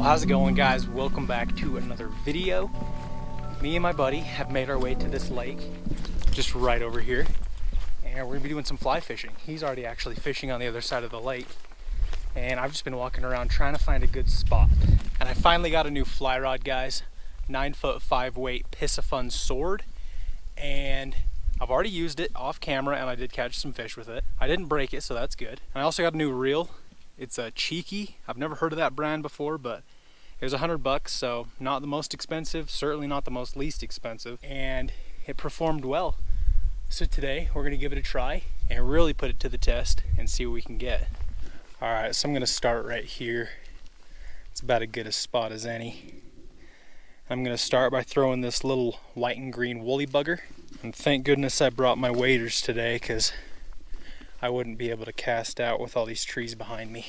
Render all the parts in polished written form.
How's it going, guys? Welcome back to another video. Me and my buddy have made our way to this lake just right over here, and we're gonna be doing some fly fishing. He's already actually fishing on the other side of the lake, and I've just been walking around trying to find a good spot. And I finally got a new fly rod, guys. 9'5" weight Piscifun sword, and I've already used it off camera and I did catch some fish with it. I didn't break it, so that's good. And I also got a new reel. It's a Cheeky. I've never heard of that brand before, but it was $100, so not the most expensive, certainly not the most least expensive, and it performed well. So today we're gonna give it a try and really put it to the test and see what we can get. All right, so I'm gonna start right here. It's about as good a spot as any. I'm gonna start by throwing this little white and green woolly bugger. And thank goodness I brought my waders today, because I wouldn't be able to cast out with all these trees behind me.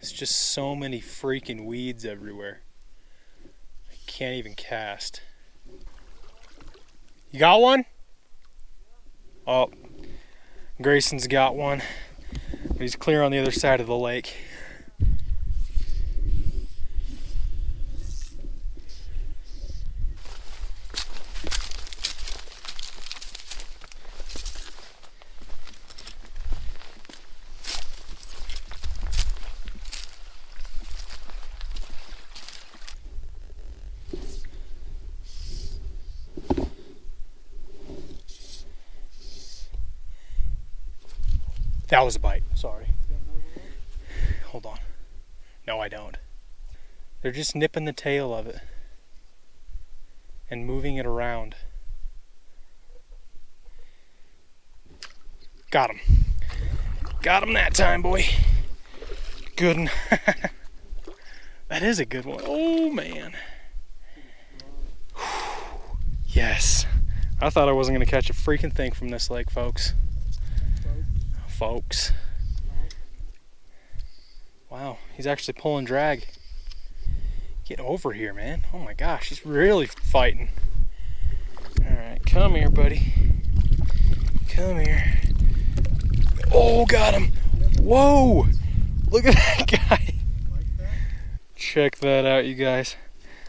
It's just so many freaking weeds everywhere. I can't even cast. You got one? Oh, Grayson's got one. But he's clear on the other side of the lake. That was a bite, sorry. Hold on. No, I don't. They're just nipping the tail of it and moving it around. Got him. Got him that time, boy. Good one. That is a good one. Oh, man. Yes. I thought I wasn't going to catch a freaking thing from this lake, folks. Wow, he's actually pulling drag. Get over here, man. Oh my gosh, he's really fighting. All right, come here, buddy. Come here. Oh, got him. Whoa, look at that guy. Check that out, you guys.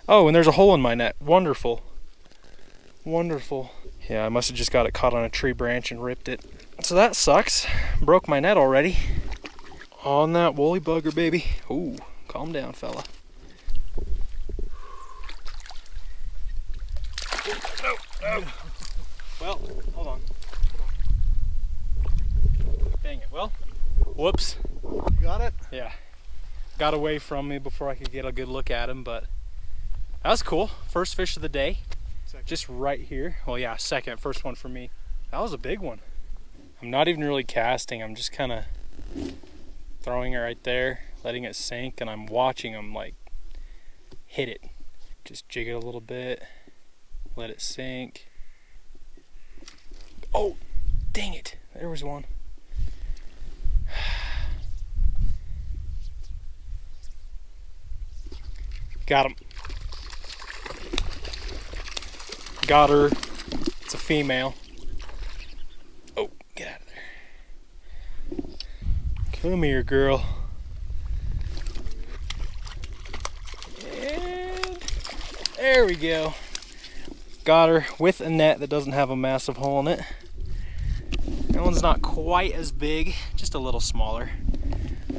Oh, and there's a hole in my net. Wonderful. Wonderful. Yeah, I must have just got it caught on a tree branch and ripped it. So that sucks. Broke my net already. On that woolly bugger, baby. Ooh, calm down, fella. No, no. Well, hold on. Dang it. Well, whoops. You got it? Yeah. Got away from me before I could get a good look at him, but that was cool. First fish of the day. Second. Just right here. Well, yeah, second. First one for me. That was a big one. I'm not even really casting. I'm just kind of throwing it right there, letting it sink, and I'm watching him like hit it. Just jig it a little bit, let it sink. Oh, dang it. There was one. Got him. Got her. It's a female. Oh, get out of there. Come here, girl. And there we go. Got her with a net that doesn't have a massive hole in it. That one's not quite as big, just a little smaller.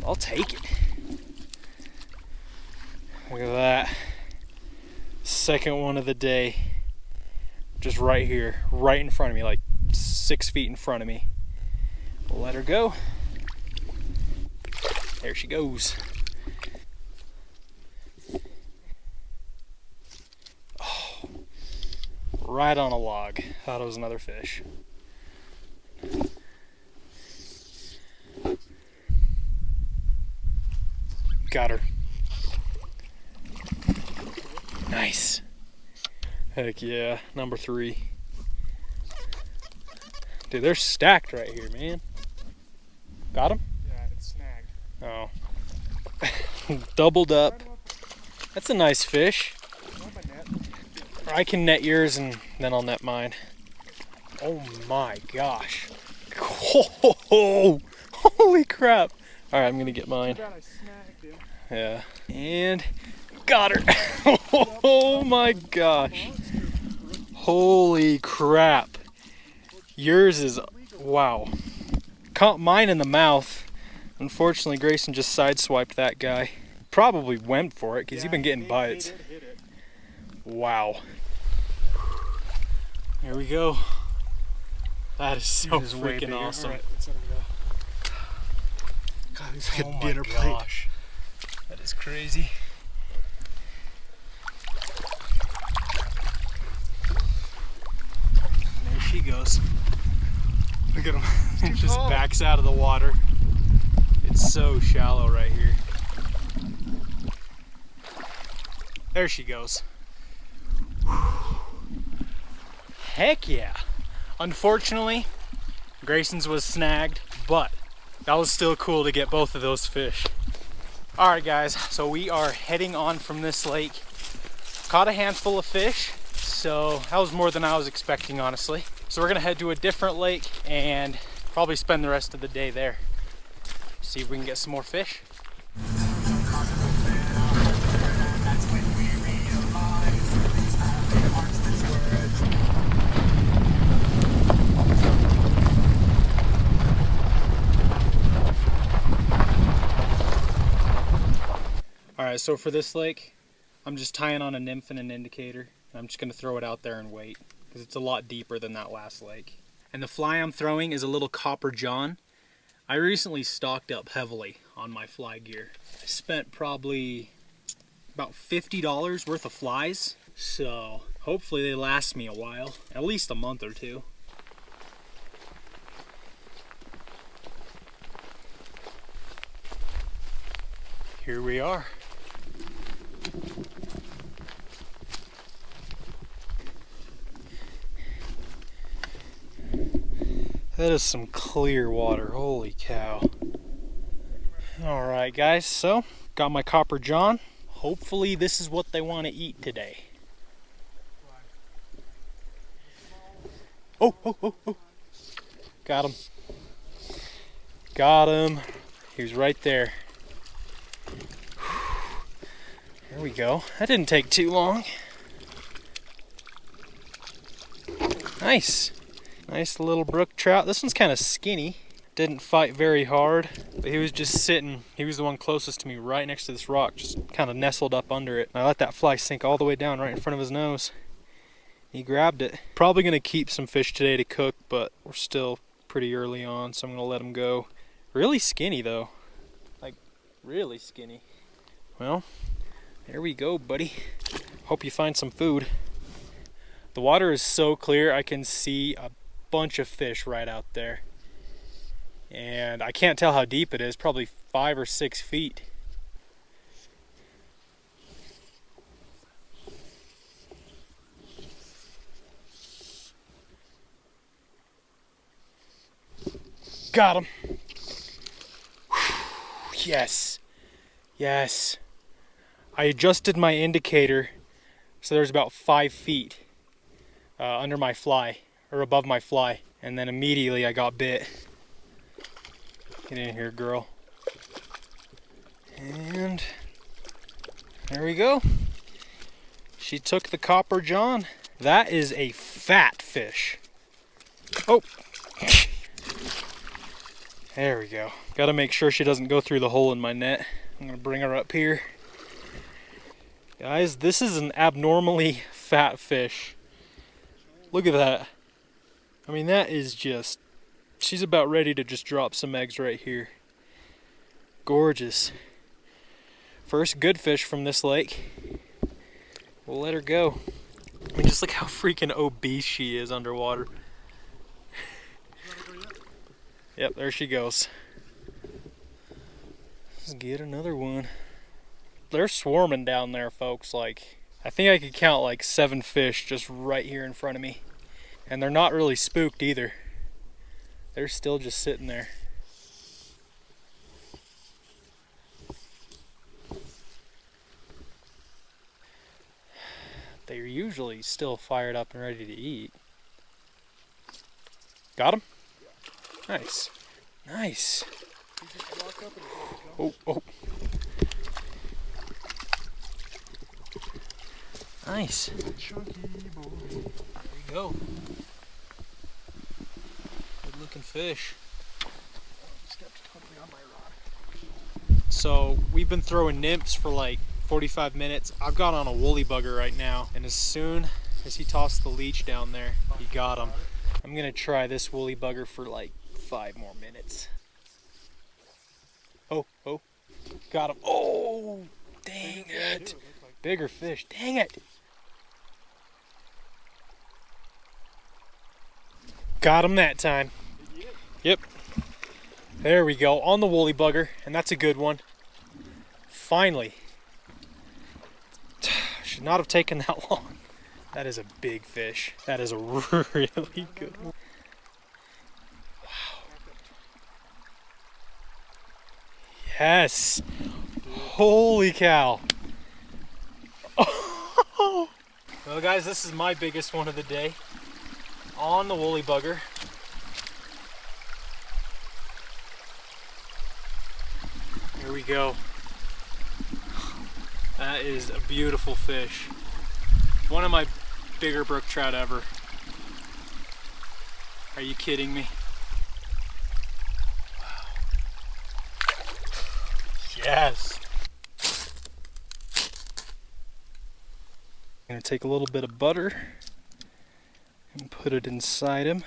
I'll take it. Look at that. Second one of the day. Just right here, right in front of me, like 6 feet in front of me. We'll let her go. There she goes. Oh, right on a log. Thought it was another fish. Got her. Nice. Heck yeah, number 3. Dude, they're stacked right here, man. Got him? Yeah, it's snagged. Oh. Doubled up. That's a nice fish. Not my net. Or I can net yours and then I'll net mine. Oh my gosh. Oh, holy crap. All right, I'm gonna get mine. Too bad I snagged him. Yeah. And got her. Oh my gosh. Holy crap. Yours is, wow. Caught mine in the mouth. Unfortunately, Grayson just sideswiped that guy. Probably went for it because he's been getting bites. Hit it. Wow. Here we go. That is so freaking awesome. All right, let's let him go. God, he's like Oh a dinner my plate. gosh. That is crazy. And there she goes. Look at him. It just backs out of the water. It's so shallow right here. There she goes. Heck yeah. Unfortunately, Grayson's was snagged, but that was still cool to get both of those fish. All right guys, so we are heading on from this lake. Caught a handful of fish, so that was more than I was expecting, honestly. So we're gonna head to a different lake and probably spend the rest of the day there. See if we can get some more fish. Alright, so for this lake, I'm just tying on a nymph and an indicator. And I'm just going to throw it out there and wait, because it's a lot deeper than that last lake. And the fly I'm throwing is a little copper john. I recently stocked up heavily on my fly gear. I spent probably about $50 worth of flies, so hopefully they last me a while, at least a month or two. Here we are. That is some clear water, holy cow. Alright guys, so got my copper john. Hopefully this is what they want to eat today. Oh, oh, oh, oh. Got him. Got him. He was right there. There we go. That didn't take too long. Nice. Nice little brook trout. This one's kind of skinny. Didn't fight very hard, but he was just sitting. He was the one closest to me right next to this rock, just kind of nestled up under it. And I let that fly sink all the way down right in front of his nose. He grabbed it. Probably gonna keep some fish today to cook, but we're still pretty early on, so I'm gonna let him go. Really skinny though. Like, really skinny. Well, there we go, buddy. Hope you find some food. The water is so clear, I can see a bunch of fish right out there. And I can't tell how deep it is, probably 5 or 6 feet. Got him. Yes. Yes. I adjusted my indicator so there's about 5 feet under my fly, or above my fly, and then immediately I got bit. Get in here, girl. And there we go. She took the copper john. That is a fat fish. Oh. There we go. Gotta make sure she doesn't go through the hole in my net. I'm gonna bring her up here. Guys, this is an abnormally fat fish. Look at that. I mean, that is just, she's about ready to just drop some eggs right here. Gorgeous. First good fish from this lake. We'll let her go. I mean, just look how freaking obese she is underwater. Yep, there she goes. Let's get another one. They're swarming down there, folks. Like, I think I could count like 7 fish just right here in front of me. And they're not really spooked either. They're still just sitting there. They're usually still fired up and ready to eat. Got him? Nice. Nice. Oh, oh. Nice. Chunky boy. There you go. Good looking fish. Stepped totally on my rod. So we've been throwing nymphs for like 45 minutes. I've got on a woolly bugger right now, and as soon as he tossed the leech down there, he got him. I'm gonna try this woolly bugger for like 5 more minutes. Oh, oh, got him. Oh, dang it. Bigger fish, dang it. Got him that time. Yep. There we go, on the woolly bugger, and that's a good one. Finally. Should not have taken that long. That is a big fish. That is a really good one. Wow. Yes. Holy cow. Oh. Well guys, this is my biggest one of the day. On the woolly bugger. Here we go. That is a beautiful fish. One of my bigger brook trout ever. Are you kidding me? Wow. Yes. I'm gonna take a little bit of butter and put it inside him.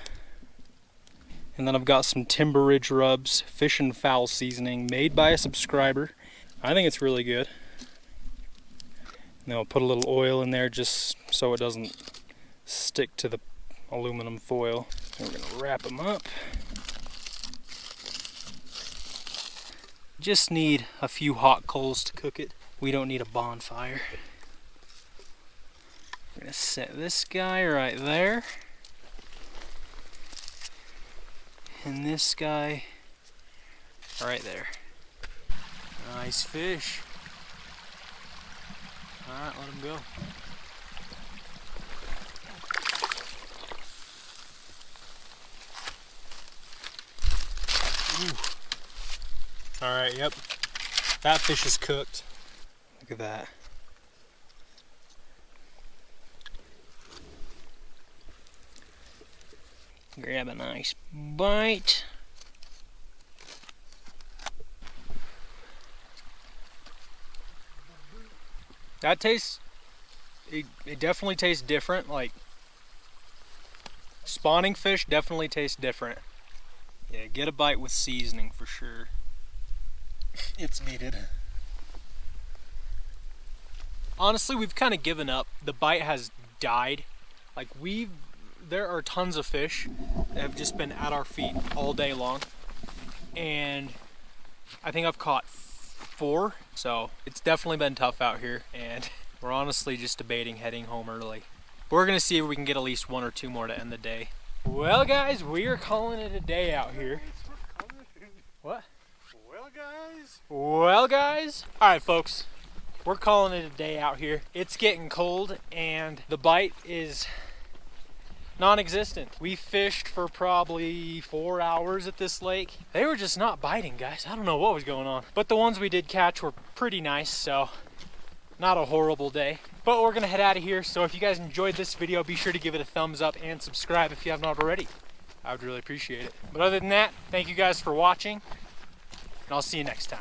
And then I've got some Timber Ridge Rubs fish and fowl seasoning made by a subscriber. I think it's really good. And I'll put a little oil in there just so it doesn't stick to the aluminum foil. And we're gonna wrap them up. Just need a few hot coals to cook it. We don't need a bonfire. We're gonna set this guy right there. And this guy right there. Nice fish. Alright, let him go. Alright, yep. That fish is cooked. Look at that. Grab a nice bite. That tastes, it definitely tastes different. Like, spawning fish definitely tastes different. Yeah, get a bite with seasoning for sure. It's needed. Honestly, we've kind of given up. The bite has died. Like, there are tons of fish that have just been at our feet all day long. And I think I've caught 4, so it's definitely been tough out here, and we're honestly just debating heading home early. We're gonna see if we can get at least 1 or 2 more to end the day. Well guys, we are calling it a day out here. What? Well guys. Alright folks, we're calling it a day out here. It's getting cold and the bite is non-existent. We fished for probably 4 hours at this lake. They were just not biting, guys. I don't know what was going on. But the ones we did catch were pretty nice, so not a horrible day. But we're gonna head out of here, so if you guys enjoyed this video, be sure to give it a thumbs up and subscribe if you have not already. I would really appreciate it. But other than that, thank you guys for watching, and I'll see you next time.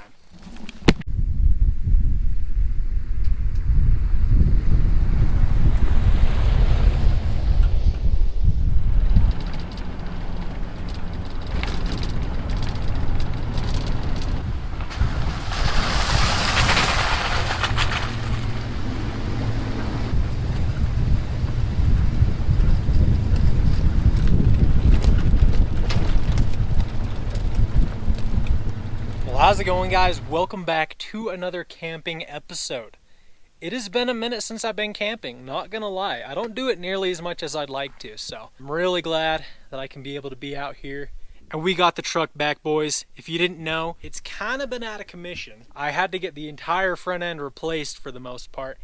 How's it going, guys? Welcome back to another camping episode. It has been a minute since I've been camping, not gonna lie. I don't do it nearly as much as I'd like to, so I'm really glad that I can be able to be out here. And we got the truck back, boys. If you didn't know, it's kind of been out of commission. I had to get the entire front end replaced for the most part,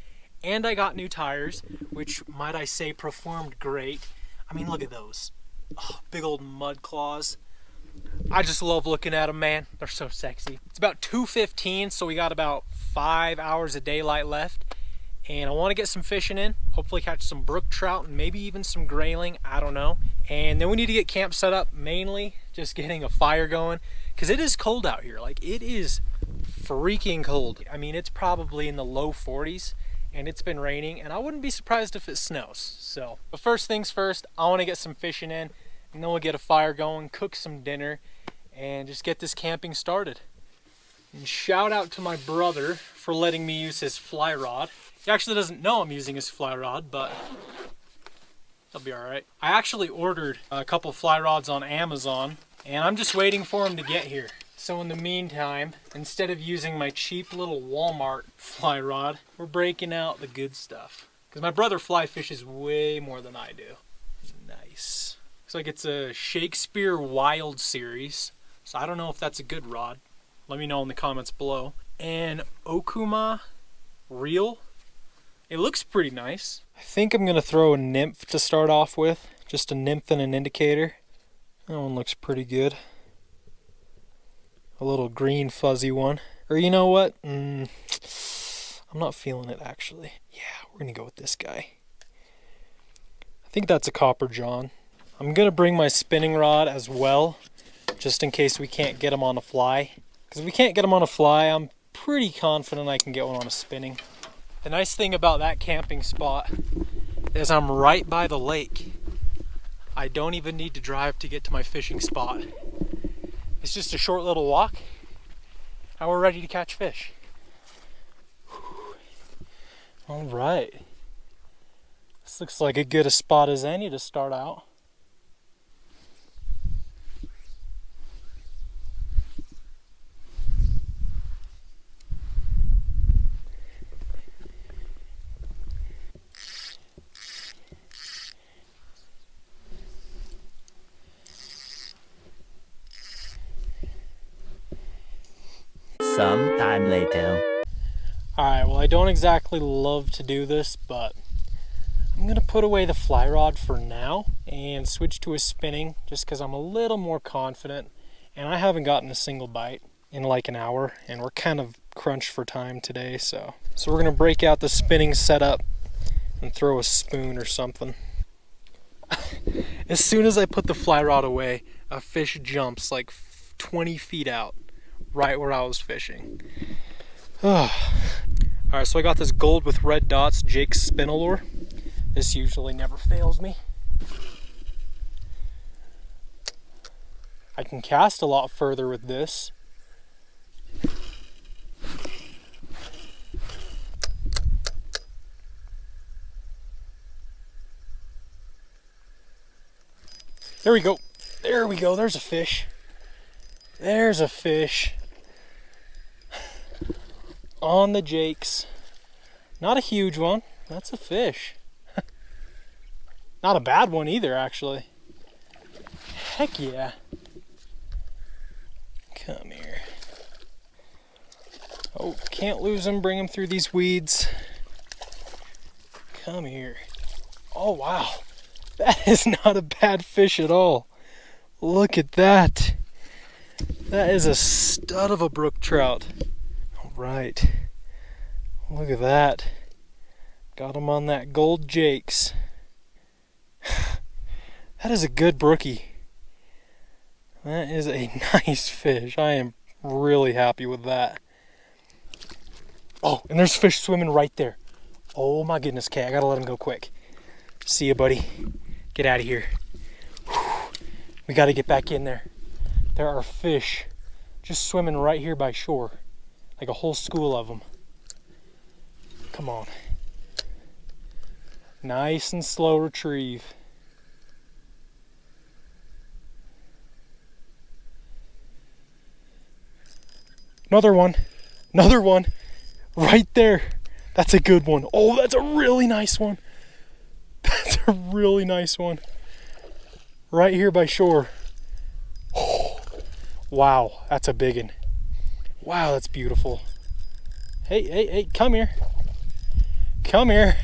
and I got new tires, which, might I say, performed great. I mean, look at those. Oh, big old mud claws. I just love looking at them, man. They're so sexy. It's about 2:15, so we got about 5 hours of daylight left. And I want to get some fishing in, hopefully catch some brook trout and maybe even some grayling, I don't know. And then we need to get camp set up, mainly just getting a fire going, because it is cold out here. Like, it is freaking cold. I mean, it's probably in the low 40s and it's been raining, and I wouldn't be surprised if it snows. So, but first things first, I want to get some fishing in, and then we'll get a fire going, cook some dinner, and just get this camping started. And shout out to my brother for letting me use his fly rod. He actually doesn't know I'm using his fly rod, but he'll be all right. I actually ordered a couple fly rods on Amazon, and I'm just waiting for them to get here. So in the meantime, instead of using my cheap little Walmart fly rod, we're breaking out the good stuff. Because my brother fly fishes way more than I do. Nice. Looks like it's a Shakespeare Wild series. So I don't know if that's a good rod. Let me know in the comments below. And Okuma Reel. It looks pretty nice. I think I'm going to throw a nymph to start off with. Just a nymph and an indicator. That one looks pretty good. A little green fuzzy one. Or you know what? I'm not feeling it actually. Yeah, we're going to go with this guy. I think that's a copper john. I'm going to bring my spinning rod as well, just in case we can't get them on a fly. Because if we can't get them on a fly, I'm pretty confident I can get one on a spinning. The nice thing about that camping spot is I'm right by the lake. I don't even need to drive to get to my fishing spot. It's just a short little walk, and we're ready to catch fish. All right. This looks like as good a spot as any to start out. Some time later. Alright, well, I don't exactly love to do this, but I'm going to put away the fly rod for now and switch to a spinning just because I'm a little more confident, and I haven't gotten a single bite in like an hour, and we're kind of crunched for time today, so we're going to break out the spinning setup and throw a spoon or something. As soon as I put the fly rod away, a fish jumps like 20 feet out, right where I was fishing. Alright, so I got this gold with red dots Jake's Spinalure. This usually never fails me. I can cast a lot further with this. There we go. There we go. There's a fish. There's a fish. On the Jakes. Not a huge one. That's a fish. Not a bad one either, actually. Heck yeah. Come here. Oh, can't lose him. Bring him through these weeds. Come here. Oh, wow. That is not a bad fish at all. Look at that. That is a stud of a brook trout. All right. Look at that. Got him on that gold Jakes. That is a good brookie. That is a nice fish. I am really happy with that. Oh, and there's fish swimming right there. Oh my goodness, Kay, I gotta let him go quick. See you, buddy. Get out of here. We gotta get back in there. There are fish just swimming right here by shore. Like a whole school of them. Come on. Nice and slow retrieve. Another one. Another one. Right there. That's a good one. Oh, that's a really nice one. That's a really nice one. Right here by shore. Oh, wow, that's a big one. Wow, that's beautiful. Hey, come here. Come here.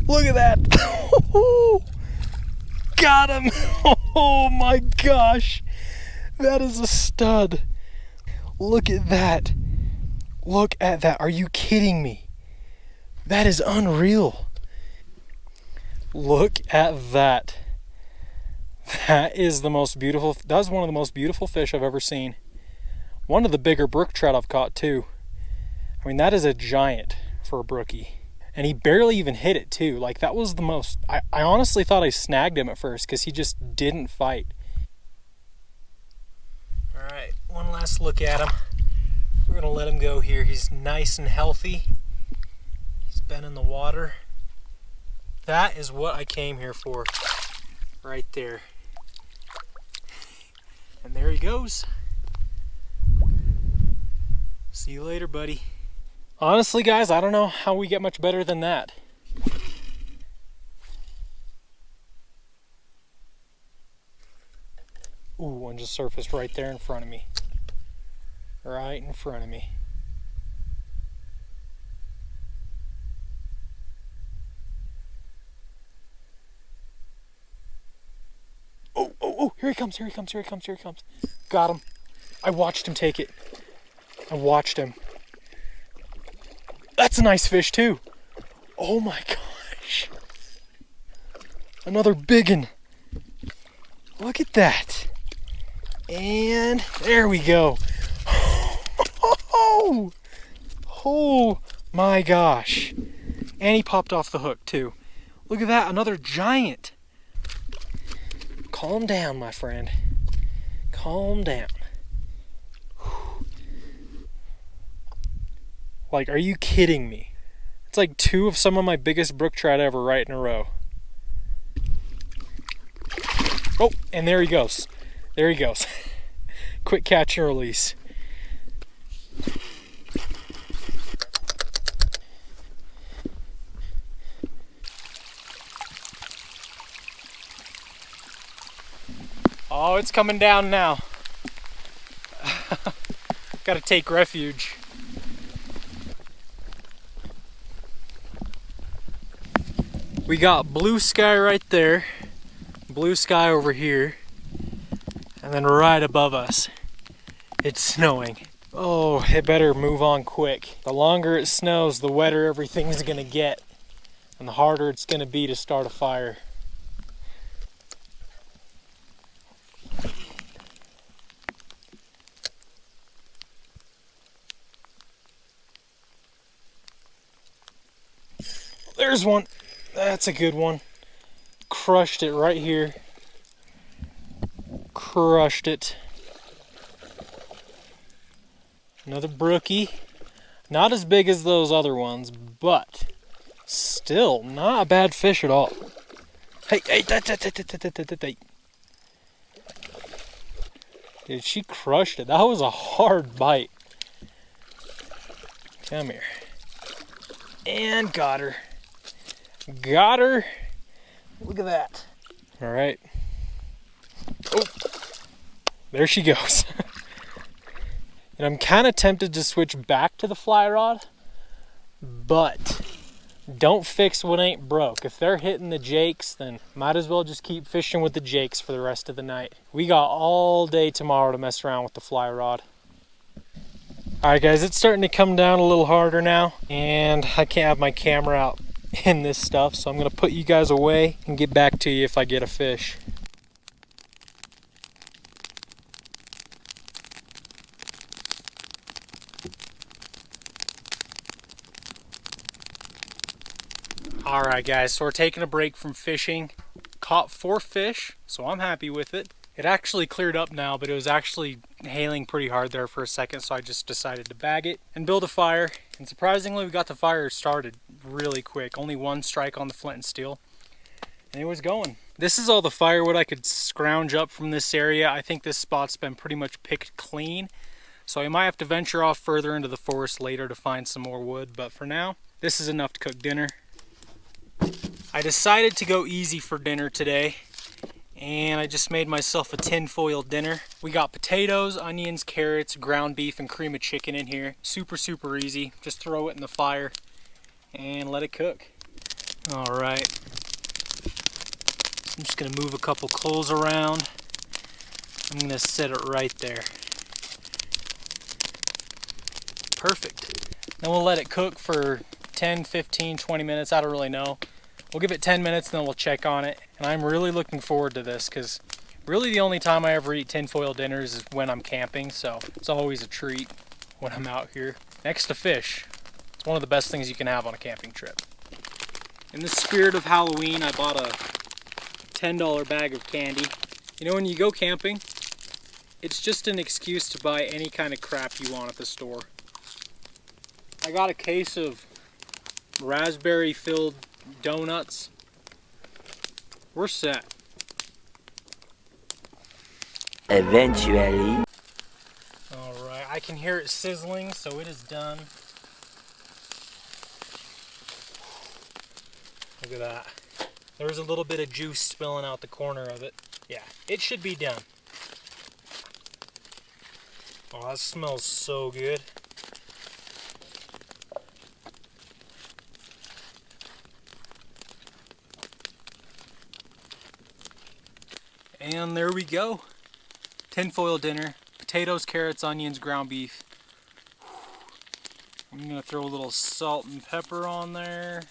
Look at that. got him! Oh my gosh! That is a stud. Look at that. Look at that. Are you kidding me? That is unreal. Look at that. That is the most beautiful, that's one of the most beautiful fish I've ever seen. One of the bigger brook trout I've caught too. I mean, that is a giant for a brookie. And he barely even hit it too. Like, that was the most, I honestly thought I snagged him at first because he just didn't fight. All right, one last look at him. We're gonna let him go here. He's nice and healthy. He's been in the water. That is what I came here for, right there. And there he goes. See you later, buddy. Honestly, guys, I don't know how we get much better than that. Ooh, one just surfaced right there in front of me. Right in front of me. Oh, here he comes, here he comes, here he comes, here he comes. Got him. I watched him take it. I watched him. That's a nice fish too. Oh my gosh. Another biggin. Look at that. And there we go. Oh my gosh. And he popped off the hook too. Look at that, another giant. Calm down, my friend. Calm down. Like, are you kidding me? It's like two of some of my biggest brook trout ever right in a row. Oh, and there he goes. There he goes. Quick catch and release. Oh, it's coming down now. Gotta take refuge. We got blue sky right there, blue sky over here, and then right above us, it's snowing. Oh, it better move on quick. The longer it snows, the wetter everything's gonna get, and the harder it's gonna be to start a fire. There's one. That's a good one. Crushed it right here. Crushed it. Another brookie. Not as big as those other ones, but still not a bad fish at all. Hey. Dude, she crushed it. That was a hard bite. Come here. And got her. Got her. Look at that. All right. Oh, there she goes. And I'm kind of tempted to switch back to the fly rod, but don't fix what ain't broke. If they're hitting the jakes, then might as well just keep fishing with the jakes for the rest of the night. We got all day tomorrow to mess around with the fly rod. All right, guys, it's starting to come down a little harder now, and I can't have my camera out in this stuff, so I'm gonna put you guys away and get back to you if I get a fish. All right, guys, so we're taking a break from fishing. Caught 4 fish, so I'm happy with it. It actually cleared up now, but it was actually hailing pretty hard there for a second, so I just decided to bag it and build a fire. And surprisingly, we got the fire started really quick. Only 1 strike on the flint and steel, and it was going. This is all the firewood I could scrounge up from this area. I think this spot's been pretty much picked clean, so I might have to venture off further into the forest later to find some more wood, but for now, this is enough to cook dinner. I decided to go easy for dinner today, and I just made myself a tinfoil dinner. We got potatoes, onions, carrots, ground beef, and cream of chicken in here. Super, super easy. Just throw it in the fire and let it cook. All right. I'm just gonna move a couple coals around. I'm gonna set it right there. Perfect. Then we'll let it cook for 10, 15, 20 minutes. I don't really know. We'll give it 10 minutes and then we'll check on it. And I'm really looking forward to this because really the only time I ever eat tinfoil dinners is when I'm camping. So it's always a treat when I'm out here. Next to fish. It's one of the best things you can have on a camping trip. In the spirit of Halloween, I bought a $10 bag of candy. You know, when you go camping, it's just an excuse to buy any kind of crap you want at the store. I got a case of raspberry-filled donuts. We're set. Eventually. Alright, I can hear it sizzling, so it is done. Look at that. There's a little bit of juice spilling out the corner of it. Yeah, it should be done. Oh, that smells so good. And there we go. Tinfoil dinner. Potatoes, carrots, onions, ground beef. I'm gonna throw a little salt and pepper on there.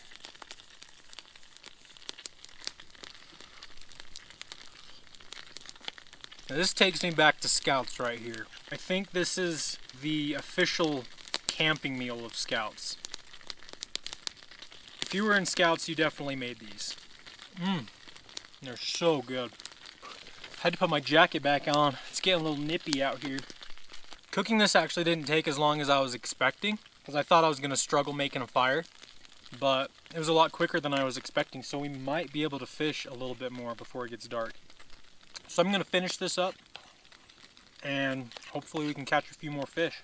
Now this takes me back to Scouts right here. I think this is the official camping meal of Scouts. If you were in Scouts, you definitely made these. They're so good. Had to put my jacket back on. It's getting a little nippy out here. Cooking this actually didn't take as long as I was expecting, because I thought I was going to struggle making a fire, but it was a lot quicker than I was expecting, so we might be able to fish a little bit more before it gets dark. So I'm going to finish this up, and hopefully we can catch a few more fish.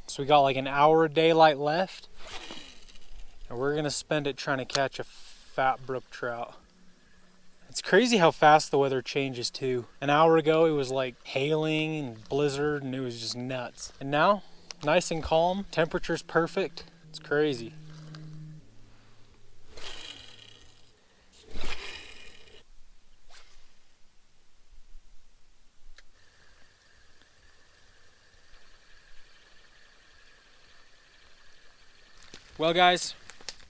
So we got like an hour of daylight left, and we're going to spend it trying to catch a fat brook trout. It's crazy how fast the weather changes too. An hour ago it was like hailing and blizzard and it was just nuts. And now, nice and calm, temperature's perfect. It's crazy. Well guys,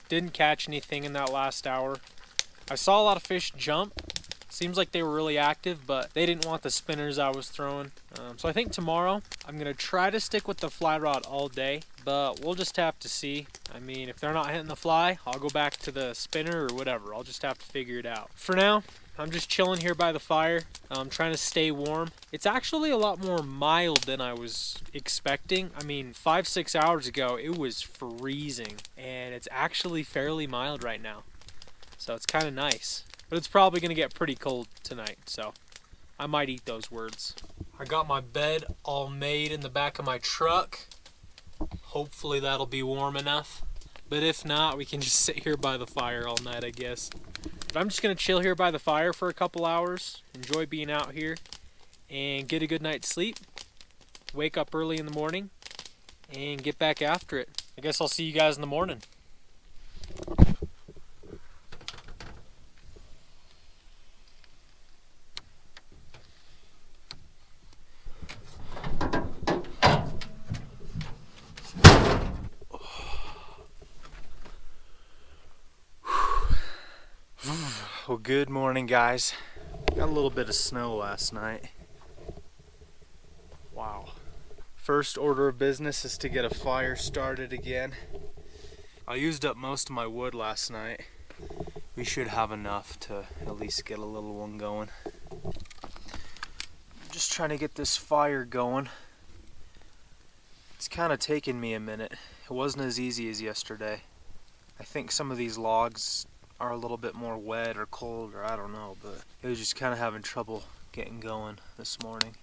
didn't catch anything in that last hour. I saw a lot of fish jump. Seems like they were really active, but they didn't want the spinners I was throwing. So I think tomorrow I'm gonna try to stick with the fly rod all day, but we'll just have to see. I mean, if they're not hitting the fly, I'll go back to the spinner or whatever. I'll just have to figure it out. For now, I'm just chilling here by the fire. I'm trying to stay warm. It's actually a lot more mild than I was expecting. I mean, 5-6 hours ago, it was freezing, and it's actually fairly mild right now. So it's kind of nice, but it's probably going to get pretty cold tonight, so I might eat those words. I got my bed all made in the back of my truck. Hopefully that'll be warm enough, but if not, we can just sit here by the fire all night, I guess. But I'm just going to chill here by the fire for a couple hours, enjoy being out here, and get a good night's sleep, wake up early in the morning, and get back after it. I guess I'll see you guys in the morning. Well, good morning, guys. Got a little bit of snow last night. Wow. First order of business is to get a fire started again. I used up most of my wood last night. We should have enough to at least get a little one going. Just trying to get this fire going. It's kind of taken me a minute. It wasn't as easy as yesterday. I think some of these logs are a little bit more wet or cold, or I don't know, but it was just kind of having trouble getting going this morning.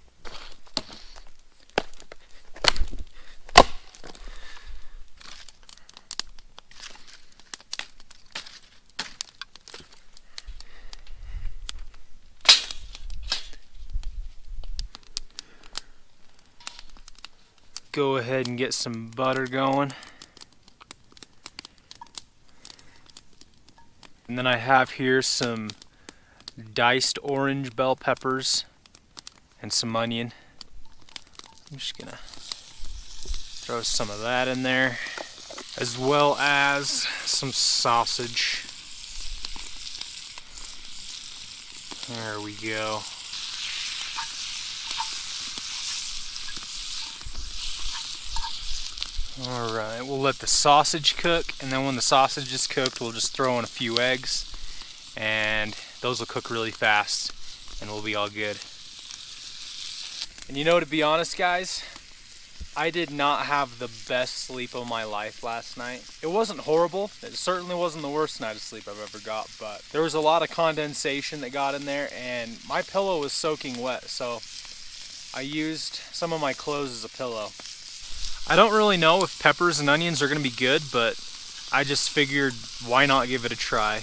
Go ahead and get some butter going. And then I have here some diced orange bell peppers and some onion. I'm just gonna throw some of that in there, as well as some sausage. There we go. Alright, we'll let the sausage cook, and then when the sausage is cooked, we'll just throw in a few eggs, and those will cook really fast, and we'll be all good. And you know, to be honest, guys, I did not have the best sleep of my life last night. It wasn't horrible. It certainly wasn't the worst night of sleep I've ever got, but there was a lot of condensation that got in there, and my pillow was soaking wet, so I used some of my clothes as a pillow. I don't really know if peppers and onions are gonna be good, but I just figured why not give it a try.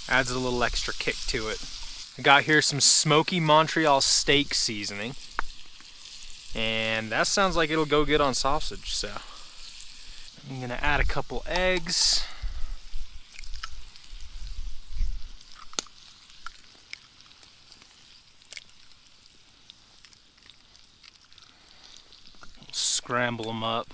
Adds a little extra kick to it. I got here some smoky Montreal steak seasoning, and that sounds like it'll go good on sausage, so I'm gonna add a couple eggs. Scramble them up.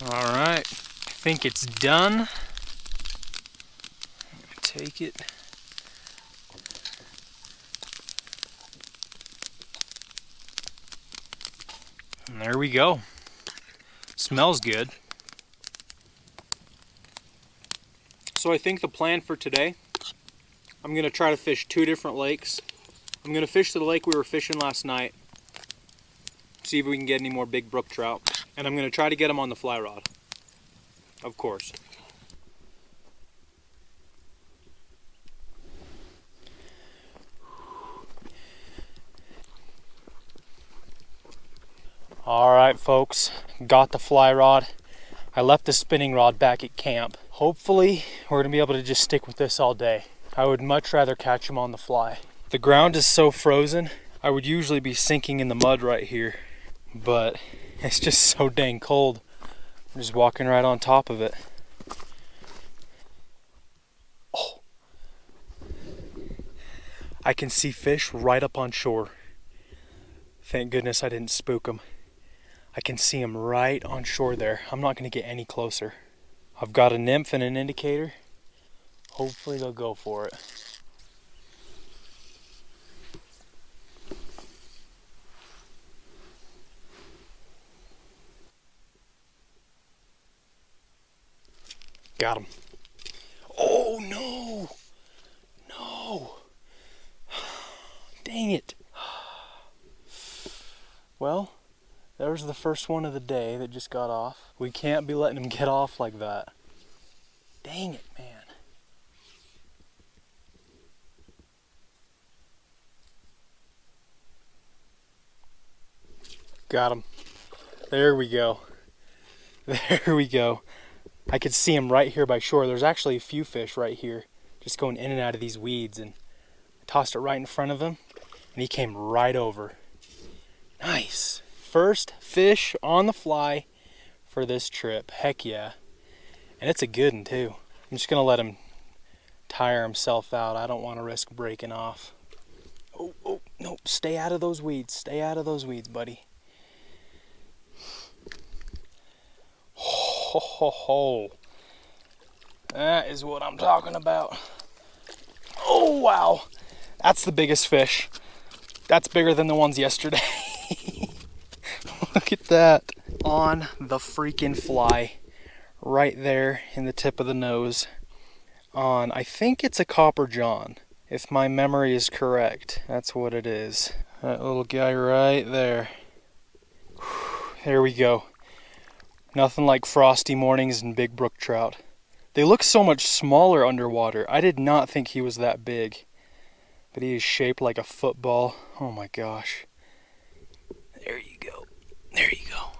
All right, I think it's done. Take it. And there we go. Smells good. So I think the plan for today, I'm gonna try to fish 2 different lakes. I'm gonna fish the lake we were fishing last night, see if we can get any more big brook trout. And I'm gonna try to get them on the fly rod, of course. All right, folks, got the fly rod. I left the spinning rod back at camp. Hopefully, we're gonna be able to just stick with this all day. I would much rather catch them on the fly. The ground is so frozen, I would usually be sinking in the mud right here, but it's just so dang cold. I'm just walking right on top of it. Oh, I can see fish right up on shore. Thank goodness I didn't spook them. I can see them right on shore there. I'm not gonna get any closer. I've got a nymph and an indicator. Hopefully they'll go for it. Got him. Oh no! No! Dang it. Well, there's the first one of the day that just got off. We can't be letting him get off like that. Dang it, man. Got him. There we go. There we go. I could see him right here by shore. There's actually a few fish right here just going in and out of these weeds, and I tossed it right in front of him and he came right over. Nice. First fish on the fly for this trip. Heck yeah. And it's a good one too. I'm just gonna let him tire himself out. I don't want to risk breaking off. Oh, no, stay out of those weeds. Stay out of those weeds, buddy. Ho, ho, ho. That is what I'm talking about. Oh, wow. That's the biggest fish. That's bigger than the ones yesterday. Look at that. On the freaking fly. Right there in the tip of the nose. On, I think it's a copper john. If my memory is correct, that's what it is. That little guy right there. There we go. Nothing like frosty mornings and big brook trout. They look so much smaller underwater. I did not think he was that big. But he is shaped like a football. Oh my gosh. There you go. There you go.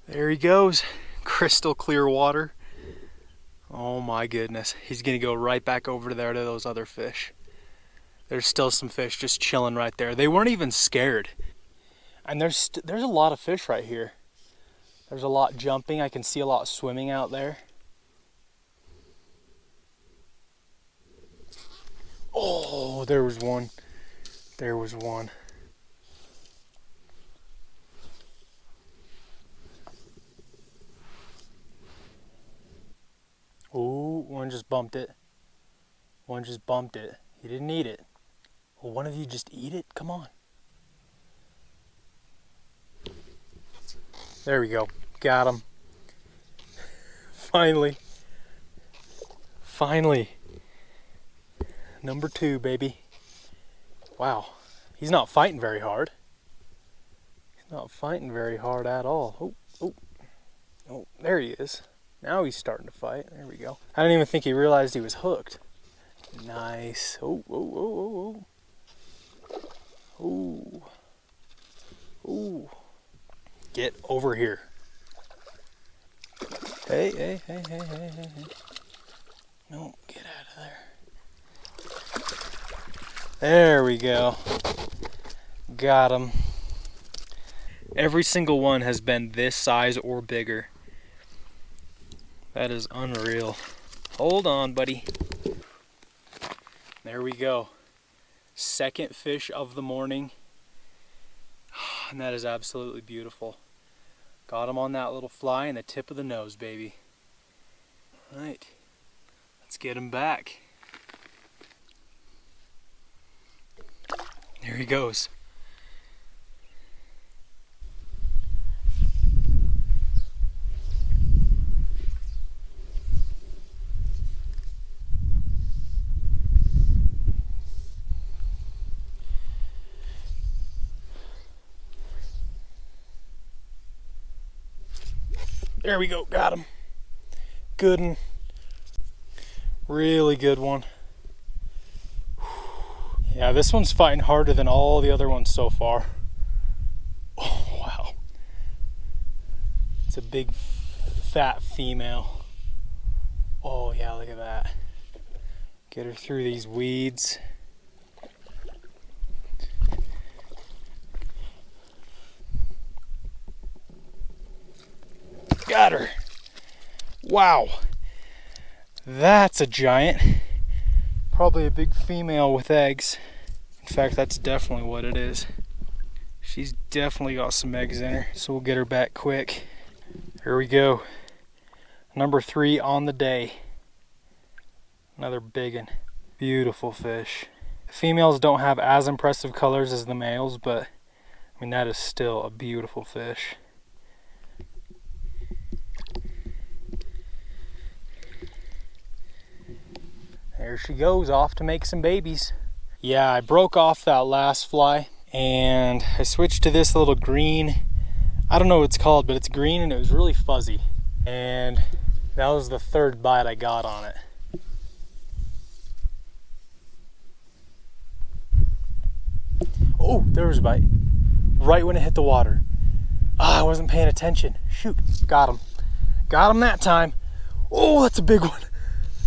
There he goes. Crystal clear water. Oh my goodness. He's gonna go right back over there to those other fish. There's still some fish just chilling right there. They weren't even scared. And there's a lot of fish right here. There's a lot jumping. I can see a lot swimming out there. Oh, there was one. There was one. Oh, one just bumped it. One just bumped it. He didn't eat it. Will one of you just eat it? Come on. There we go. Got him. Finally. Finally. Number 2, baby. Wow. He's not fighting very hard. He's not fighting very hard at all. Oh, oh. Oh, there he is. Now he's starting to fight. There we go. I didn't even think he realized he was hooked. Nice. Oh, oh, oh, oh, oh. Oh. Oh. Get over here. Hey, hey, hey, hey, hey, hey, hey. No, get out of there. There we go. Got him. Every single one has been this size or bigger. That is unreal. Hold on, buddy. There we go. Second fish of the morning. And that is absolutely beautiful. Got him on that little fly in the tip of the nose, baby. All right, let's get him back. There he goes. There we go, got him. Good one. Really good one. Yeah, this one's fighting harder than all the other ones so far. Oh, wow. It's a big, fat female. Oh, yeah, look at that. Get her through these weeds. Got her. Wow. That's a giant. Probably a big female with eggs. In fact, that's definitely what it is. She's definitely got some eggs in her, so we'll get her back quick. Here we go. Number 3 on the day. Another big one. Beautiful fish. The females don't have as impressive colors as the males, but I mean, that is still a beautiful fish. There she goes, off to make some babies. Yeah, I broke off that last fly and I switched to this little green. I don't know what it's called, but it's green and it was really fuzzy. And that was the 3rd bite I got on it. Oh, there was a bite. Right when it hit the water. Ah, I wasn't paying attention. Shoot, got him. Got him that time. Oh, that's a big one.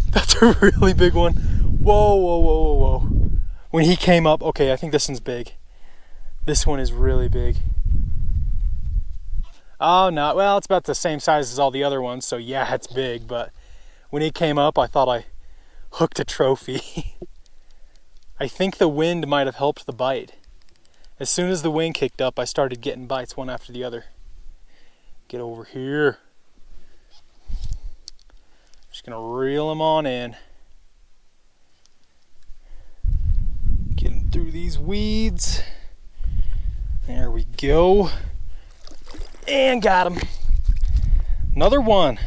That's a really big one. Whoa, whoa, whoa, whoa, whoa. When he came up, okay, I think this one's big. This one is really big. Oh, no, well, it's about the same size as all the other ones, so yeah, it's big, but when he came up, I thought I hooked a trophy. I think the wind might have helped the bite. As soon as the wind kicked up, I started getting bites one after the other. Get over here. Just gonna reel him on in. Get him through these weeds. There we go. And got him. Another one.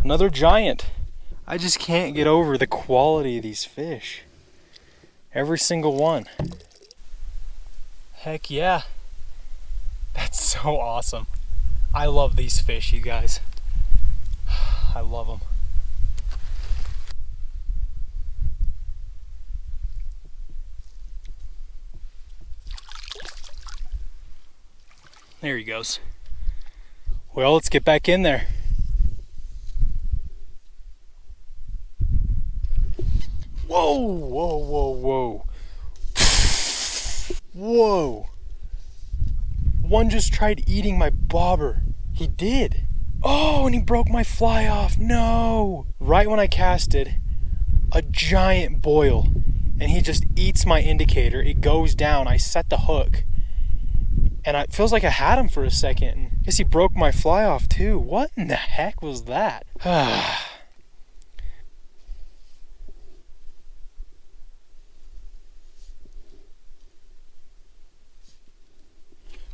Another giant. I just can't get over the quality of these fish. Every single one. Heck yeah. That's so awesome. I love these fish, you guys. I love them. There he goes. Well, let's get back in there. Whoa, whoa, whoa, whoa. Whoa. One just tried eating my bobber. He did. Oh, and he broke my fly off. No. Right when I casted, a giant boil, and he just eats my indicator. It goes down. I set the hook, and it feels like I had him for a second. And I guess he broke my fly off too. What in the heck was that?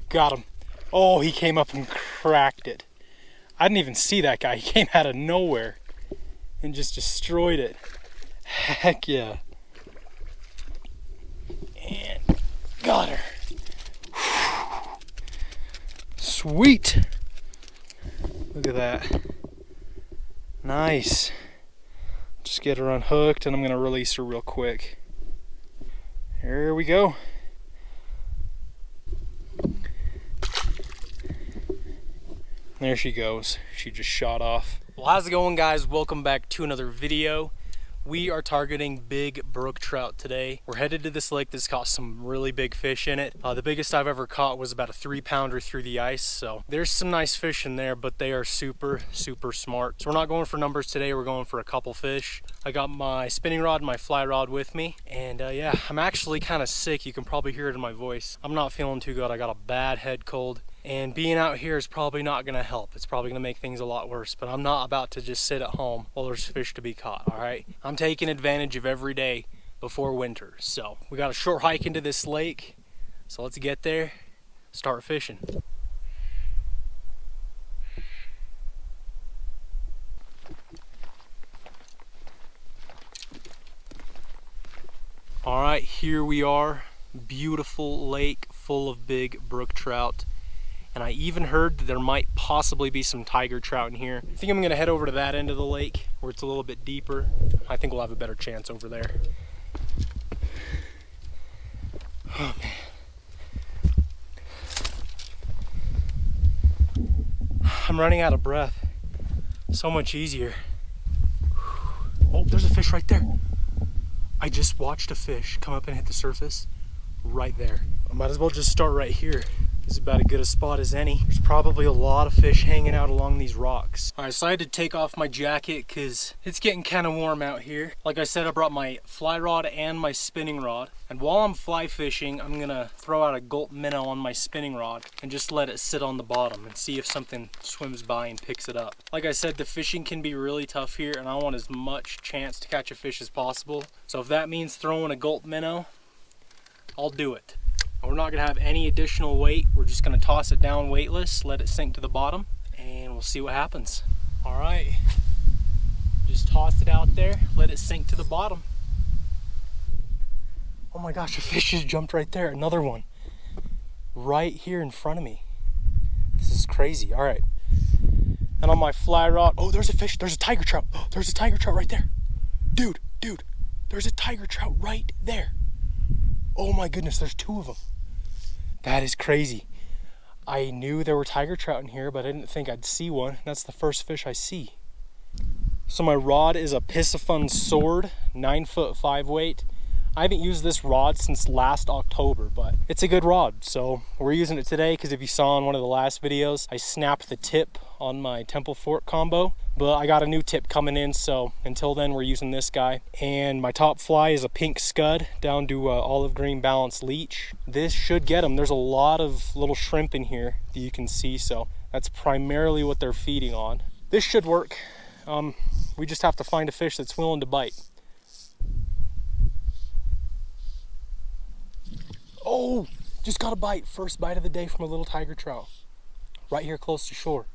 Got him. Oh, he came up and cracked it. I didn't even see that guy. He came out of nowhere and just destroyed it. Heck yeah. And got her. Sweet. Look at that. Nice. Just get her unhooked and I'm gonna release her real quick. Here we go. There she goes. She just shot off. Well, how's it going, guys? Welcome back to another video. We are targeting big brook trout today. We're headed to this lake that's got some really big fish in it. The biggest I've ever caught was about a 3-pounder through the ice. So there's some nice fish in there, but they are super smart. So we're not going for numbers today. We're going for a couple fish. I got my spinning rod and my fly rod with me. And yeah, I'm actually kind of sick. You can probably hear it in my voice. I'm not feeling too good. I got a bad head cold. And being out here is probably not gonna help. It's probably gonna make things a lot worse, but I'm not about to just sit at home while there's fish to be caught, all right? I'm taking advantage of every day before winter. So we got a short hike into this lake. So let's get there, start fishing. All right, here we are. Beautiful lake full of big brook trout. And I even heard that there might possibly be some tiger trout in here. I think I'm gonna head over to that end of the lake where it's a little bit deeper. I think we'll have a better chance over there. Oh man. I'm running out of breath. So much easier. Oh, there's a fish right there. I just watched a fish come up and hit the surface right there. I might as well just start right here. This is about as good a spot as any. There's probably a lot of fish hanging out along these rocks. All right, so I had to take off my jacket because it's getting kind of warm out here. Like I said, I brought my fly rod and my spinning rod. And while I'm fly fishing, I'm gonna throw out a gulp minnow on my spinning rod and just let it sit on the bottom and see if something swims by and picks it up. Like I said, the fishing can be really tough here and I want as much chance to catch a fish as possible. So if that means throwing a gulp minnow, I'll do it. We're not gonna have any additional weight. We're just gonna toss it down weightless, let it sink to the bottom, and we'll see what happens. All right, just toss it out there, let it sink to the bottom. Oh my gosh, a fish just jumped right there, another one. Right here in front of me. This is crazy, all right. And on my fly rod, oh, there's a fish, there's a tiger trout. Oh, there's a tiger trout right there. Dude, there's a tiger trout right there. Oh my goodness, there's 2 of them. That is crazy. I knew there were tiger trout in here, but I didn't think I'd see one. That's the first fish I see. So my rod is a Piscifun Sword, 9'5" weight. I haven't used this rod since last October, but it's a good rod. So we're using it today because if you saw in one of the last videos, I snapped the tip on my Temple Fork combo, but I got a new tip coming in. So until then, we're using this guy. And my top fly is a pink scud down to olive green balanced leech. This should get them. There's a lot of little shrimp in here that you can see. So that's primarily what they're feeding on. This should work. We just have to find a fish that's willing to bite. Oh, just got a bite. First bite of the day from a little tiger trout. Right here close to shore.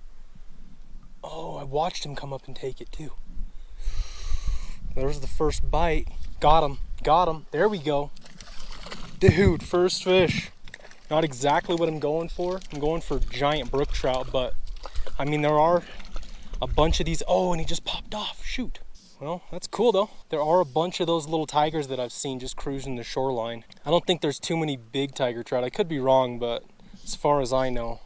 Oh, I watched him come up and take it too. There's the first bite. Got him. There we go. Dude, first fish. Not exactly what I'm going for. I'm going for giant brook trout, but I mean, there are a bunch of these. Oh, and he just popped off. Shoot. Well, that's cool though. There are a bunch of those little tigers that I've seen just cruising the shoreline. I don't think there's too many big tiger trout. I could be wrong, but as far as I know,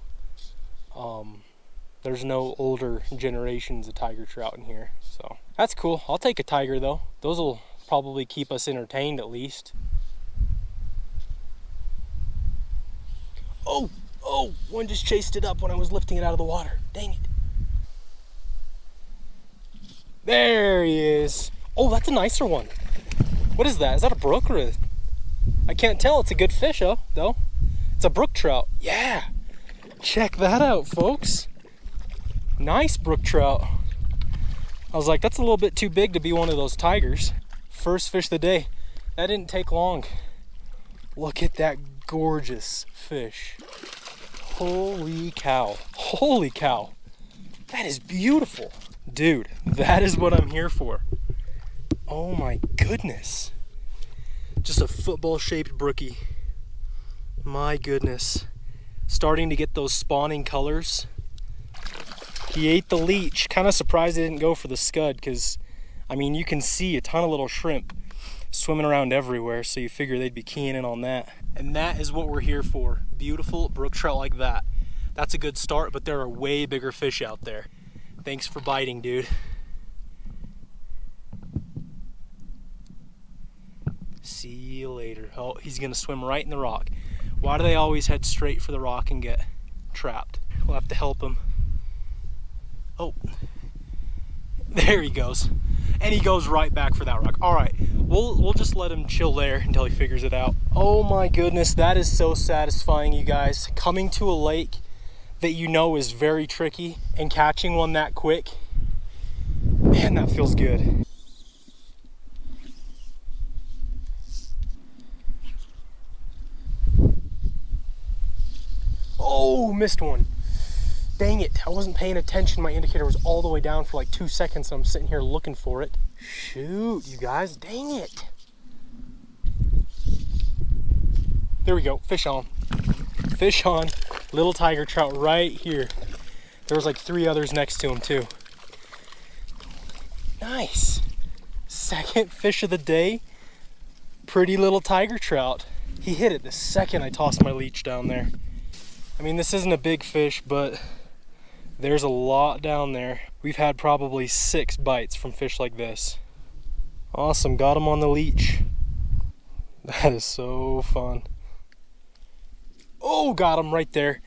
there's no older generations of tiger trout in here. So that's cool. I'll take a tiger though. Those will probably keep us entertained at least. Oh, one just chased it up when I was lifting it out of the water. Dang it. There he is. Oh, that's a nicer one. What is that? Is that a brook or a... I can't tell. It's a good fish, though. It's a brook trout. Yeah. Check that out, folks. Nice brook trout. I was like, that's a little bit too big to be one of those tigers. First fish of the day. That didn't take long. Look at that gorgeous fish. Holy cow. Holy cow. That is beautiful. Dude, that is what I'm here for. Oh my goodness. Just a football-shaped brookie. My goodness. Starting to get those spawning colors. He ate the leech. Kind of surprised he didn't go for the scud because, I mean, you can see a ton of little shrimp swimming around everywhere, so you figure they'd be keying in on that. And that is what we're here for. Beautiful brook trout like that. That's a good start, but there are way bigger fish out there. Thanks for biting, dude. See you later. Oh, he's gonna swim right in the rock. Why do they always head straight for the rock and get trapped? We'll have to help him. Oh, there he goes. And he goes right back for that rock. All right, we'll just let him chill there until he figures it out. Oh my goodness, that is so satisfying, you guys. Coming to a lake that you know is very tricky and catching one that quick, man, that feels good. Oh, missed one. Dang it, I wasn't paying attention. My indicator was all the way down for like 2 seconds and I'm sitting here looking for it. Shoot, you guys, dang it. There we go, fish on. Fish on, little tiger trout right here. There was like 3 others next to him too. Nice. Second fish of the day, pretty little tiger trout. He hit it the second I tossed my leech down there. I mean, this isn't a big fish, but there's a lot down there. We've had probably 6 bites from fish like this. Awesome, got him on the leech. That is so fun. Oh, got him right there.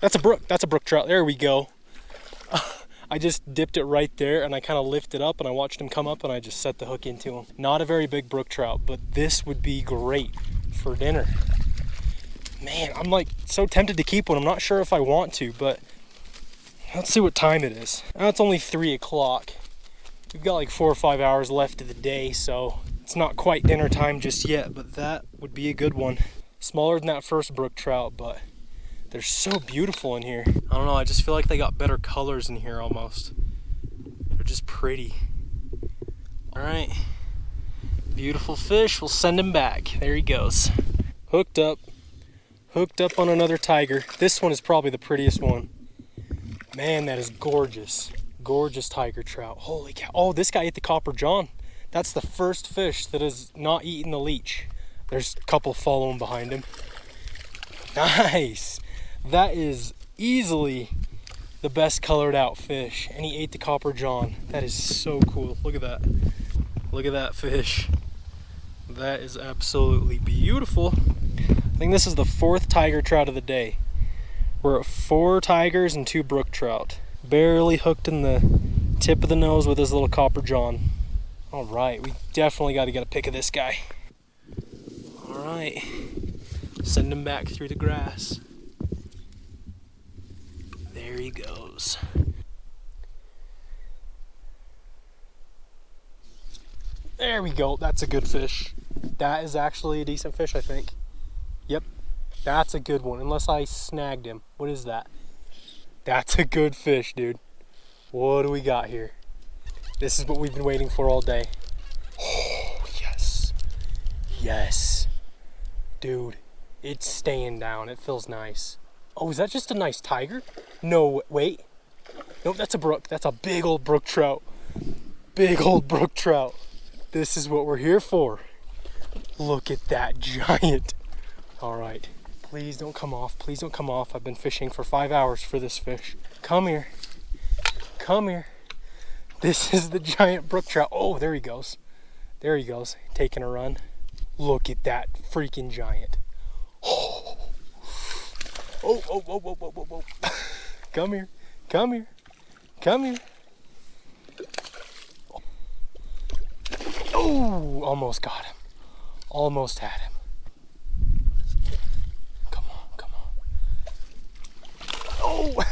That's a brook trout. There we go. I just dipped it right there and I kind of lifted up and I watched him come up and I just set the hook into him. Not a very big brook trout, but this would be great for dinner. Man, I'm like so tempted to keep one. I'm not sure if I want to, but let's see what time it is. Now it's only 3 o'clock. We've got like 4 or 5 hours left of the day, so it's not quite dinner time just yet, but that would be a good one. Smaller than that first brook trout, but they're so beautiful in here. I don't know, I just feel like they got better colors in here almost. They're just pretty. All right, beautiful fish. We'll send him back. There he goes. Hooked up on another tiger. This one is probably the prettiest one. Man, that is gorgeous. Gorgeous tiger trout. Holy cow. Oh, this guy ate the copper john. That's the first fish that has not eaten the leech. There's a couple following behind him. Nice. That is easily the best colored out fish. And he ate the copper john. That is so cool. Look at that. Look at that fish. That is absolutely beautiful. I think this is the 4th tiger trout of the day. We're at 4 tigers and 2 brook trout. Barely hooked in the tip of the nose with his little copper john. All right, we definitely got to get a pic of this guy. All right, send him back through the grass. There he goes. There we go, that's a good fish. That is actually a decent fish, I think. Yep, that's a good one, unless I snagged him. What is that? That's a good fish, dude. What do we got here? This is what we've been waiting for all day. Oh, yes. Yes. Dude, it's staying down. It feels nice. Oh, is that just a nice tiger? No, wait. Nope, that's a brook. That's a big old brook trout. Big old brook trout. This is what we're here for. Look at that giant. All right, please don't come off. Please don't come off. I've been fishing for 5 hours for this fish. Come here. Come here. This is the giant brook trout. Oh, there he goes. There he goes, taking a run. Look at that freaking giant. Oh, oh, oh, oh, oh, oh, oh, oh. Come here, come here, come here. Oh, almost got him. Almost had him. Come on, come on. Oh,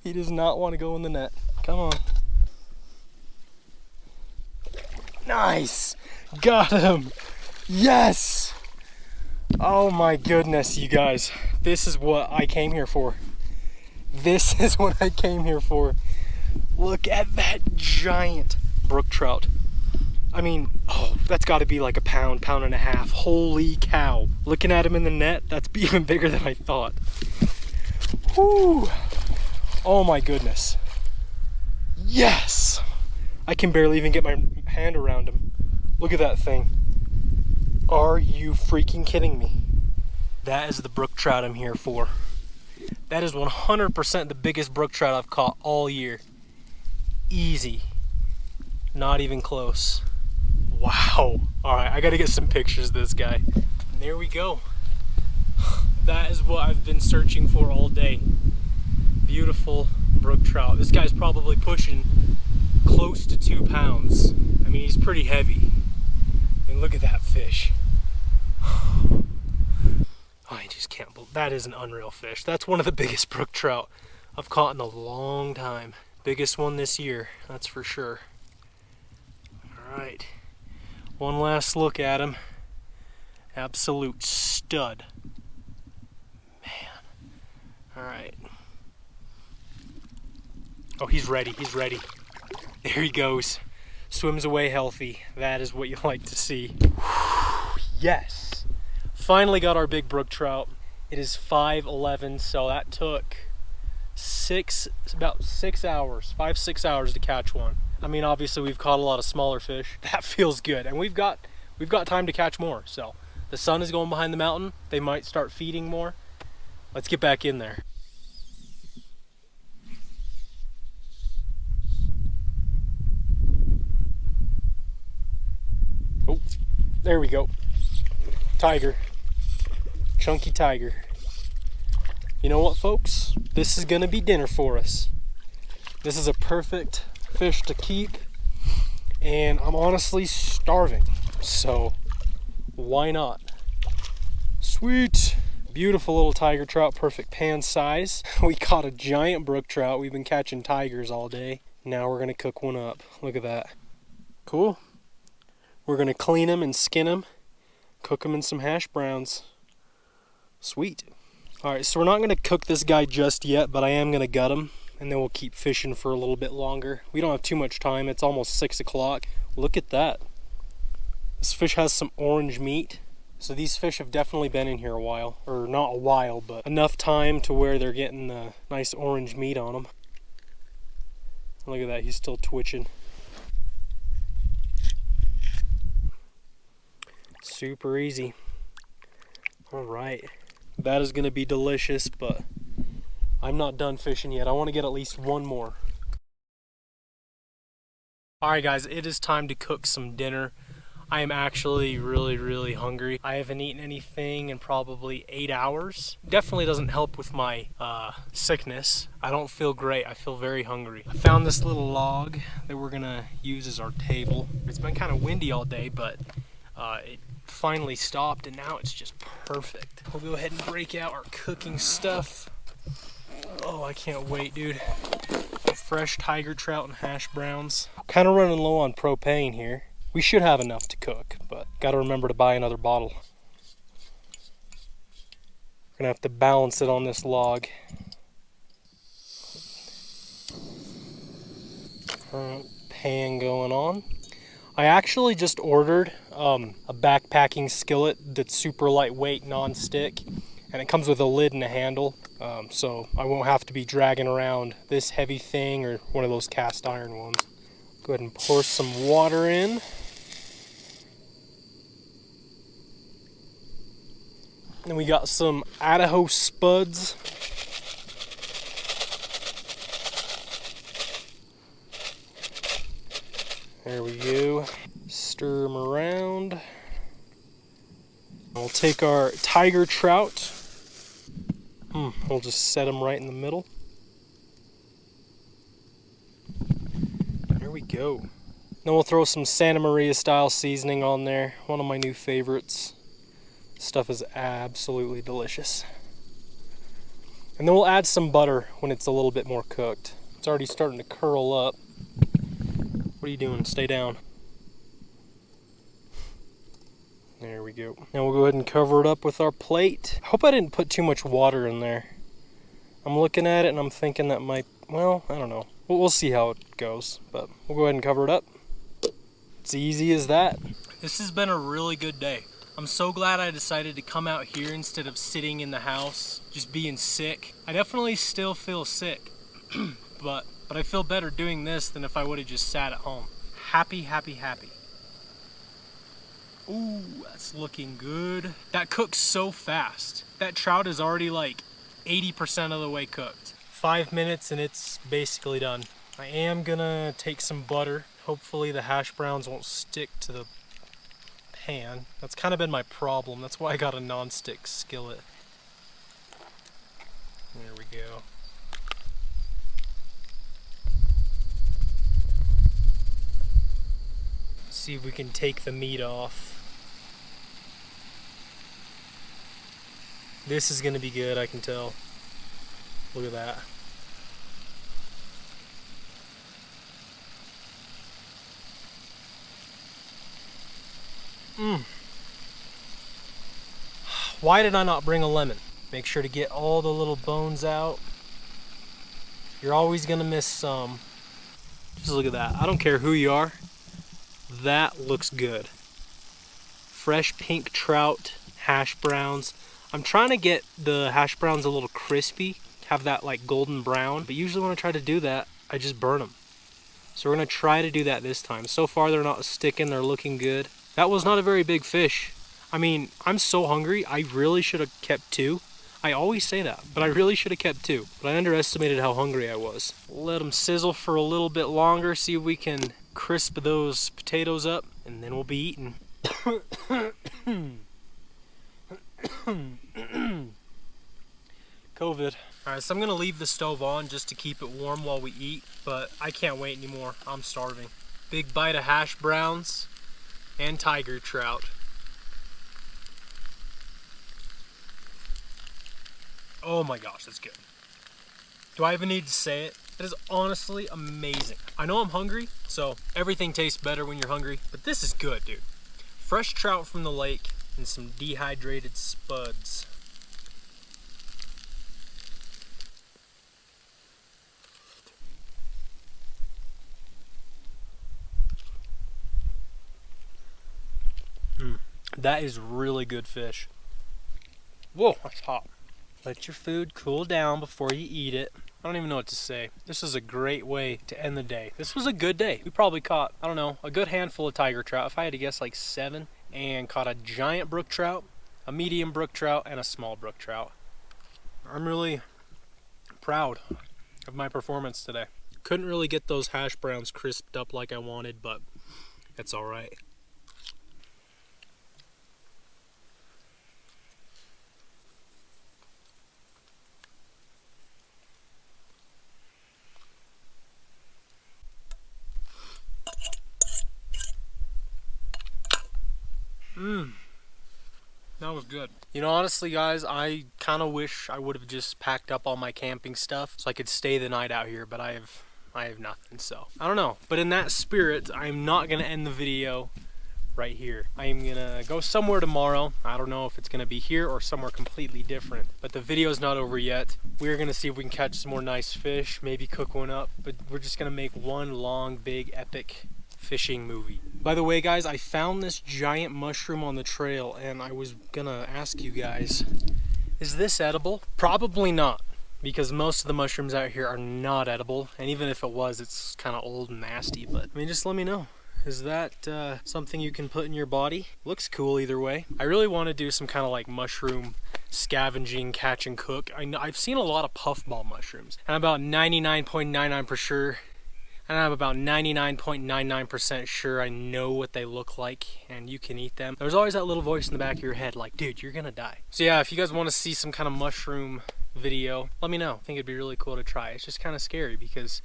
he does not want to go in the net. Come on. Nice, got him. Yes. Oh my goodness, you guys. This is what I came here for. This is what I came here for. Look at that giant brook trout. I mean, oh, that's got to be like a pound, pound and a half. Holy cow. Looking at him in the net, that's even bigger than I thought. Whew. Oh my goodness. Yes. I can barely even get my hand around him. Look at that thing. Are you freaking kidding me? That is the brook trout I'm here for. That is 100% the biggest brook trout I've caught all year. Easy. Not even close. Wow. All right, I gotta get some pictures of this guy. And there we go. That is what I've been searching for all day. Beautiful brook trout. This guy's probably pushing close to 2 pounds. I mean, he's pretty heavy. I mean, look at that fish. Oh, I just can't believe that is an unreal fish. That's one of the biggest brook trout I've caught in a long time. Biggest one this year, that's for sure. All right. One last look at him. Absolute stud. Man. All right. Oh, he's ready. He's ready. There he goes. Swims away healthy. That is what you like to see. Yes. Finally got our big brook trout. It is 5:11, so that took about 6 hours, 5-6 hours to catch one. I mean, obviously we've caught a lot of smaller fish. That feels good, and we've got time to catch more. So the sun is going behind the mountain. They might start feeding more. Let's get back in there. Oh, there we go. Tiger. Chunky tiger. You know what, folks? This is gonna be dinner for us. This is a perfect fish to keep, and I'm honestly starving, so why not? Sweet. Beautiful little tiger trout, perfect pan size. We caught a giant brook trout. We've been catching tigers all day. Now we're gonna cook one up. Look at that. Cool. We're gonna clean them and skin them, cook them in some hash browns. Sweet. All right, so we're not gonna cook this guy just yet, but I am gonna gut him, and then we'll keep fishing for a little bit longer. We don't have too much time. It's almost 6 o'clock. Look at that. This fish has some orange meat. So these fish have definitely been in here a while, or not a while, but enough time to where they're getting the nice orange meat on them. Look at that, he's still twitching. Super easy. All right, that is gonna be delicious, but I'm not done fishing yet. I wanna get at least one more. All right, guys, it is time to cook some dinner. I am actually really hungry. I haven't eaten anything in probably 8 hours. Definitely doesn't help with my sickness. I don't feel great. I feel very hungry. I found this little log that we're gonna use as our table. It's been kind of windy all day, but it finally stopped, and now it's just perfect. We'll go ahead and break out our cooking stuff. Oh, I can't wait, dude. Fresh tiger trout and hash browns. Kind of running low on propane here. We should have enough to cook, but gotta remember to buy another bottle. We're gonna have to balance it on this log. Pan going on. I actually just ordered a backpacking skillet that's super lightweight, non-stick, and it comes with a lid and a handle, so I won't have to be dragging around this heavy thing or one of those cast iron ones. Go ahead and pour some water in. Then we got some Idaho spuds. There we go. stir them around. We'll take our tiger trout. We'll just set them right in the middle. There we go. Then we'll throw some Santa Maria style seasoning on there. One of my new favorites. This stuff is absolutely delicious. And then we'll add some butter when it's a little bit more cooked. It's already starting to curl up. What are you doing? Stay down. There we go. Now we'll go ahead and cover it up with our plate. I hope I didn't put too much water in there. I'm looking at it and I'm thinking that might, well, I don't know. We'll see how it goes, but we'll go ahead and cover it up. It's easy as that. This has been a really good day. I'm so glad I decided to come out here instead of sitting in the house, just being sick. I definitely still feel sick, but I feel better doing this than if I would have just sat at home. Happy, happy, happy. Ooh, that's looking good. That cooks so fast. That trout is already like 80% of the way cooked. 5 minutes and it's basically done. I am gonna take some butter. Hopefully the hash browns won't stick to the pan. That's kind of been my problem. That's why I got a non-stick skillet. There we go. See if we can take the meat off. This is gonna be good, I can tell. Look at that. Why did I not bring a lemon? Make sure to get all the little bones out. You're always gonna miss some. Just look at that. I don't care who you are. That looks good. Fresh pink trout, hash browns. I'm trying to get the hash browns a little crispy, have that like golden brown, but usually when I try to do that, I just burn them. So we're gonna try to do that this time. So far they're not sticking, they're looking good. That was not a very big fish. I mean, I'm so hungry, I really should have kept 2. I always say that, but I really should have kept 2. But I underestimated how hungry I was. Let them sizzle for a little bit longer, see if we can crisp those potatoes up, and then we'll be eating. COVID. Alright, so I'm gonna leave the stove on just to keep it warm while we eat, but I can't wait anymore. I'm starving. Big bite of hash browns and tiger trout. Oh my gosh, that's good. Do I even need to say it? It is honestly amazing. I know I'm hungry, so everything tastes better when you're hungry, but this is good, dude. Fresh trout from the lake and some dehydrated spuds. That is really good fish. Whoa, that's hot. Let your food cool down before you eat it. I don't even know what to say. This is a great way to end the day. This was a good day. We probably caught, I don't know, a good handful of tiger trout. If I had to guess, like 7. And caught a giant brook trout, a medium brook trout, and a small brook trout. I'm really proud of my performance today. Couldn't really get those hash browns crisped up like I wanted, but that's all right. That was good. You know, honestly, guys, I kind of wish I would have just packed up all my camping stuff so I could stay the night out here, but I have nothing, so I don't know. But in that spirit, I'm not gonna end the video right here. I am gonna go somewhere tomorrow. I don't know if it's gonna be here or somewhere completely different, but the video's not over yet. We're gonna see if we can catch some more nice fish, maybe cook one up, but we're just gonna make one long, big, epic fishing movie. By the way, guys, I found this giant mushroom on the trail and I was gonna ask you guys, is this edible? Probably not, because most of the mushrooms out here are not edible, and even if it was, it's kind of old and nasty. But I mean, just let me know. Is that something you can put in your body? Looks cool either way. I really want to do some kind of like mushroom scavenging, catch and cook. I've seen a lot of puffball mushrooms, and I'm about 99.99% and I'm about 99.99% sure I know what they look like and you can eat them. There's always that little voice in the back of your head like, dude, you're gonna die. So yeah, if you guys want to see some kind of mushroom video, let me know. I think it'd be really cool to try. It's just kind of scary because,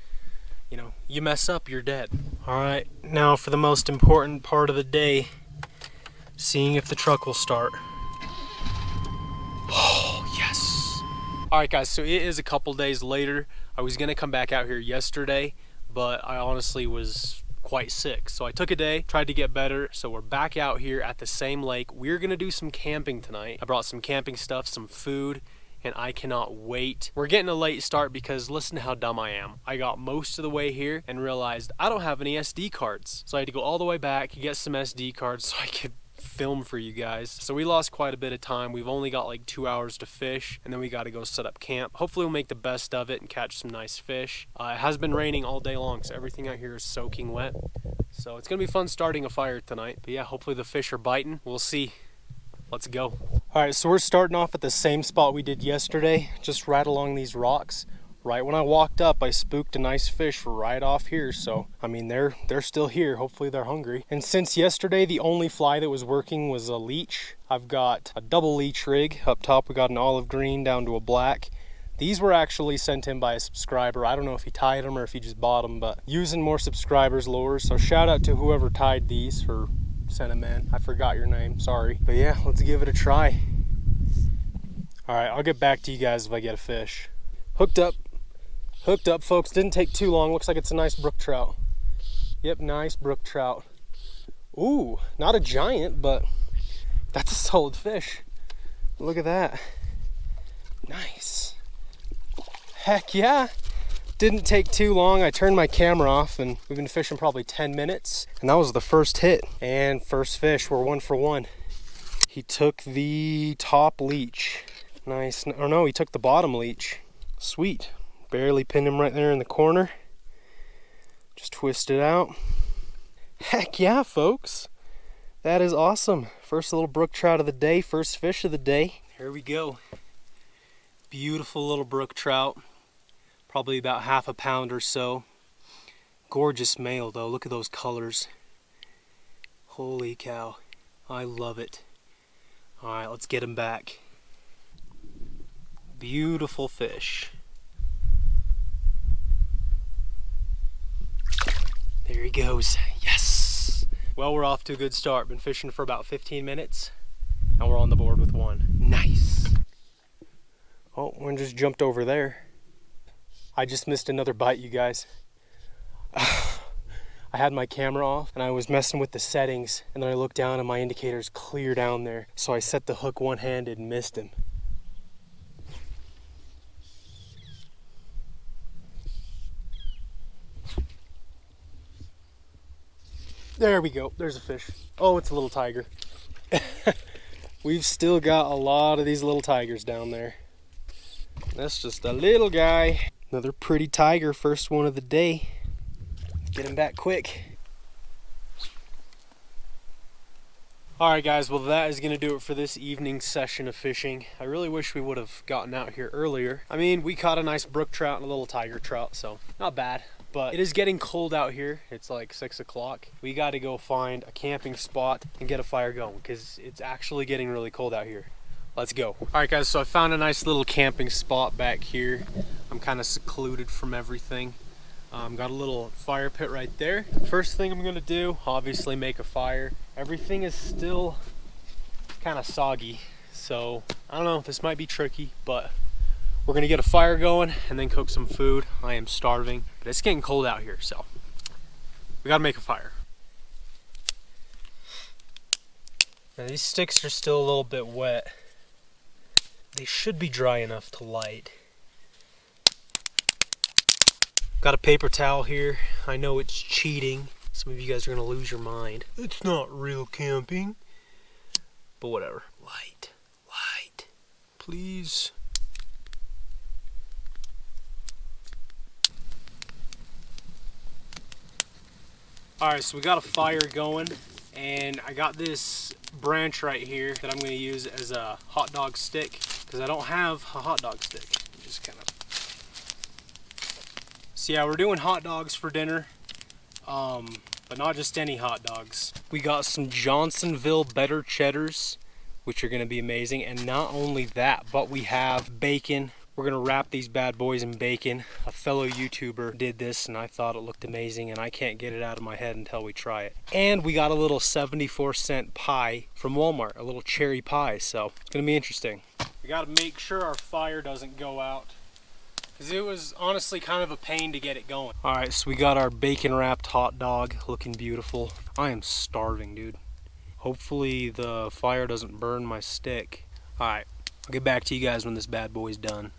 you know, you mess up, you're dead. All right, now for the most important part of the day, seeing if the truck will start. Oh, yes. All right, guys, so it is a couple days later. I was gonna come back out here yesterday, but I honestly was quite sick. So I took a day, tried to get better. So we're back out here at the same lake. We're gonna do some camping tonight. I brought some camping stuff, some food, and I cannot wait. We're getting a late start because listen to how dumb I am. I got most of the way here and realized I don't have any SD cards. So I had to go all the way back, get some SD cards so I could film for you guys. So we lost quite a bit of time. We've only got like 2 hours to fish, and then we got to go set up camp. Hopefully we'll make the best of it and catch some nice fish. It has been raining all day long, so everything out here is soaking wet. So it's gonna be fun starting a fire tonight. But yeah, hopefully the fish are biting. We'll see. Let's go. All right, so we're starting off at the same spot we did yesterday, just right along these rocks. Right when I walked up, I spooked a nice fish right off here. So, I mean, they're still here. Hopefully they're hungry. And since yesterday, the only fly that was working was a leech. I've got a double leech rig. Up top, we got an olive green down to a black. These were actually sent in by a subscriber. I don't know if he tied them or if he just bought them, but using more subscribers lures. So shout out to whoever tied these or sent them in. I forgot your name, sorry. But yeah, let's give it a try. All right, I'll get back to you guys if I get a fish. Hooked up, folks. Didn't take too long. Looks like it's a nice brook trout. Yep, nice brook trout. Ooh, not a giant, but that's a solid fish. Look at that. Nice. Heck yeah. Didn't take too long. I turned my camera off and we've been fishing probably 10 minutes. And that was the first hit and first fish. We're 1 for 1. He took the top leech. Nice. Or no, he took the bottom leech. Sweet. Barely pinned him right there in the corner. Just twist it out. Heck yeah, folks. That is awesome. First little brook trout of the day, first fish of the day. Here we go. Beautiful little brook trout. Probably about half a pound or so. Gorgeous male though. Look at those colors. Holy cow. I love it. All right, let's get him back. Beautiful fish. There he goes. Yes! Well, we're off to a good start. Been fishing for about 15 minutes, and we're on the board with one. Nice! Oh, one just jumped over there. I just missed another bite, you guys. I had my camera off, and I was messing with the settings, and then I looked down, and my indicator's clear down there. So I set the hook one-handed and missed him. There we go. There's a fish. Oh, it's a little tiger. We've still got a lot of these little tigers down there. That's just a little guy. Another pretty tiger, first one of the day. Get him back quick. Alright guys, well that is going to do it for this evening session of fishing. I really wish we would have gotten out here earlier. I mean, we caught a nice brook trout and a little tiger trout, so not bad. But it is getting cold out here. It's like 6 o'clock. We got to go find a camping spot and get a fire going because it's actually getting really cold out here. Let's go. All right guys, so I found a nice little camping spot back here. I'm kind of secluded from everything. Got a little fire pit right there. First thing I'm gonna do, obviously make a fire. Everything is still kind of soggy. So I don't know, this might be tricky, but we're gonna get a fire going and then cook some food. I am starving, but it's getting cold out here, so we gotta make a fire. Now these sticks are still a little bit wet. They should be dry enough to light. Got a paper towel here. I know it's cheating. Some of you guys are gonna lose your mind. It's not real camping. But whatever. Light, light, please. Alright, so we got a fire going, and I got this branch right here that I'm going to use as a hot dog stick because I don't have a hot dog stick. Just kind of So yeah, we're doing hot dogs for dinner, but not just any hot dogs. We got some Johnsonville Better Cheddars, which are gonna be amazing. And not only that, but we have bacon. We're gonna wrap these bad boys in bacon. A fellow YouTuber did this and I thought it looked amazing, and I can't get it out of my head until we try it. And we got a little 74-cent pie from Walmart, a little cherry pie, so it's gonna be interesting. We gotta make sure our fire doesn't go out, because it was honestly kind of a pain to get it going. All right, so we got our bacon wrapped hot dog looking beautiful. I am starving, dude. Hopefully the fire doesn't burn my stick. All right, I'll get back to you guys when this bad boy's done.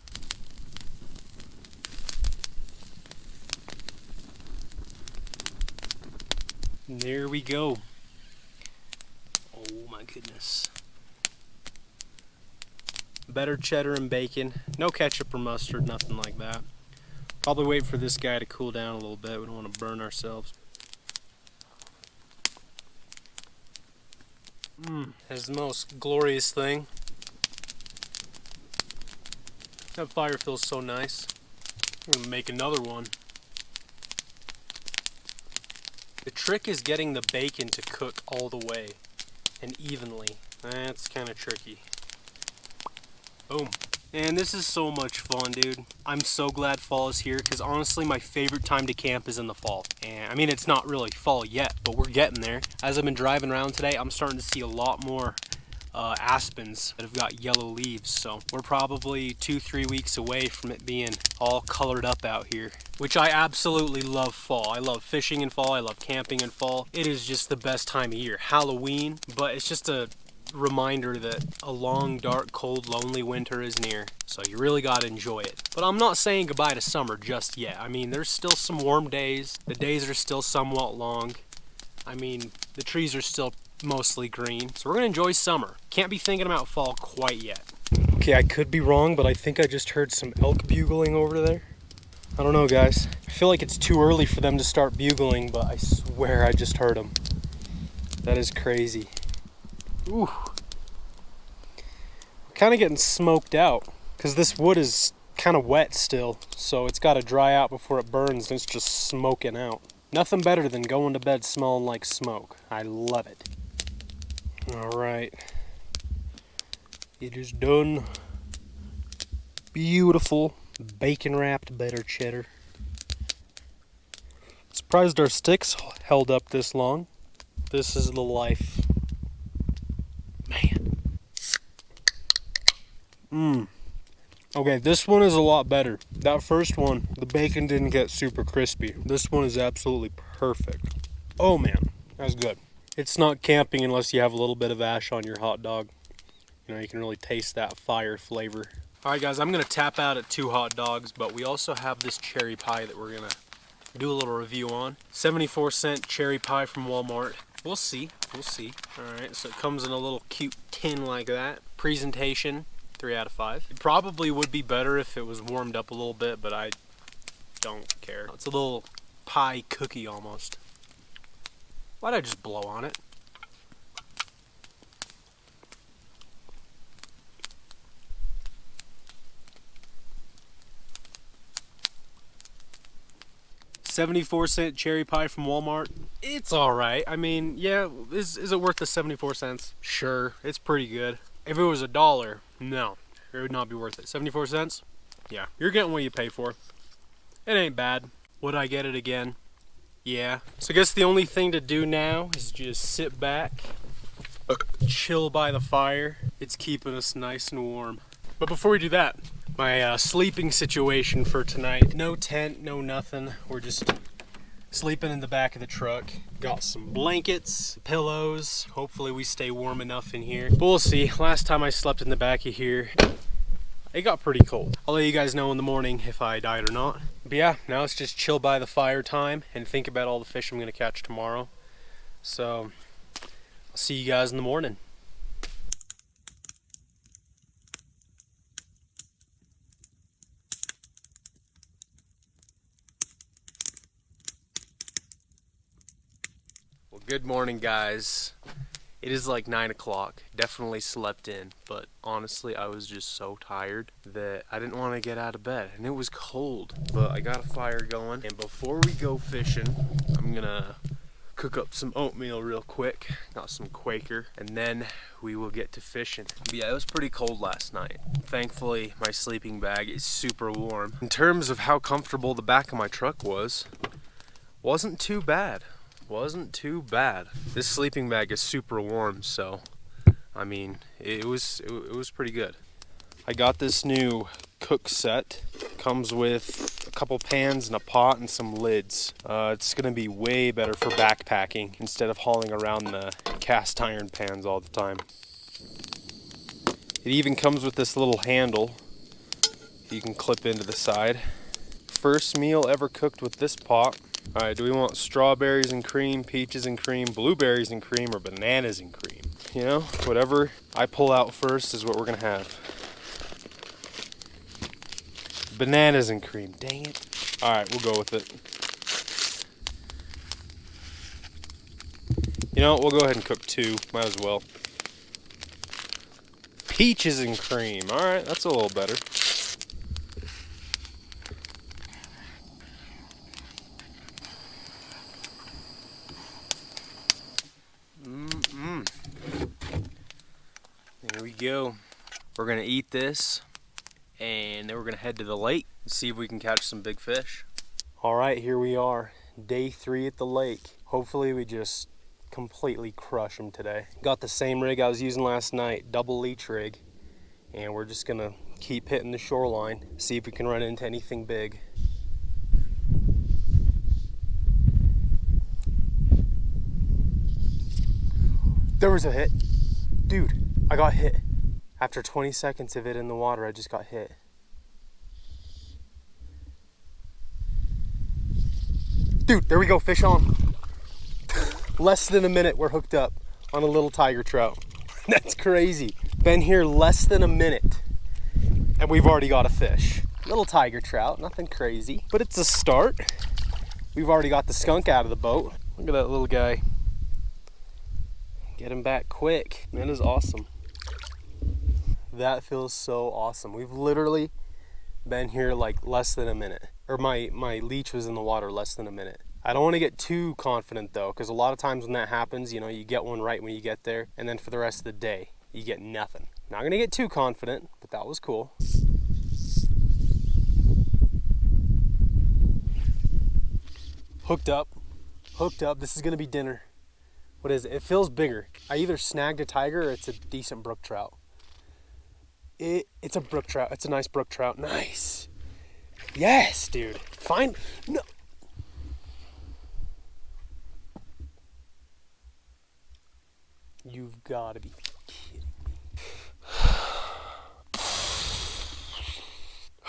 And there we go. Oh my goodness. Better cheddar and bacon. No ketchup or mustard, nothing like that. Probably wait for this guy to cool down a little bit. We don't want to burn ourselves. That's the most glorious thing. That fire feels so nice. I'm gonna make another one. The trick is getting the bacon to cook all the way and evenly. That's kind of tricky. Boom. Man, this is so much fun, dude. I'm so glad fall is here, because honestly my favorite time to camp is in the fall. And I mean, it's not really fall yet, but we're getting there. As I've been driving around today, I'm starting to see a lot more aspens that have got yellow leaves, so we're probably 2-3 weeks away from it being all colored up out here, which I absolutely love fall. I love fishing in fall, I love camping in fall. It is just the best time of year. Halloween, but it's just a reminder that a long, dark, cold, lonely winter is near, so you really got to enjoy it. But I'm not saying goodbye to summer just yet. I mean, there's still some warm days. The days are still somewhat long. I mean, the trees are still mostly green, so we're gonna enjoy summer. Can't be thinking about fall quite yet. Okay, I could be wrong, but I think I just heard some elk bugling over there. I don't know, guys. I feel like it's too early for them to start bugling, but I swear I just heard them. That is crazy. Ooh. We're kind of getting smoked out, because this wood is kind of wet still, so it's got to dry out before it burns, and it's just smoking out. Nothing better than going to bed smelling like smoke. I love it. Alright, it is done. Beautiful bacon wrapped better cheddar. Surprised our sticks held up this long. This is the life. Man. Okay, this one is a lot better. That first one, the bacon didn't get super crispy. This one is absolutely perfect. Oh man, that's good. It's not camping unless you have a little bit of ash on your hot dog. You know, you can really taste that fire flavor. Alright guys, I'm going to tap out at 2 hot dogs, but we also have this cherry pie that we're going to do a little review on. 74-cent cherry pie from Walmart. We'll see. Alright, so it comes in a little cute tin like that. Presentation, 3 out of 5. It probably would be better if it was warmed up a little bit, but I don't care. It's a little pie cookie almost. Why'd I just blow on it? $0.74 cherry pie from Walmart. It's alright. I mean, yeah, is it worth the 74 cents? Sure, it's pretty good. If it was $1, no, it would not be worth it. 74 cents? Yeah, you're getting what you pay for. It ain't bad. Would I get it again? Yeah. So I guess the only thing to do now is just sit back, chill by the fire. It's keeping us nice and warm. But before we do that, my sleeping situation for tonight. No tent, no nothing. We're just sleeping in the back of the truck. Got some blankets, pillows. Hopefully we stay warm enough in here. But we'll see. Last time I slept in the back of here, it got pretty cold. I'll let you guys know in the morning if I died or not. But yeah, now it's just chill by the fire time and think about all the fish I'm gonna catch tomorrow. So, I'll see you guys in the morning. Well, good morning, guys. It is like 9 o'clock. Definitely slept in, but honestly, I was just so tired that I didn't want to get out of bed, and it was cold. But I got a fire going, and before we go fishing, I'm gonna cook up some oatmeal real quick. Got some Quaker, and then we will get to fishing. But yeah, it was pretty cold last night. Thankfully, my sleeping bag is super warm. In terms of how comfortable the back of my truck was, wasn't too bad. Wasn't too bad. This sleeping bag is super warm, so I mean, it was pretty good. I got this new cook set. Comes with a couple pans and a pot and some lids. It's gonna be way better for backpacking instead of hauling around the cast iron pans all the time. It even comes with this little handle you can clip into the side. First meal ever cooked with this pot. All right, do we want strawberries and cream, peaches and cream, blueberries and cream, or bananas and cream? You know, whatever I pull out first is what we're gonna have. Bananas and cream, dang it. All right, we'll go with it. You know, we'll go ahead and cook 2, might as well. Peaches and cream, all right, that's a little better. There we go. We're gonna eat this, and then we're gonna head to the lake and see if we can catch some big fish. All right, here we are, day 3 at the lake. Hopefully we just completely crush them today. Got the same rig I was using last night, double leech rig, and we're just gonna keep hitting the shoreline, see if we can run into anything big. There was a hit. Dude, I got hit. After 20 seconds of it in the water, I just got hit. Dude, there we go, fish on. Less than a minute, we're hooked up on a little tiger trout. That's crazy. Been here less than a minute, and we've already got a fish. Little tiger trout, nothing crazy, but it's a start. We've already got the skunk out of the boat. Look at that little guy. Get him back quick. That is awesome. That feels so awesome. We've literally been here like less than a minute. Or my leech was in the water less than a minute. I don't want to get too confident though, because a lot of times when that happens, you know, you get one right when you get there, and then for the rest of the day, you get nothing. Not gonna get too confident, but that was cool. Hooked up. This is gonna be dinner. What is it? It feels bigger. I either snagged a tiger or it's a decent brook trout. It's a brook trout. It's a nice brook trout. Nice. Yes, dude. Fine. No. You've got to be kidding me.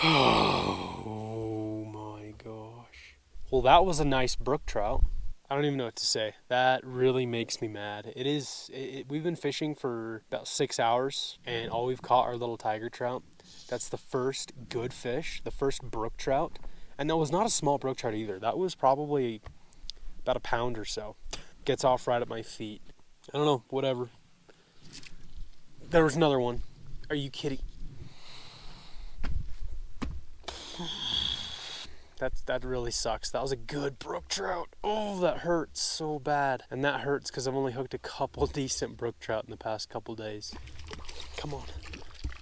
Oh my gosh. Well, that was a nice brook trout. I don't even know what to say. That really makes me mad. We've been fishing for about 6 hours, and all we've caught are little tiger trout. That's the first good fish, the first brook trout. And that was not a small brook trout either. That was probably about a pound or so. Gets off right at my feet. I don't know, whatever. There was another one. Are you kidding? That really sucks. That was a good brook trout. Oh, that hurts so bad. And that hurts because I've only hooked a couple decent brook trout in the past couple days. Come on.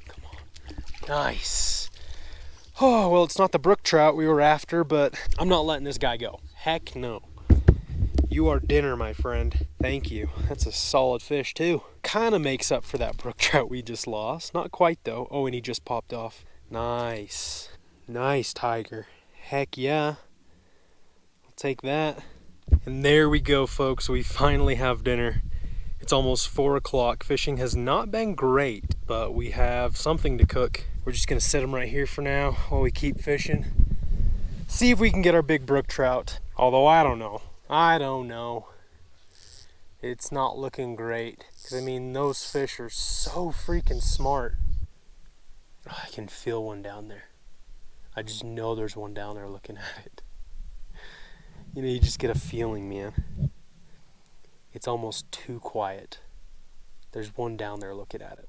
Come on. Nice. Oh, well, it's not the brook trout we were after, but I'm not letting this guy go. Heck no. You are dinner, my friend. Thank you. That's a solid fish, too. Kind of makes up for that brook trout we just lost. Not quite, though. Oh, and he just popped off. Nice. Nice tiger. Heck yeah. I'll take that. And there we go, folks. We finally have dinner. It's almost 4 o'clock. Fishing has not been great, but we have something to cook. We're just gonna set them right here for now while we keep fishing. See if we can get our big brook trout. Although I don't know. It's not looking great. Because I mean, those fish are so freaking smart. Oh, I can feel one down there. I just know there's one down there looking at it. You know, you just get a feeling, man. It's almost too quiet. There's one down there looking at it.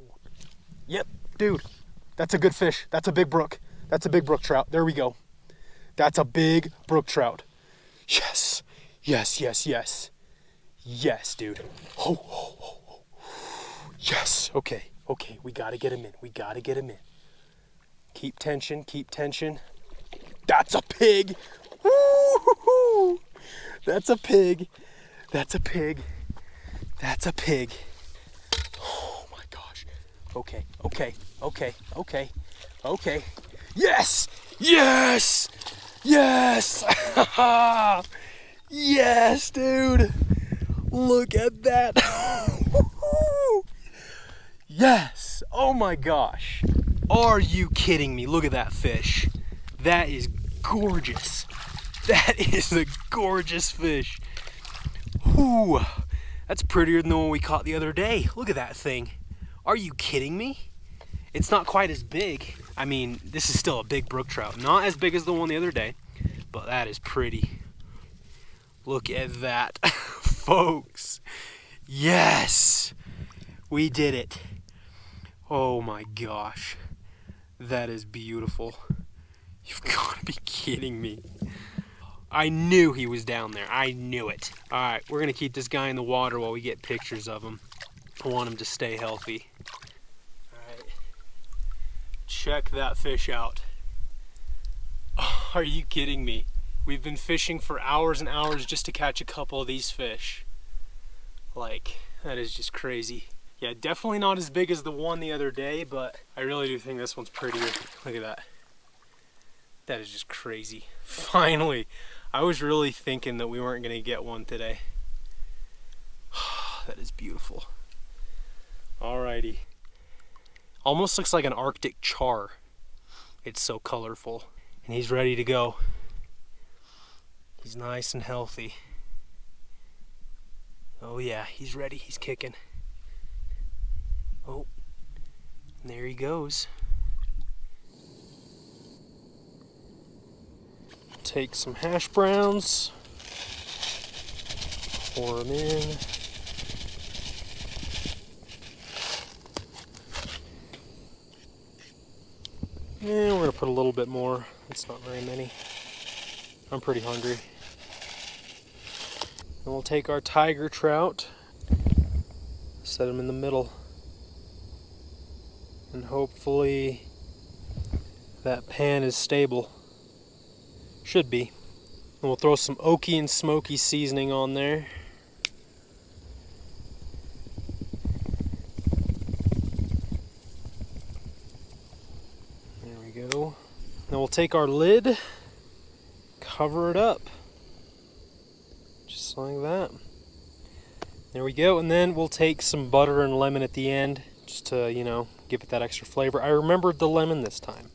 Yep, dude, that's a good fish. That's a big brook. That's a big brook trout. There we go. That's a big brook trout. Yes, yes, yes, yes. Yes, dude. Oh, oh, oh, oh. Yes, okay, okay, we gotta get him in. We gotta get him in. Keep tension, keep tension. That's a pig. Woo-hoo-hoo. That's a pig. That's a pig. That's a pig. Oh my gosh. Okay, okay, okay, okay, okay. Yes! Yes! Yes! Yes, dude! Look at that! Yes! Oh my gosh! Are you kidding me? Look at that fish. That is gorgeous. That is a gorgeous fish. Whew. That's prettier than the one we caught the other day. Look at that thing. Are you kidding me? It's not quite as big. I mean, this is still a big brook trout. Not as big as the one the other day, but that is pretty. Look at that, folks. Yes, we did it. Oh my gosh, that is beautiful. You've got to be kidding me. I knew he was down there. I knew it. All right, we're gonna keep this guy in the water while we get pictures of him. I want him to stay healthy. All right, check that fish out. Oh, are you kidding me? We've been fishing for hours and hours just to catch a couple of these fish. Like, that is just crazy. Yeah, definitely not as big as the one the other day, but I really do think this one's prettier. Look at that. That is just crazy. Finally. I was really thinking that we weren't going to get one today. That is beautiful. Alrighty. Almost looks like an Arctic char. It's so colorful. And he's ready to go. He's nice and healthy. Oh yeah, he's ready. He's kicking. Oh, there he goes. Take some hash browns, pour them in. And we're gonna put a little bit more. It's not very many. I'm pretty hungry. And we'll take our tiger trout, set him in the middle, and hopefully that pan is stable. Should be. And we'll throw some oaky and smoky seasoning on there. There we go. Then we'll take our lid, cover it up. Just like that. There we go. And then we'll take some butter and lemon at the end, just to, you know, give it that extra flavor. I remembered the lemon this time.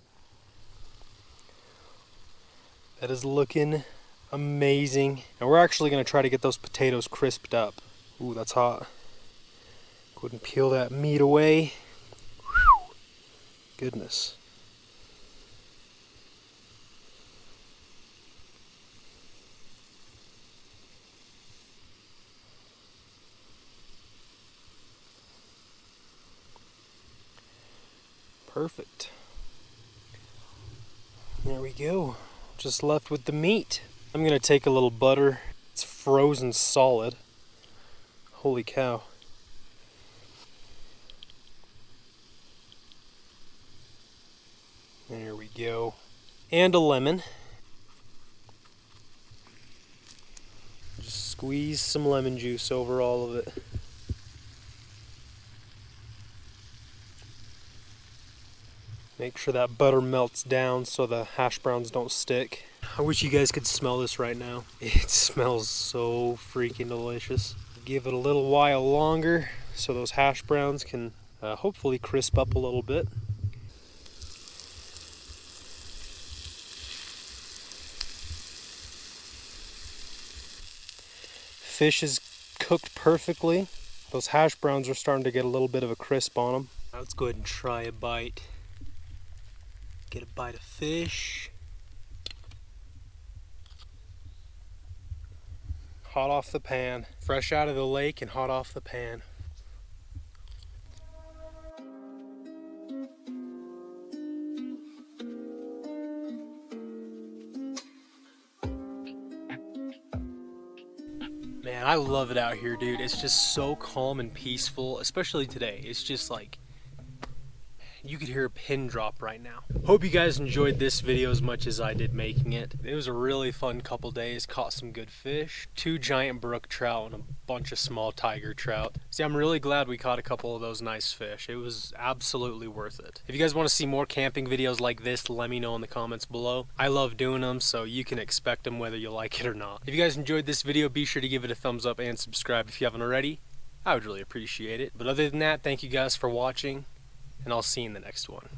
That is looking amazing. And we're actually going to try to get those potatoes crisped up. Ooh, that's hot. Go ahead and peel that meat away. Whew. Goodness. Perfect. There we go. Just left with the meat. I'm gonna take a little butter. It's frozen solid. Holy cow. There we go. And a lemon. Just squeeze some lemon juice over all of it. Make sure that butter melts down so the hash browns don't stick. I wish you guys could smell this right now. It smells so freaking delicious. Give it a little while longer so those hash browns can hopefully crisp up a little bit. Fish is cooked perfectly. Those hash browns are starting to get a little bit of a crisp on them. Now let's go ahead and try a bite. Get a bite of fish. Hot off the pan. Fresh out of the lake and hot off the pan. And I love it out here, dude. It's just so calm and peaceful, especially today. It's just like, you could hear a pin drop right now. Hope you guys enjoyed this video as much as I did making it. It was a really fun couple days. Caught some good fish, 2 giant brook trout and a bunch of small tiger trout. See, I'm really glad we caught a couple of those nice fish. It was absolutely worth it. If you guys want to see more camping videos like this, let me know in the comments below. I love doing them, so you can expect them whether you like it or not. If you guys enjoyed this video, be sure to give it a thumbs up and subscribe if you haven't already. I would really appreciate it. But other than that, thank you guys for watching, and I'll see you in the next one.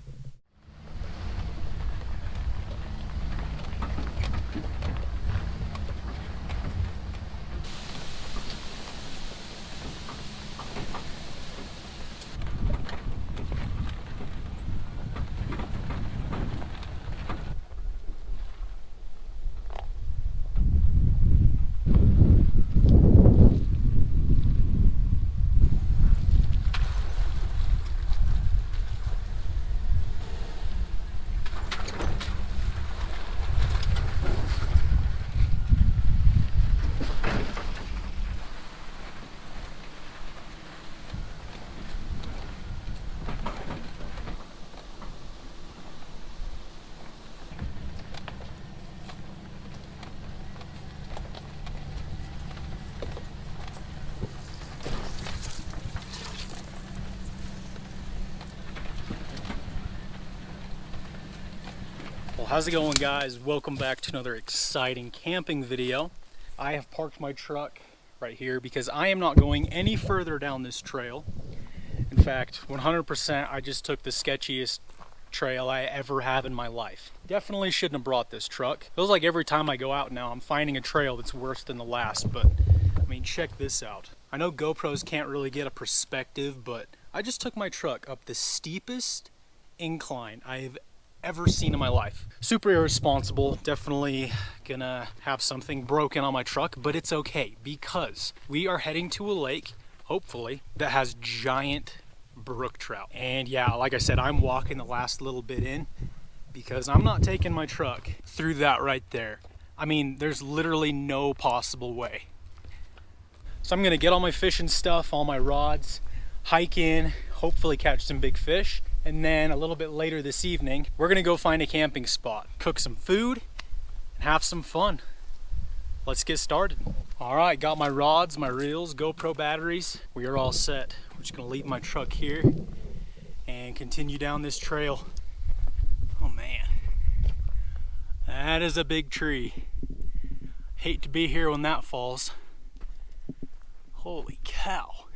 Well, how's it going, guys? Welcome back to another exciting camping video. I have parked my truck right here because I am not going any further down this trail. In fact, 100% I just took the sketchiest trail I ever have in my life. Definitely shouldn't have brought this truck. Feels like every time I go out now I'm finding a trail that's worse than the last, but I mean, check this out. I know GoPros can't really get a perspective, but I just took my truck up the steepest incline I've ever seen in my life. Super irresponsible. Definitely gonna have something broken on my truck, but it's okay because we are heading to a lake, hopefully, that has giant brook trout. And yeah, like I said, I'm walking the last little bit in because I'm not taking my truck through that right there. I mean, there's literally no possible way. So I'm gonna get all my fishing stuff, all my rods, hike in, hopefully catch some big fish. And then a little bit later this evening, we're gonna go find a camping spot, cook some food, and have some fun. Let's get started. All right, got my rods, my reels, GoPro batteries. We are all set. We're just gonna leave my truck here and continue down this trail. Oh man, that is a big tree. Hate to be here when that falls. Holy cow,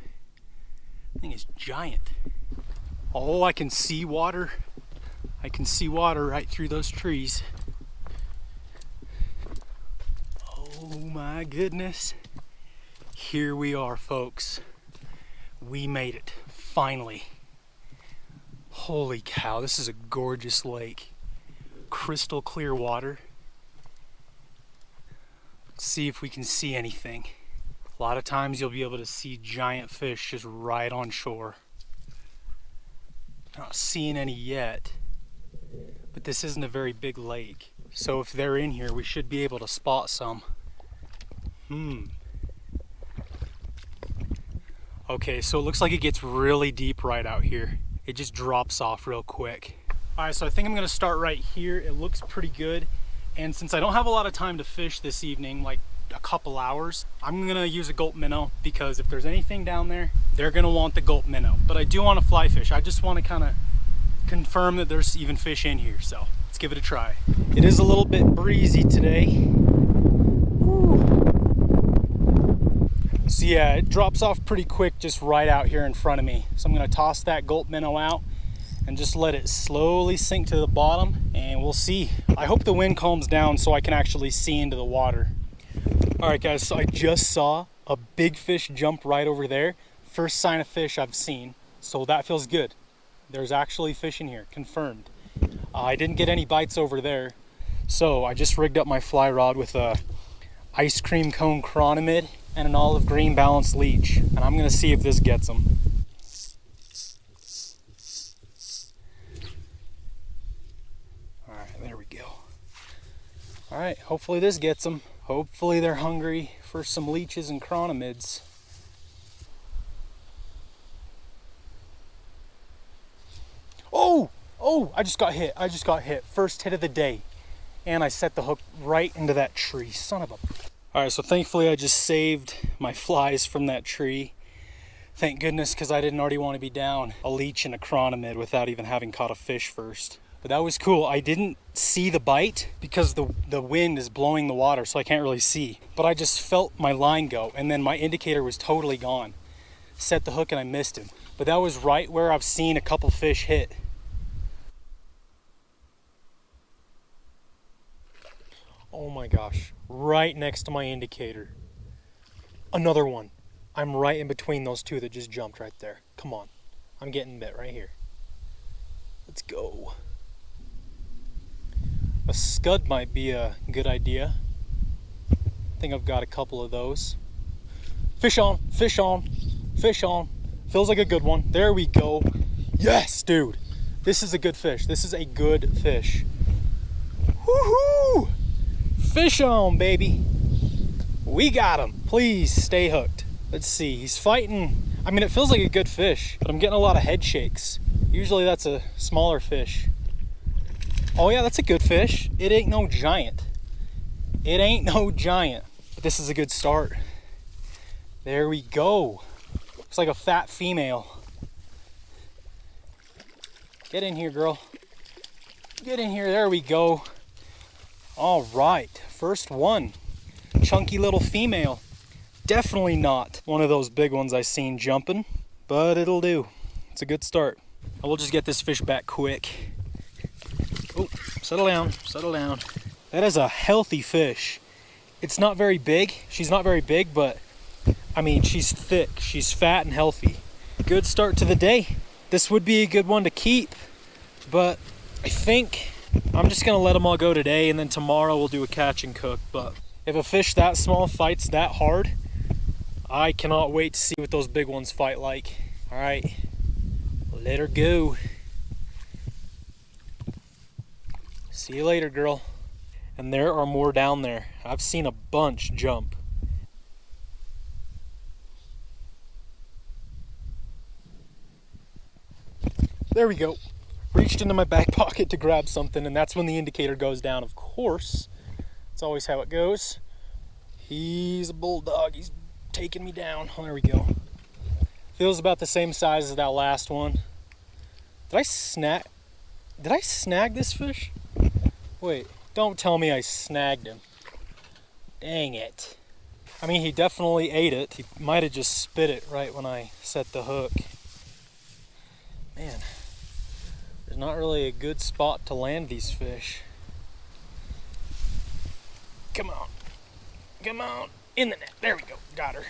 that thing is giant. Oh, I can see water. I can see water right through those trees. Oh my goodness. Here we are, folks. We made it, finally. Holy cow, this is a gorgeous lake. Crystal clear water. Let's see if we can see anything. A lot of times you'll be able to see giant fish just right on shore. Not seeing any yet, but this isn't a very big lake. So if they're in here, we should be able to spot some. Okay, so it looks like it gets really deep right out here. It just drops off real quick. All right, so I think I'm gonna start right here. It looks pretty good. And since I don't have a lot of time to fish this evening, like a couple hours, I'm gonna use a gulp minnow because if there's anything down there, they're gonna want the gulp minnow. But I do want to fly fish. I just want to kind of confirm that there's even fish in here, so let's give it a try. It is a little bit breezy today. Whew. So yeah, it drops off pretty quick just right out here in front of me. So I'm gonna toss that gulp minnow out and just let it slowly sink to the bottom, and we'll see. I hope the wind calms down so I can actually see into the water. All right guys, so I just saw a big fish jump right over there. First sign of fish I've seen, so that feels good. There's actually fish in here, confirmed. I didn't get any bites over there, so I just rigged up my fly rod with a ice cream cone chronomid and an olive green balanced leech, and I'm gonna see if this gets them. All right, there we go. All right, hopefully this gets them. Hopefully they're hungry for some leeches and chironomids. Oh, I just got hit. First hit of the day. And I set the hook right into that tree. Son of a... All right, so thankfully I just saved my flies from that tree. Thank goodness, because I didn't already want to be down a leech and a chironomid without even having caught a fish first. But that was cool. I didn't see the bite because the wind is blowing the water, so I can't really see. But I just felt my line go, and then my indicator was totally gone. Set the hook and I missed him. But that was right where I've seen a couple fish hit. Oh my gosh, right next to my indicator. Another one. I'm right in between those two that just jumped right there. Come on, I'm getting bit right here. Let's go. A scud might be a good idea. I think I've got a couple of those. Fish on, fish on, fish on. Feels like a good one. There we go. Yes, dude. This is a good fish. This is a good fish. Woohoo! Fish on, baby. We got him. Please stay hooked. Let's see. He's fighting. I mean, it feels like a good fish, but I'm getting a lot of head shakes. Usually that's a smaller fish. Oh yeah, that's a good fish. It ain't no giant. It ain't no giant. But this is a good start. There we go. Looks like a fat female. Get in here, girl. Get in here. There we go. All right, first one. Chunky little female. Definitely not one of those big ones I seen jumping, but it'll do. It's a good start. I will just get this fish back quick. Oh, settle down, settle down. That is a healthy fish. It's not very big. She's not very big, but I mean, she's thick. She's fat and healthy. Good start to the day. This would be a good one to keep, but I think I'm just gonna let them all go today, and then tomorrow we'll do a catch and cook. But if a fish that small fights that hard, I cannot wait to see what those big ones fight like. All right, let her go. See you later, girl. And there are more down there. I've seen a bunch jump. There we go. Reached into my back pocket to grab something, and that's when the indicator goes down, of course. It's always how it goes. He's a bulldog. He's taking me down. Oh, there we go. Feels about the same size as that last one. Did I snag this fish? Wait, don't tell me I snagged him. Dang it. I mean, he definitely ate it. He might have just spit it right when I set the hook. Man. There's not really a good spot to land these fish. Come on. Come on. In the net. There we go. Got her.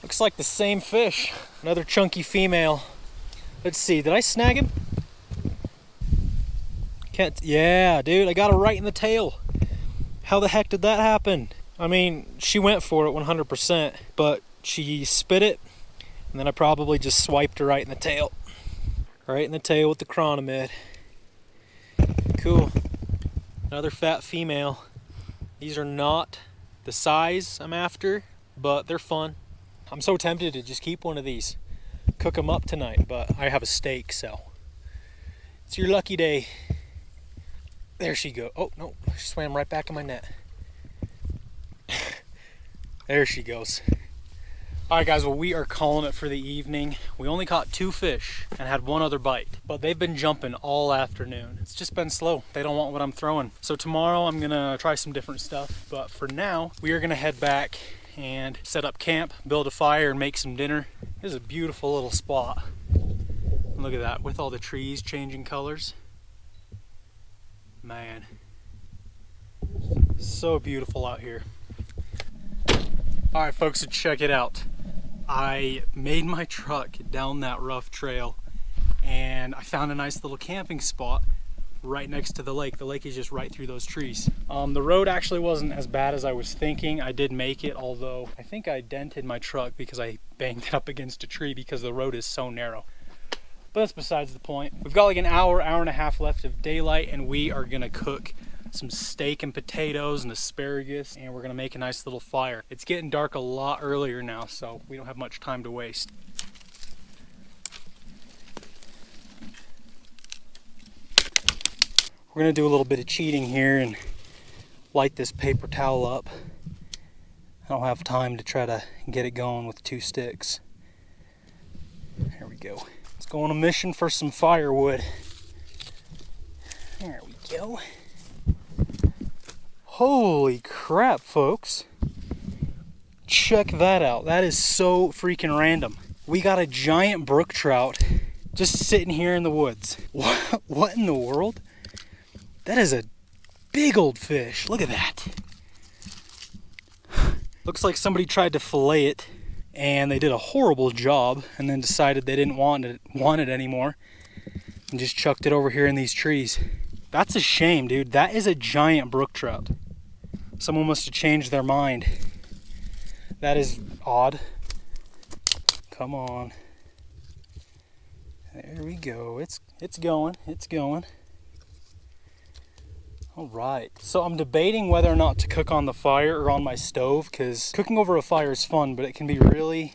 Looks like the same fish. Another chunky female. Let's see. Did I snag him? Can't. Yeah, dude. I got her right in the tail. How the heck did that happen? I mean, she went for it 100%, but she spit it, and then I probably just swiped her right in the tail. Right in the tail with the chironomid. Cool. Another fat female. These are not the size I'm after, but they're fun. I'm so tempted to just keep one of these. Cook them up tonight, but I have a steak, so. It's your lucky day. There she goes. Oh, no. She swam right back in my net. There she goes. All right, guys, well, we are calling it for the evening. We only caught 2 fish and had 1 other bite, but they've been jumping all afternoon. It's just been slow. They don't want what I'm throwing. So tomorrow I'm gonna try some different stuff, but for now, we are gonna head back and set up camp, build a fire, and make some dinner. This is a beautiful little spot. Look at that, with all the trees changing colors. Man, so beautiful out here. All right, folks, so check it out. I made my truck down that rough trail, and I found a nice little camping spot right next to the lake. The lake is just right through those trees. The road actually wasn't as bad as I was thinking. I did make it, although I think I dented my truck because I banged it up against a tree because the road is so narrow. But that's besides the point. We've got like an hour and a half left of daylight, and we are gonna cook some steak and potatoes and asparagus, and we're gonna make a nice little fire. It's getting dark a lot earlier now, so we don't have much time to waste. We're gonna do a little bit of cheating here and light this paper towel up. I don't have time to try to get it going with 2 sticks. There we go. Let's go on a mission for some firewood. There we go. Holy crap, folks. Check that out. That is so freaking random. We got a giant brook trout just sitting here in the woods. What in the world? That is a big old fish. Look at that. Looks like somebody tried to fillet it and they did a horrible job and then decided they didn't want it anymore and just chucked it over here in these trees. That's a shame, dude. That is a giant brook trout. Someone must have changed their mind. That is odd. Come on. There we go. It's going. It's going. All right, so I'm debating whether or not to cook on the fire or on my stove, because cooking over a fire is fun, but it can be really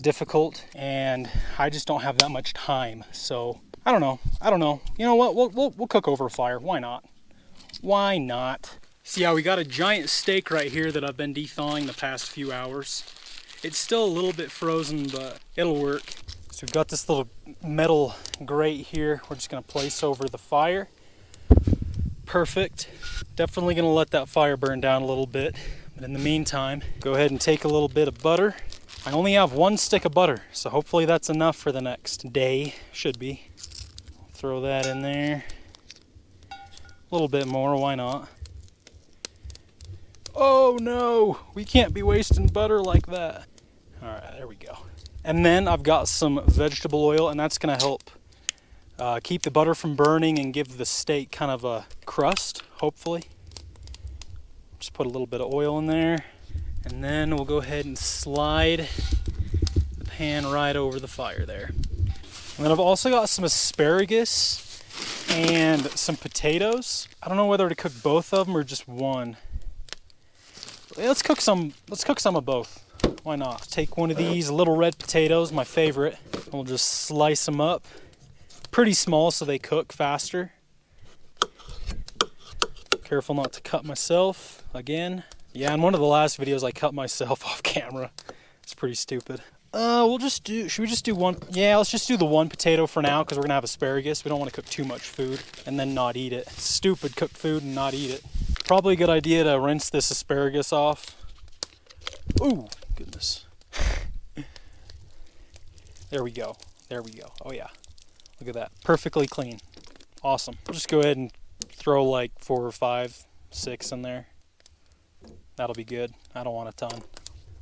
difficult, and I just don't have that much time. So I don't know. You know what? We'll cook over a fire. Why not? Why not? See how we got a giant steak right here that I've been de-thawing the past few hours. It's still a little bit frozen, but it'll work. So we've got this little metal grate here. We're just gonna place over the fire. Perfect. Definitely gonna let that fire burn down a little bit. But in the meantime, go ahead and take a little bit of butter. I only have 1 stick of butter, so hopefully that's enough for the next day. Should be. Throw that in there. A little bit more, why not? Oh no, we can't be wasting butter like that. All right, there we go. And then I've got some vegetable oil, and that's gonna help keep the butter from burning and give the steak kind of a crust, hopefully. Just put a little bit of oil in there, and then we'll go ahead and slide the pan right over the fire there. And then I've also got some asparagus and some potatoes. I don't know whether to cook both of them or just one. Let's cook some of both. Why not? Take one of these little red potatoes, my favorite. We'll just slice them up. Pretty small so they cook faster. Careful not to cut myself again. Yeah, in one of the last videos I cut myself off camera. It's pretty stupid. Should we just do one? Yeah, let's just do the one potato for now because we're gonna have asparagus. We don't want to cook too much food and then not eat it. It's stupid, cook food and not eat it. Probably a good idea to rinse this asparagus off. Ooh, goodness. There we go. There we go. Oh yeah. Look at that. Perfectly clean. Awesome. I'll just go ahead and throw like 4 or 5, 6 in there. That'll be good. I don't want a ton.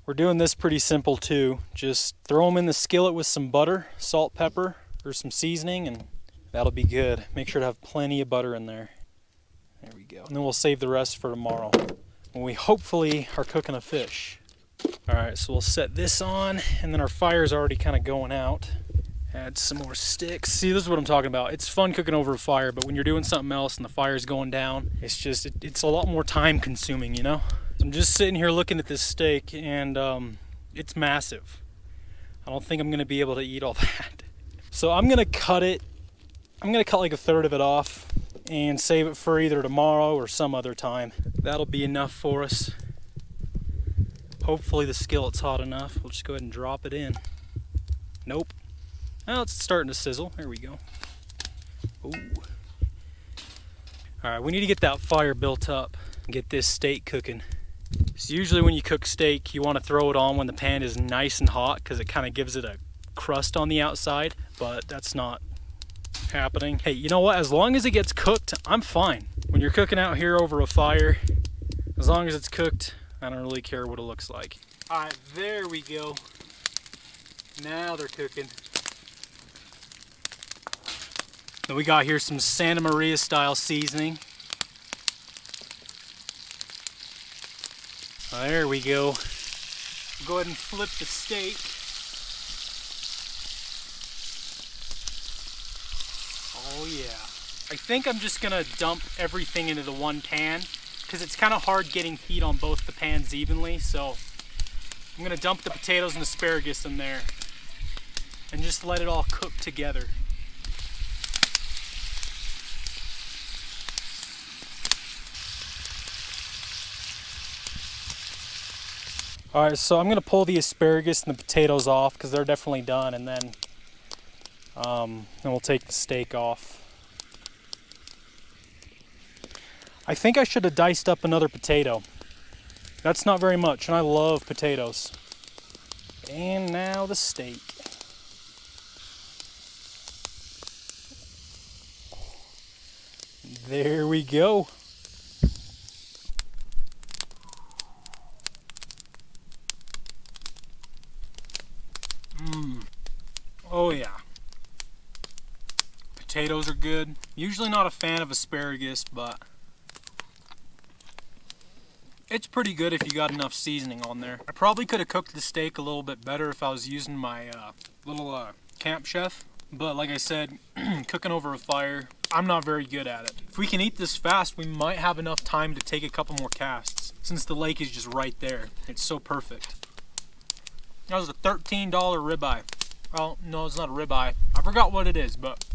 We're doing this pretty simple too. Just throw them in the skillet with some butter, salt, pepper, or some seasoning, and that'll be good. Make sure to have plenty of butter in there. There we go. And then we'll save the rest for tomorrow, when we hopefully are cooking a fish. All right, so we'll set this on, and then our fire's already kind of going out. Add some more sticks. See, this is what I'm talking about. It's fun cooking over a fire, but when you're doing something else and the fire's going down, it's a lot more time consuming, you know? So I'm just sitting here looking at this steak, and it's massive. I don't think I'm gonna be able to eat all that. So I'm gonna cut it. I'm gonna cut like a third of it off and save it for either tomorrow or some other time. That'll be enough for us. Hopefully the skillet's hot enough. We'll just go ahead and drop it in. Nope. Well, it's starting to sizzle. There we go. Ooh. All right, we need to get that fire built up and get this steak cooking. So usually when you cook steak, you want to throw it on when the pan is nice and hot because it kind of gives it a crust on the outside, but that's not happening. Hey, you know what? As long as it gets cooked, I'm fine. When you're cooking out here over a fire, as long as it's cooked, I don't really care what it looks like. All right, there we go. Now they're cooking. Then we got here some Santa Maria style seasoning. There we go. Go ahead and flip the steak. Oh yeah. I think I'm just gonna dump everything into the one pan because it's kind of hard getting heat on both the pans evenly. So I'm gonna dump the potatoes and asparagus in there and just let it all cook together. All right, so I'm gonna pull the asparagus and the potatoes off because they're definitely done, and then we'll take the steak off. I think I should have diced up another potato. That's not very much, and I love potatoes. And now the steak. There we go. Oh yeah. Potatoes are good. Usually not a fan of asparagus, but it's pretty good if you got enough seasoning on there. I probably could have cooked the steak a little bit better if I was using my little camp chef. But like I said, cooking over a fire, I'm not very good at it. If we can eat this fast, we might have enough time to take a couple more casts since the lake is just right there. It's so perfect. That was a $13 ribeye. Well, no, it's not a ribeye. I forgot what it is, but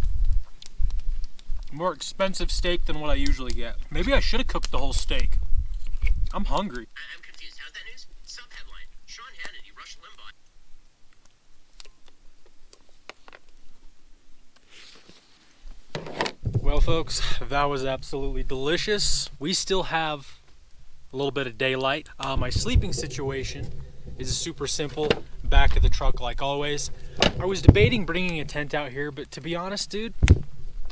more expensive steak than what I usually get. Maybe I should have cooked the whole steak. I'm hungry. I'm confused. How's that news? Sub-headline: Sean Hannity, Rush Limbaugh. Well, folks, that was absolutely delicious. We still have a little bit of daylight. My sleeping situation is super simple. Back of the truck like always. I was debating bringing a tent out here, but to be honest, dude,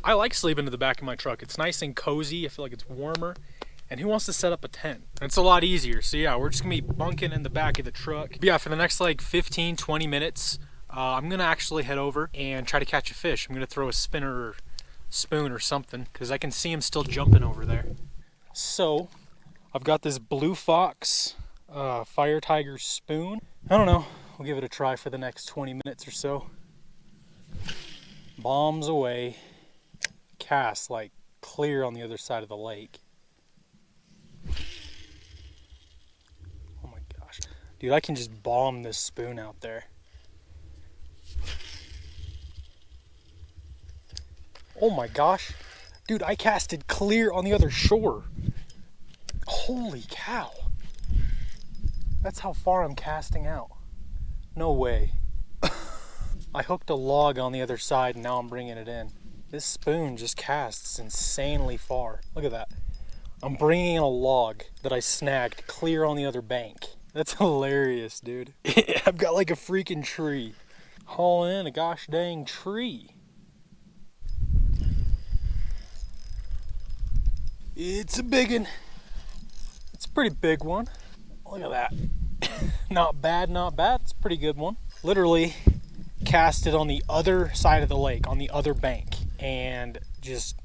I like sleeping in the back of my truck. It's nice and cozy. I feel like it's warmer. And who wants to set up a tent? It's a lot easier. So yeah, we're just gonna be bunking in the back of the truck. But yeah, for the next like 15-20 minutes, I'm gonna actually head over and try to catch a fish. I'm gonna throw a spinner or spoon or something because I can see him still jumping over there. So I've got this Blue Fox Fire Tiger spoon. I don't know. We'll give it a try for the next 20 minutes or so. Bombs away. Cast like clear on the other side of the lake. Oh my gosh. Dude, I can just bomb this spoon out there. Oh my gosh. Dude, I casted clear on the other shore. Holy cow. That's how far I'm casting out. No way. I hooked a log on the other side and now I'm bringing it in. This spoon just casts insanely far. Look at that. I'm bringing in a log that I snagged clear on the other bank. That's hilarious, dude. I've got like a freaking tree. Haul in a gosh dang tree. It's a big one. It's a pretty big one. Look at that. Not bad, not bad. It's a pretty good one. Literally cast it on the other side of the lake, on the other bank, and just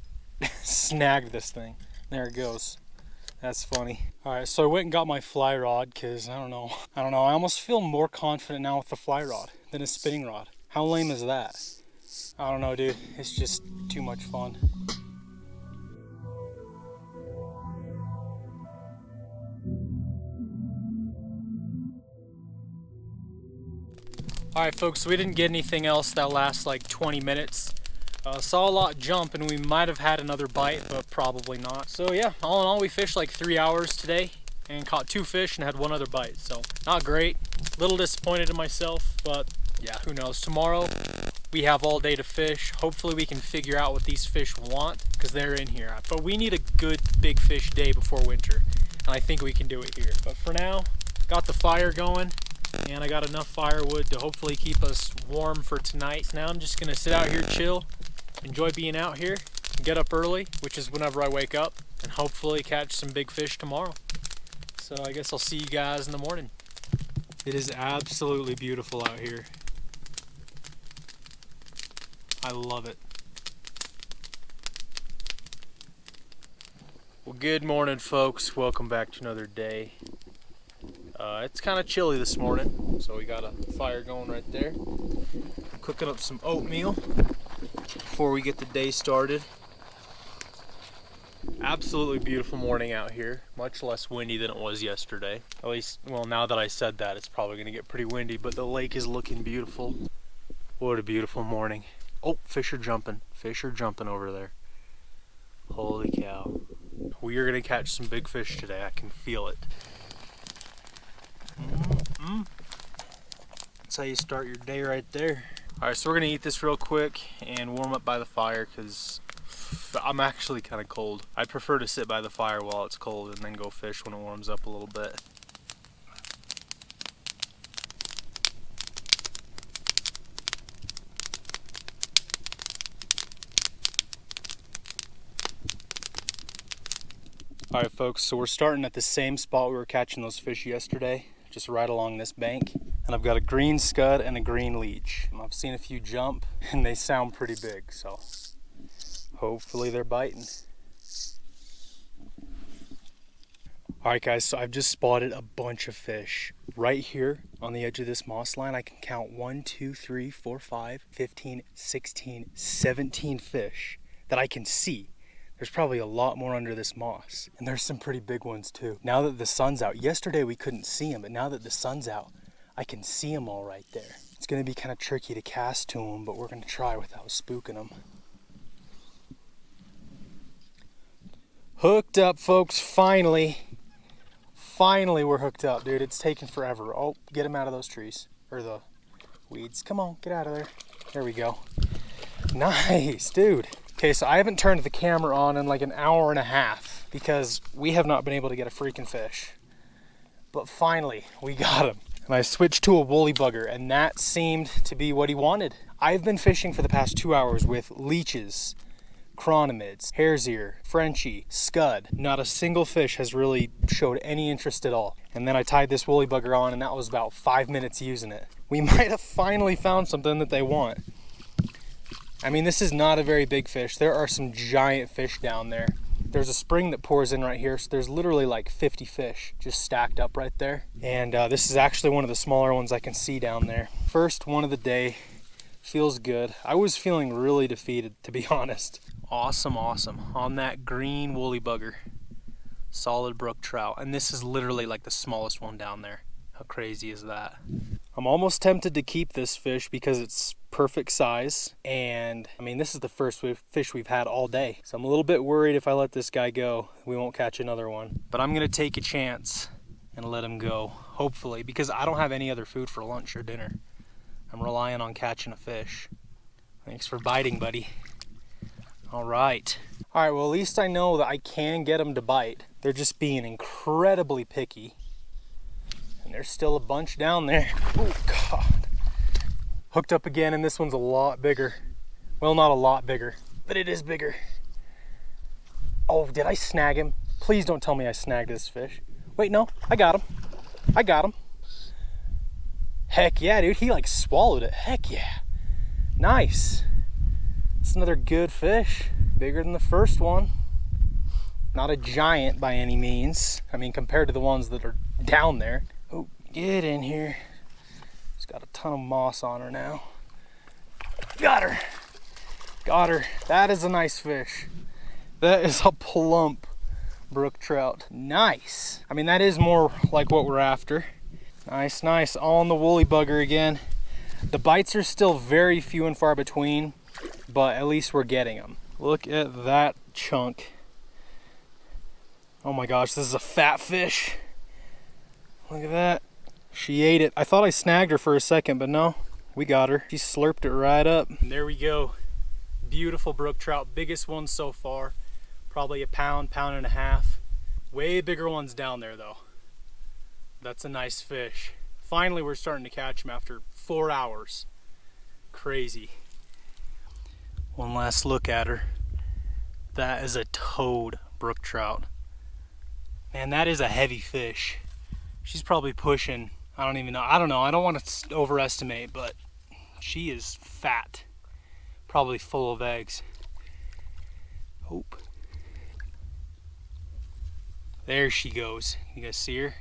snagged this thing. There it goes. That's funny. All right, so I went and got my fly rod because I don't know. I almost feel more confident now with the fly rod than a spinning rod. How lame is that? I don't know, dude. It's just too much fun. All right, folks, so we didn't get anything else that lasts like 20 minutes. Saw a lot jump and we might have had another bite, but probably not. So yeah, all in all, we fished like 3 hours today and caught 2 fish and had 1 other bite. So not great, a little disappointed in myself, but yeah, who knows. Tomorrow we have all day to fish. Hopefully we can figure out what these fish want because they're in here. But we need a good big fish day before winter, and I think we can do it here. But for now, got the fire going. And I got enough firewood to hopefully keep us warm for tonight. Now I'm just gonna sit out here, chill, enjoy being out here, get up early, which is whenever I wake up, and hopefully catch some big fish tomorrow. So I guess I'll see you guys in the morning. It is absolutely beautiful out here. I love it. Well, good morning, folks. Welcome back to another day. It's kind of chilly this morning, so we got a fire going right there. I'm cooking up some oatmeal before we get the day started. Absolutely beautiful morning out here. Much less windy than it was yesterday. At least, well, now that I said that, it's probably gonna get pretty windy, but the lake is looking beautiful. What a beautiful morning. Oh, fish are jumping. Fish are jumping over there. Holy cow. We are gonna catch some big fish today. I can feel it. That's how you start your day right there. All right, so we're gonna eat this real quick and warm up by the fire because I'm actually kind of cold. I prefer to sit by the fire while it's cold and then go fish when it warms up a little bit. All right, folks, so we're starting at the same spot we were catching those fish yesterday, just right along this bank. And I've got a green scud and a green leech. I've seen a few jump and they sound pretty big, so hopefully they're biting. All right, guys, so I've just spotted a bunch of fish. Right here on the edge of this moss line, I can count 1, 2, 3, 4, 5, 15, 16, 17 fish that I can see. There's probably a lot more under this moss. And there's some pretty big ones too. Now that the sun's out, yesterday we couldn't see them, but now that the sun's out, I can see them all right there. It's gonna be kind of tricky to cast to them, but we're gonna try without spooking them. Hooked up, folks, finally. Finally we're hooked up, dude. It's taken forever. Oh, get him out of those trees, or the weeds. Come on, get out of there. There we go. Nice, dude. Okay, so I haven't turned the camera on in like an hour and a half because we have not been able to get a freaking fish. But finally, we got him. And I switched to a woolly bugger, and that seemed to be what he wanted. I've been fishing for the past 2 hours with leeches, chronomids, hare's ear, Frenchie, scud. Not a single fish has really showed any interest at all. And then I tied this woolly bugger on, and that was about 5 minutes using it. We might have finally found something that they want. I mean, this is not a very big fish. There are some giant fish down there. There's a spring that pours in right here, so there's literally like 50 fish just stacked up right there. And this is actually one of the smaller ones I can see down there. First one of the day, feels good. I was feeling really defeated, to be honest. Awesome, awesome. On that green woolly bugger. Solid brook trout. And this is literally like the smallest one down there. How crazy is that? I'm almost tempted to keep this fish because it's perfect size, and I mean, this is the first fish we've had all day, so I'm a little bit worried if I let this guy go we won't catch another one. But I'm gonna take a chance and let him go, hopefully, because I don't have any other food for lunch or dinner. I'm relying on catching a fish. Thanks for biting, buddy. All right, well, at least I know that I can get them to bite. They're just being incredibly picky. There's still a bunch down there. Oh, God. Hooked up again, and this one's a lot bigger. Well, not a lot bigger, but it is bigger. Oh, did I snag him? Please don't tell me I snagged this fish. Wait, no, I got him. I got him. Heck yeah, dude, he like swallowed it. Heck yeah. Nice. It's another good fish. Bigger than the first one. Not a giant by any means. I mean, compared to the ones that are down there. Oh, get in here. She's got a ton of moss on her now. Got her. Got her. That is a nice fish. That is a plump brook trout. Nice. I mean, that is more like what we're after. Nice, nice. On the woolly bugger again. The bites are still very few and far between, but at least we're getting them. Look at that chunk. Oh my gosh, this is a fat fish. Look at that. She ate it. I thought I snagged her for a second, but no, we got her. She slurped it right up. And there we go. Beautiful brook trout. Biggest one so far. Probably a pound, pound and a half. Way bigger ones down there though. That's a nice fish. Finally, we're starting to catch them after 4 hours. Crazy. One last look at her. That is a toad brook trout. Man, that is a heavy fish. She's probably pushing, I don't even know. I don't know, I don't want to overestimate, but she is fat. Probably full of eggs. Hope. There she goes. You guys see her?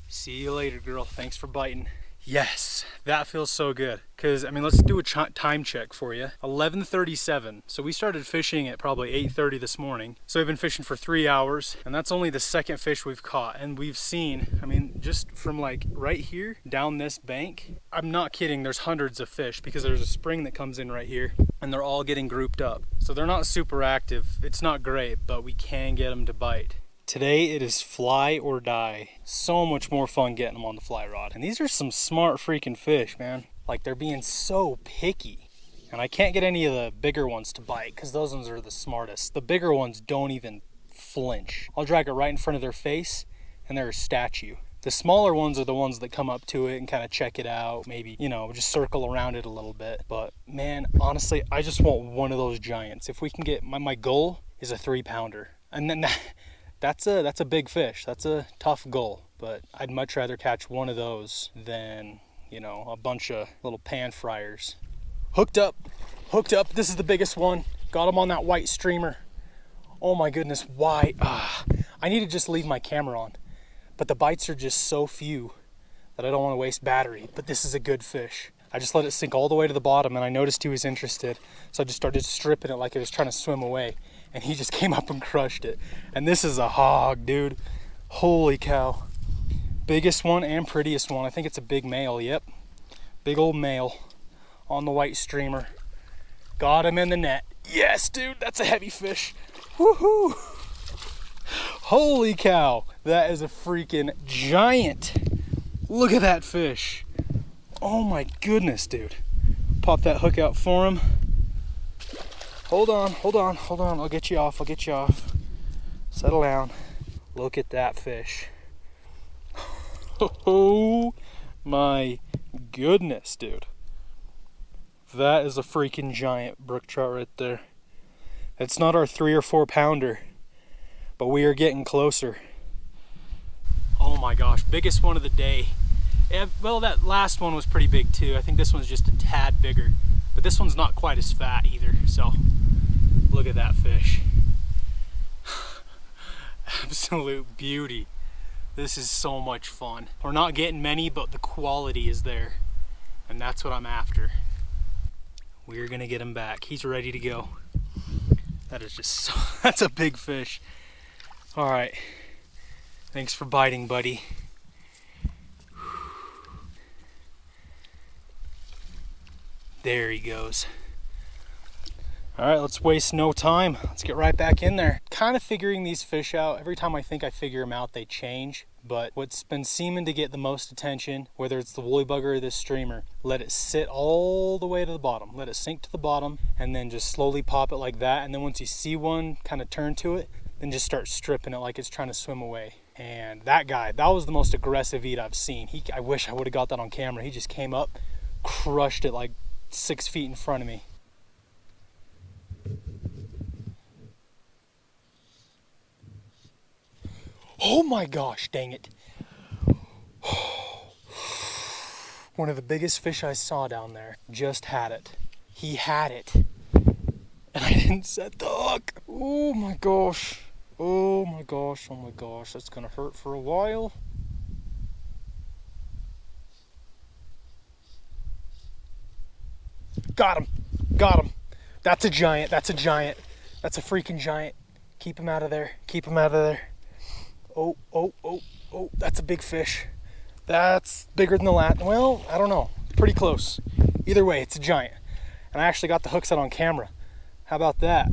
See you later, girl. Thanks for biting. Yes, that feels so good. Cause I mean, let's do a time check for you. 11:37. So we started fishing at probably 8:30 this morning. So we've been fishing for 3 hours, and that's only the second fish we've caught. And we've seen, I mean, just from like right here down this bank, I'm not kidding, there's hundreds of fish because there's a spring that comes in right here and they're all getting grouped up. So they're not super active. It's not great, but we can get them to bite. Today it is fly or die. So much more fun getting them on the fly rod. And these are some smart freaking fish, man. Like, they're being so picky. And I can't get any of the bigger ones to bite because those ones are the smartest. The bigger ones don't even flinch. I'll drag it right in front of their face and they're a statue. The smaller ones are the ones that come up to it and kind of check it out. Maybe, you know, just circle around it a little bit. But man, honestly, I just want one of those giants. If we can get, my goal is a 3-pounder. And then that's a big fish. That's a tough goal, but I'd much rather catch one of those than, you know, a bunch of little pan fryers. Hooked up. This is the biggest one. Got him on that white streamer. Oh my goodness, why? I need to just leave my camera on, but the bites are just so few that I don't want to waste battery. But this is a good fish. I just let it sink all the way to the bottom and I noticed he was interested, so I just started stripping it like it was trying to swim away. And he just came up and crushed it. And this is a hog, dude. Holy cow. Biggest one and prettiest one. I think it's a big male, yep. Big old male on the white streamer. Got him in the net. Yes, dude, that's a heavy fish. Woohoo! Holy cow, that is a freaking giant. Look at that fish. Oh my goodness, dude. Pop that hook out for him. Hold on. I'll get you off. Settle down. Look at that fish. Oh my goodness, dude. That is a freaking giant brook trout right there. It's not our 3 or 4 pounder, but we are getting closer. Oh my gosh, biggest one of the day. Yeah, well, that last one was pretty big too. I think this one's just a tad bigger, but this one's not quite as fat either, so look at that fish. Absolute beauty. This is so much fun. We're not getting many, but the quality is there, and that's what I'm after. We're gonna get him back. He's ready to go. That is just so, that's a big fish. All right, thanks for biting, buddy. There he goes. All right, let's waste no time. Let's get right back in there. Kind of figuring these fish out. Every time I think I figure them out, they change. But what's been seeming to get the most attention, whether it's the woolly bugger or this streamer, let it sit all the way to the bottom. Let it sink to the bottom and then just slowly pop it like that. And then once you see one kind of turn to it, then just start stripping it like it's trying to swim away. And that guy, that was the most aggressive eat I've seen. I wish I would have got that on camera. He just came up, crushed it like 6 feet in front of me. Oh my gosh, dang it. One of the biggest fish I saw down there just had it. He had it. And I didn't set the hook. Oh my gosh. Oh my gosh, oh my gosh. That's gonna hurt for a while. Got him. Got him. That's a giant. That's a giant. That's a freaking giant. Keep him out of there. Keep him out of there. Oh, oh, oh, oh, that's a big fish. That's bigger than the last. Well, I don't know. Pretty close. Either way, it's a giant. And I actually got the hook set on camera. How about that?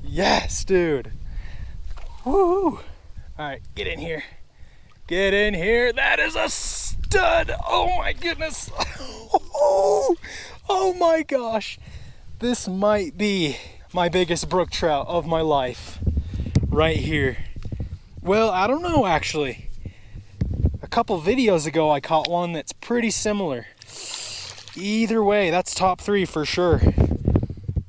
Yes, dude. Woo! All right, get in here. Get in here. That is a stud. Oh my goodness. Oh my gosh. This might be my biggest brook trout of my life. Right here. Well, I don't know actually. A couple videos ago I caught one that's pretty similar. Either way, that's top 3 for sure.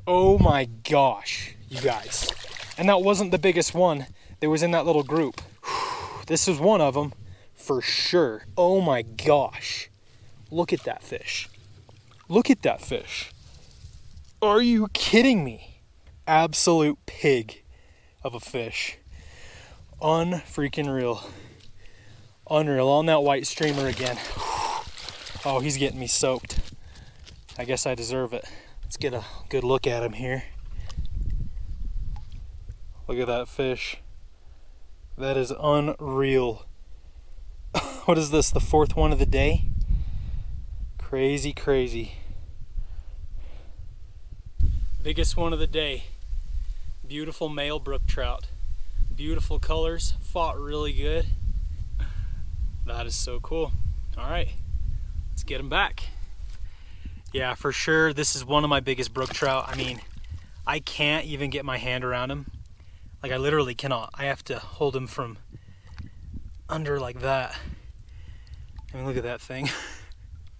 Oh my gosh, you guys. And that wasn't the biggest one that was in that little group. This is one of them for sure. Oh my gosh. Look at that fish. Look at that fish. Are you kidding me? Absolute pig of a fish. Unfreaking real. Unreal, on that white streamer again. Oh, he's getting me soaked. I guess I deserve it. Let's get a good look at him here. Look at that fish. That is unreal. What is this, the fourth one of the day? Crazy, crazy. Biggest one of the day. Beautiful male brook trout. Beautiful colors, fought really good. That is so cool. All right, let's get him back. Yeah, for sure, this is one of my biggest brook trout. I mean, I can't even get my hand around him. Like, I literally cannot. I have to hold him from under like that. I mean, look at that thing.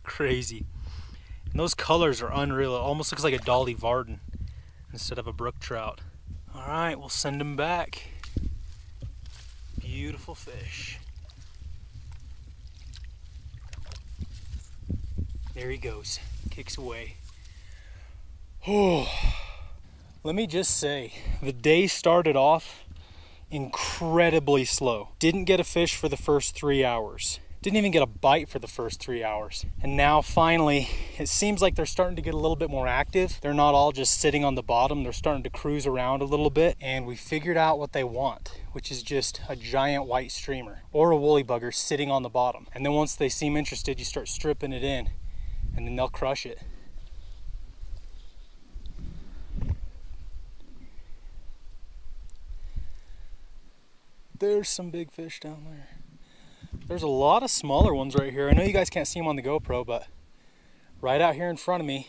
Crazy. And those colors are unreal. It almost looks like a Dolly Varden instead of a brook trout. All right, we'll send him back. Beautiful fish. There he goes, kicks away. Oh, let me just say, the day started off incredibly slow. Didn't get a fish for the first 3 hours. Didn't even get a bite for the first 3 hours. And now finally, it seems like they're starting to get a little bit more active. They're not all just sitting on the bottom. They're starting to cruise around a little bit. And we figured out what they want, which is just a giant white streamer or a woolly bugger sitting on the bottom. And then once they seem interested, you start stripping it in and then they'll crush it. There's some big fish down there. There's a lot of smaller ones right here. I know you guys can't see them on the GoPro, but right out here in front of me,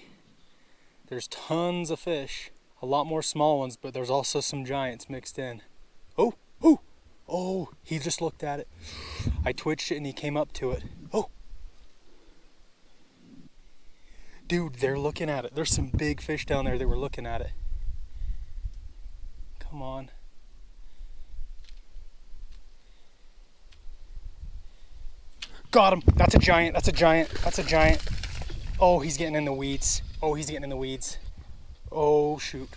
there's tons of fish. A lot more small ones, but there's also some giants mixed in. Oh, oh, oh, he just looked at it. I twitched it and he came up to it. Oh. Dude, they're looking at it. There's some big fish down there that were looking at it. Come on. Got him. That's a giant. That's a giant. That's a giant. Oh, he's getting in the weeds. Oh, he's getting in the weeds. Oh, shoot.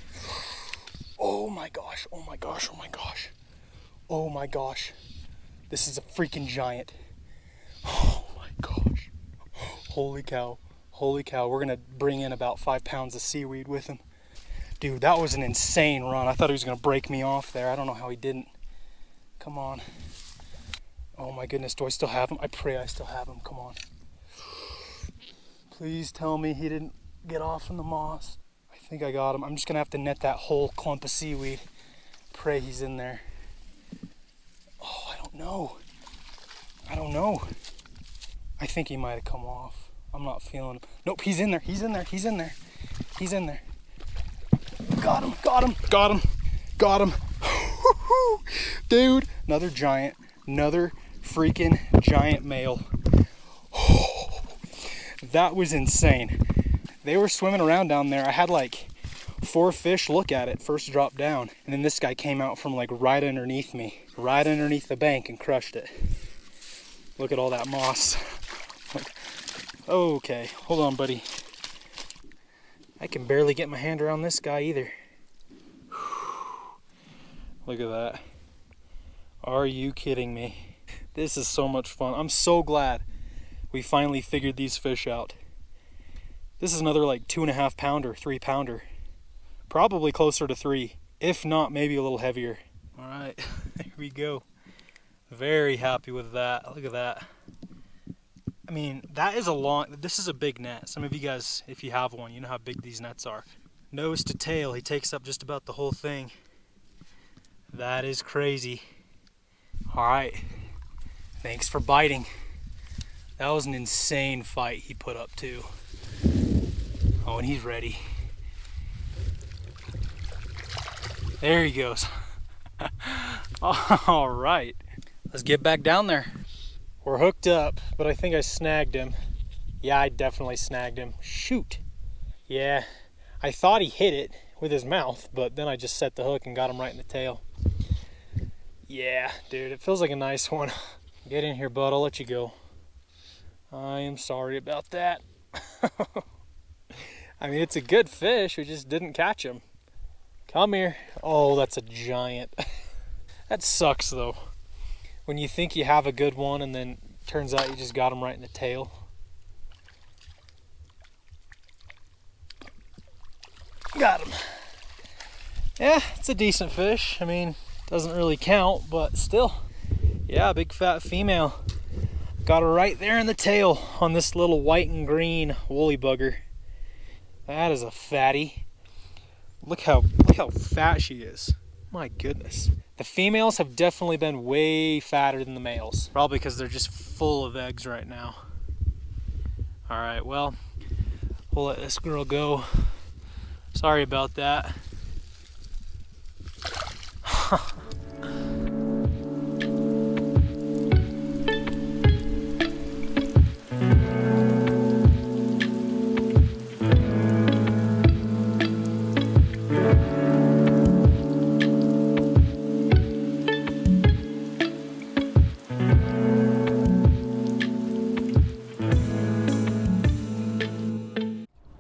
Oh my gosh. Oh my gosh. Oh my gosh. Oh my gosh. This is a freaking giant. Oh my gosh. Holy cow. Holy cow. We're going to bring in about 5 pounds of seaweed with him. Dude, that was an insane run. I thought he was going to break me off there. I don't know how he didn't. Come on. Oh my goodness, do I still have him? I pray I still have him, come on. Please tell me he didn't get off in the moss. I think I got him. I'm just gonna have to net that whole clump of seaweed. Pray he's in there. Oh, I don't know. I don't know. I think he might have come off. I'm not feeling him. Nope, he's in there, he's in there, he's in there. He's in there. Got him, got him, got him, got him. Dude, another giant, another freaking giant male. Oh, that was insane. They were swimming around down there. I had like 4 fish look at it first drop down, and then this guy came out from like right underneath me, right underneath the bank, and crushed it. Look at all that moss. Okay, hold on, buddy. I can barely get my hand around this guy either. Look at that. Are you kidding me? This is so much fun. I'm so glad we finally figured these fish out. This is another like 2.5 pounder, 3 pounder. Probably closer to 3, if not maybe a little heavier. All right, here we go. Very happy with that. Look at that. I mean, that is a long, this is a big net. Some of you guys, if you have one, you know how big these nets are. Nose to tail, he takes up just about the whole thing. That is crazy. All right, thanks for biting. That was an insane fight he put up too. Oh, and he's ready. There he goes. All right, let's get back down there. We're hooked up, but I think I snagged him. Yeah, I definitely snagged him. Shoot. Yeah, I thought he hit it with his mouth, but then I just set the hook and got him right in the tail. Yeah, dude, it feels like a nice one. Get in here, bud, I'll let you go. I am sorry about that. I mean, it's a good fish, we just didn't catch him. Come here. Oh, that's a giant. That sucks, though. when you think you have a good one and then turns out you just got him right in the tail. Got him. Yeah, it's a decent fish. I mean, doesn't really count, but still. Yeah, big fat female. Got her right there in the tail on this little white and green woolly bugger. That is a fatty. Look how fat she is. My goodness. The females have definitely been way fatter than the males. Probably because they're just full of eggs right now. All right, well, we'll let this girl go. Sorry about that.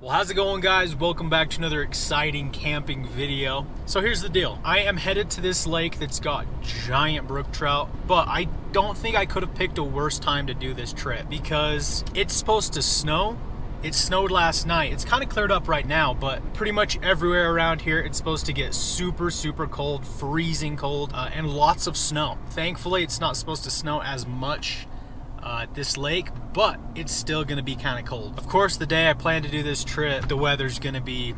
How's it going, guys? Welcome back to another exciting camping video. So here's the deal. I am headed to this lake that's got giant brook trout, but I don't think I could have picked a worse time to do this trip because it's supposed to snow. It snowed last night. It's kind of cleared up right now, but pretty much everywhere around here it's supposed to get super cold, freezing cold, and lots of snow. Thankfully, it's not supposed to snow as much at this lake, but it's still gonna be kind of cold. Of course, the day I plan to do this trip, the weather's gonna be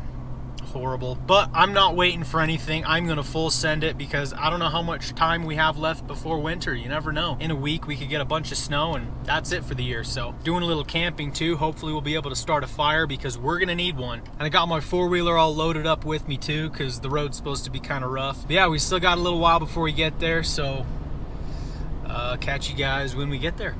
horrible, but I'm not waiting for anything. I'm gonna full send it because I don't know how much time we have left before winter. You never know. In a week, we could get a bunch of snow and that's it for the year. So doing a little camping too. Hopefully we'll be able to start a fire because we're gonna need one. And I got my four-wheeler all loaded up with me too because the road's supposed to be kind of rough. But yeah, we still got a little while before we get there, so catch you guys when we get there.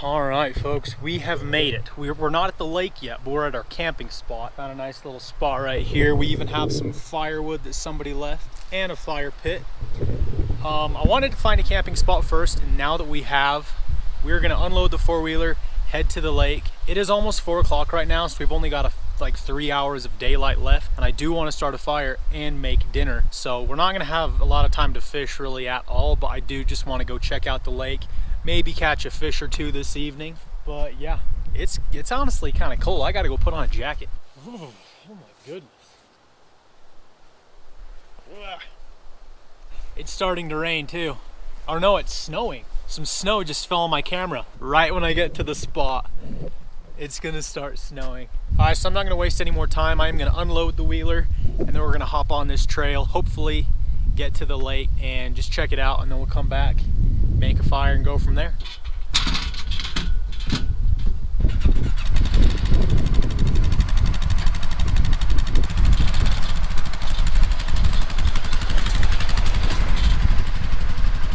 All right, folks, we have made it. We're not at the lake yet, but we're at our camping spot. Found a nice little spot right here. We even have some firewood that somebody left and a fire pit. I wanted to find a camping spot first, and now that we have, we're gonna unload the four-wheeler, head to the lake. It is almost 4 o'clock right now, so we've only got like 3 hours of daylight left, and I do want to start a fire and make dinner. So we're not gonna have a lot of time to fish really at all, but I do just want to go check out the lake. Maybe catch a fish or two this evening. But yeah, it's honestly kind of cold. I gotta go put on a jacket. Oh my goodness. Ugh. It's starting to rain too. Or no, it's snowing. Some snow just fell on my camera right when I get to the spot. It's gonna start snowing. All right, so I'm not gonna waste any more time. I'm gonna unload the wheeler and then we're gonna hop on this trail, hopefully get to the lake and just check it out, and then we'll come back, make a fire, and go from there.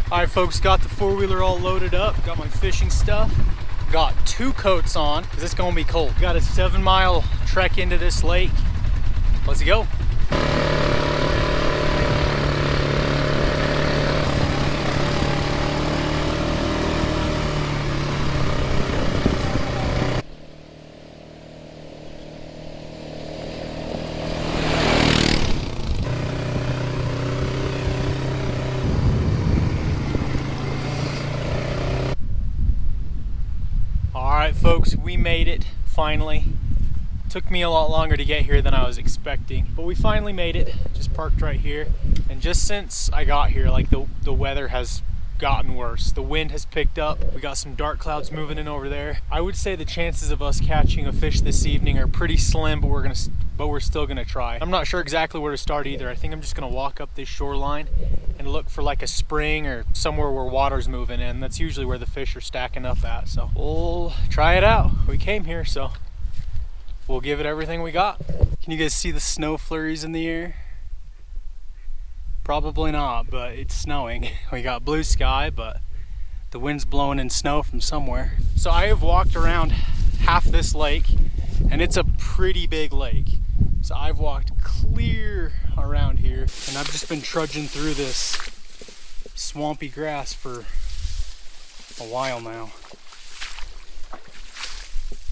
All right, folks, got the four-wheeler all loaded up, got my fishing stuff, got 2 coats on because it's gonna be cold. Got a 7-mile trek into this lake. Let's go. Alright folks, we made it, finally. Took me a lot longer to get here than I was expecting, but we finally made it. Just parked right here, and just since I got here, like the weather has gotten worse. The wind has picked up. We got some dark clouds moving in over there. I would say the chances of us catching a fish this evening are pretty slim, but we're still gonna try. I'm not sure exactly where to start either. I think I'm just gonna walk up this shoreline and look for like a spring or somewhere where water's moving in. That's usually where the fish are stacking up at. So we'll try it out. We came here, so we'll give it everything we got. Can you guys see the snow flurries in the air? Probably not, but it's snowing. We got blue sky, but the wind's blowing in snow from somewhere. So I have walked around half this lake, and it's a pretty big lake. So I've walked clear around here, and I've just been trudging through this swampy grass for a while now.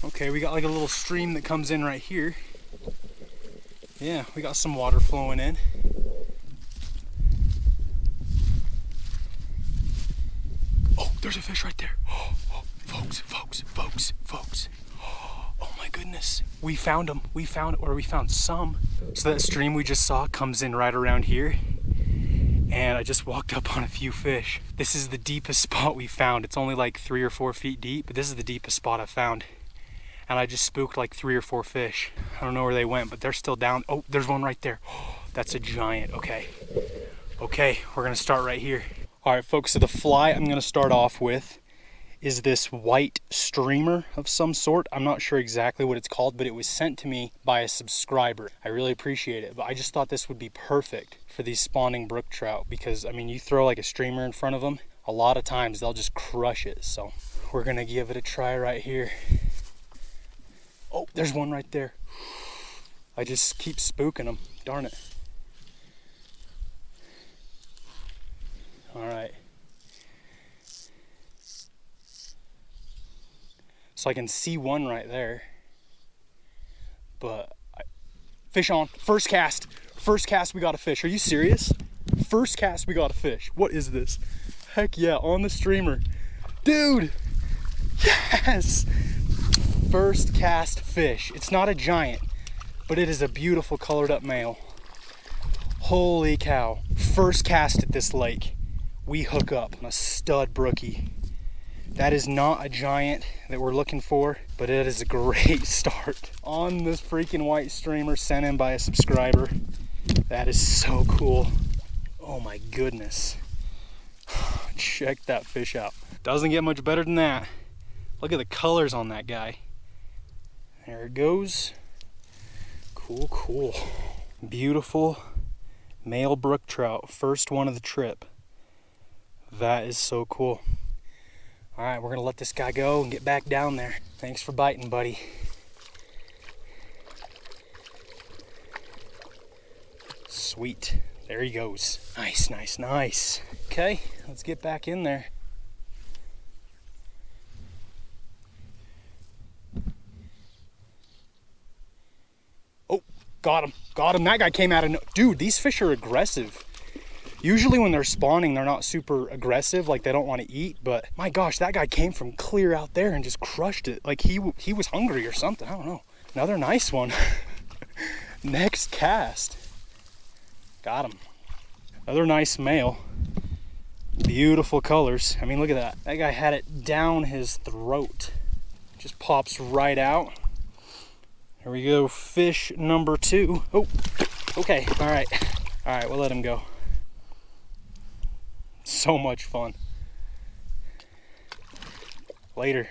Okay, we got like a little stream that comes in right here. Yeah, we got some water flowing in. Oh, there's a fish right there. Oh, folks. Oh my goodness. We found him. We found some. So that stream we just saw comes in right around here. And I just walked up on a few fish. This is the deepest spot we found. It's only like 3 or 4 feet deep, but this is the deepest spot I found. And I just spooked like 3 or 4 fish. I don't know where they went, but they're still down. Oh, there's one right there. Oh, that's a giant. Okay, we're gonna start right here. All right, folks, so the fly I'm gonna start off with is this white streamer of some sort. I'm not sure exactly what it's called, but it was sent to me by a subscriber. I really appreciate it, but I just thought this would be perfect for these spawning brook trout because, I mean, you throw like a streamer in front of them, a lot of times they'll just crush it. So we're gonna give it a try right here. Oh, there's one right there. I just keep spooking them, darn it. All right. So I can see one right there, but fish on. First cast, we got a fish. Are you serious? First cast, we got a fish. What is this? Heck yeah, on the streamer. Dude, yes! First cast fish. It's not a giant, but it is a beautiful colored up male. Holy cow. First cast at this lake. We hook up on a stud brookie. That is not a giant that we're looking for, but it is a great start on this freaking white streamer sent in by a subscriber. That is so cool. Oh my goodness. Check that fish out. Doesn't get much better than that. Look at the colors on that guy. There it goes. Cool. Beautiful male brook trout. First one of the trip. That is so cool. All right, we're gonna let this guy go and get back down there. Thanks for biting, buddy. Sweet, there he goes. Nice. Okay, let's get back in there. Oh, got him. That guy came out of no... Dude, these fish are aggressive. Usually when they're spawning, they're not super aggressive, like they don't want to eat, but my gosh, that guy came from clear out there and just crushed it. Like he was hungry or something, I don't know. Another nice one. Next cast. Got him. Another nice male. Beautiful colors. I mean, look at that. That guy had it down his throat. Just pops right out. Here we go, fish number 2. Oh, okay, all right, we'll let him go. So much fun. Later.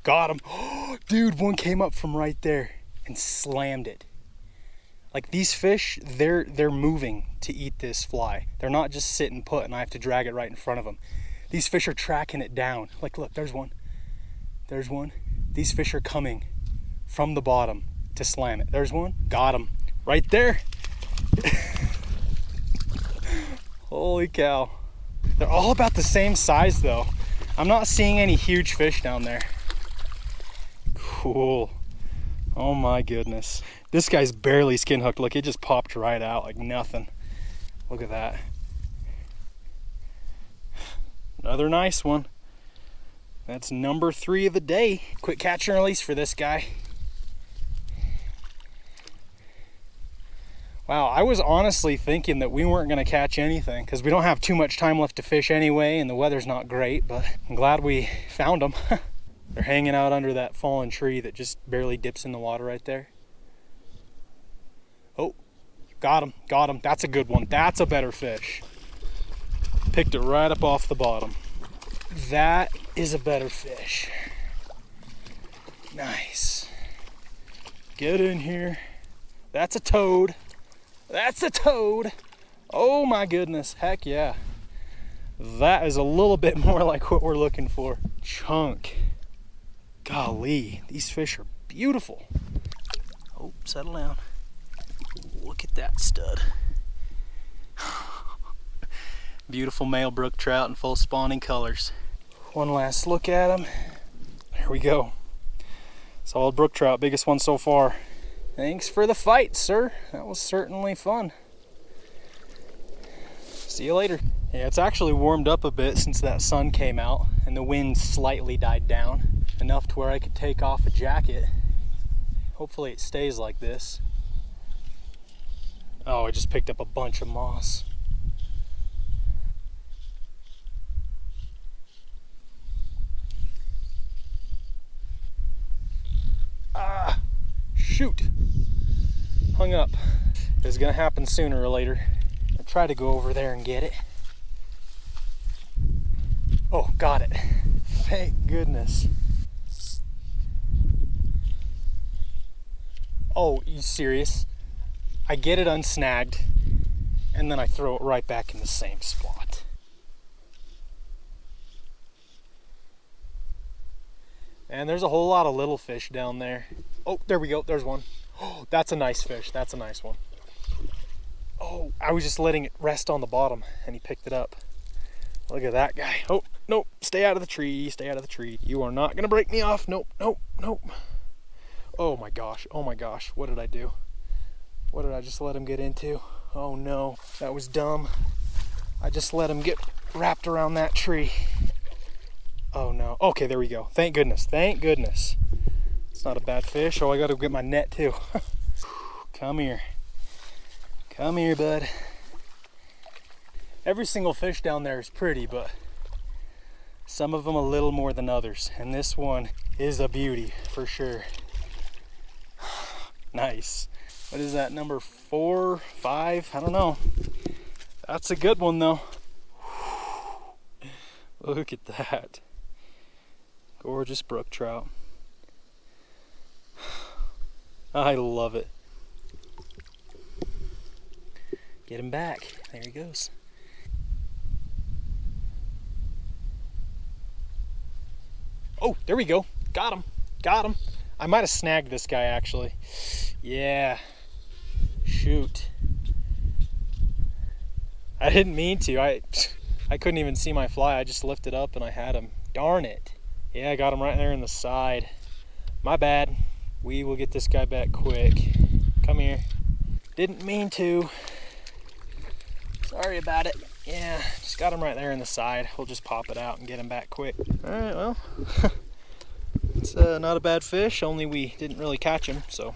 Got him. Dude, one came up from right there and slammed it. Like these fish, they're moving to eat this fly. They're not just sitting put and I have to drag it right in front of them. These fish are tracking it down. Like, look, there's one. These fish are coming from the bottom to slam it. There's one. Got him. Right there. Holy cow. They're all about the same size though. I'm not seeing any huge fish down there. Cool. Oh my goodness. This guy's barely skin hooked. Look, it just popped right out like nothing. Look at that. Another nice one. That's number 3 of the day. Quick catch and release for this guy. Wow, I was honestly thinking that we weren't gonna catch anything because we don't have too much time left to fish anyway and the weather's not great, but I'm glad we found them. They're hanging out under that fallen tree that just barely dips in the water right there. Oh, got him. That's a good one. That's a better fish. Picked it right up off the bottom. That is a better fish. Nice. Get in here. That's a toad. That's a toad. Oh my goodness, heck yeah. That is a little bit more like what we're looking for. Chunk. Golly, these fish are beautiful. Oh, settle down. Look at that stud. Beautiful male brook trout in full spawning colors. One last look at him. There we go. Solid brook trout, biggest one so far. Thanks for the fight, sir. That was certainly fun. See you later. Yeah, it's actually warmed up a bit since that sun came out and the wind slightly died down. Enough to where I could take off a jacket. Hopefully it stays like this. Oh, I just picked up a bunch of moss. Ah, shoot. Hung up. It was gonna happen sooner or later. I'll try to go over there and get it. Oh, got it. Thank goodness. Oh, you serious? I get it unsnagged and then I throw it right back in the same spot. And there's a whole lot of little fish down there. Oh, there we go. There's one. Oh, that's a nice fish. That's a nice one. Oh, I was just letting it rest on the bottom and he picked it up. Look at that guy. Oh, nope. Stay out of the tree. Stay out of the tree. You are not going to break me off. Nope, nope, nope. Oh my gosh. Oh my gosh. What did I do? What did I just let him get into? Oh no. That was dumb. I just let him get wrapped around that tree. Oh no. Okay, there we go. Thank goodness. Thank goodness. It's not a bad fish. Oh, I got to get my net too. Come here. Come here, bud. Every single fish down there is pretty, but some of them a little more than others. And this one is a beauty for sure. Nice. What is that, number 4, 5? I don't know. That's a good one though. Look at that. Gorgeous brook trout. I love it. Get him back. There he goes. Oh, there we go. Got him. Got him. I might have snagged this guy actually. Yeah. Shoot. I didn't mean to. I couldn't even see my fly. I just lifted up and I had him. Darn it. Yeah, I got him right there in the side. My bad. We will get this guy back quick. Come here. Didn't mean to. Sorry about it. Yeah, just got him right there in the side. We'll just pop it out and get him back quick. All right, well, it's not a bad fish, only we didn't really catch him, so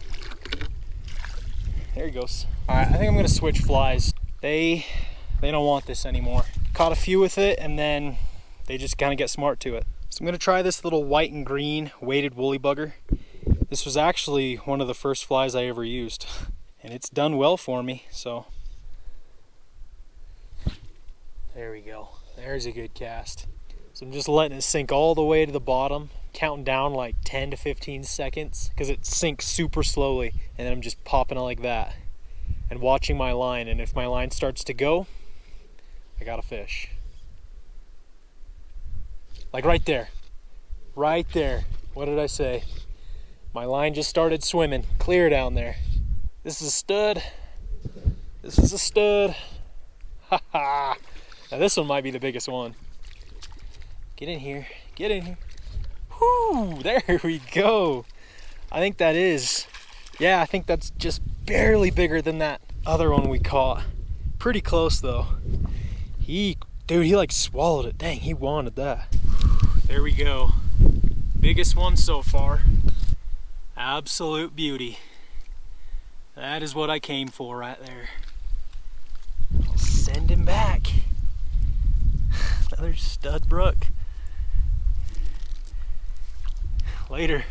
there he goes. All right, I think I'm gonna switch flies. They don't want this anymore. Caught a few with it, and then they just kind of get smart to it. So I'm gonna try this little white and green weighted woolly bugger. This was actually one of the first flies I ever used, and it's done well for me, so. There we go. There's a good cast. So I'm just letting it sink all the way to the bottom, counting down like 10 to 15 seconds because it sinks super slowly, and then I'm just popping it like that and watching my line, and if my line starts to go, I got a fish. Like right there. Right there. What did I say? My line just started swimming. Clear down there. This is a stud. This is a stud. Ha ha. Now this one might be the biggest one. Get in here, get in here. Whoo, there we go. I think that is, yeah, I think that's just barely bigger than that other one we caught. Pretty close though. Dude, he like swallowed it. Dang, he wanted that. There we go. Biggest one so far. Absolute beauty. That is what I came for right there. Send him back. Another stud brook. Later.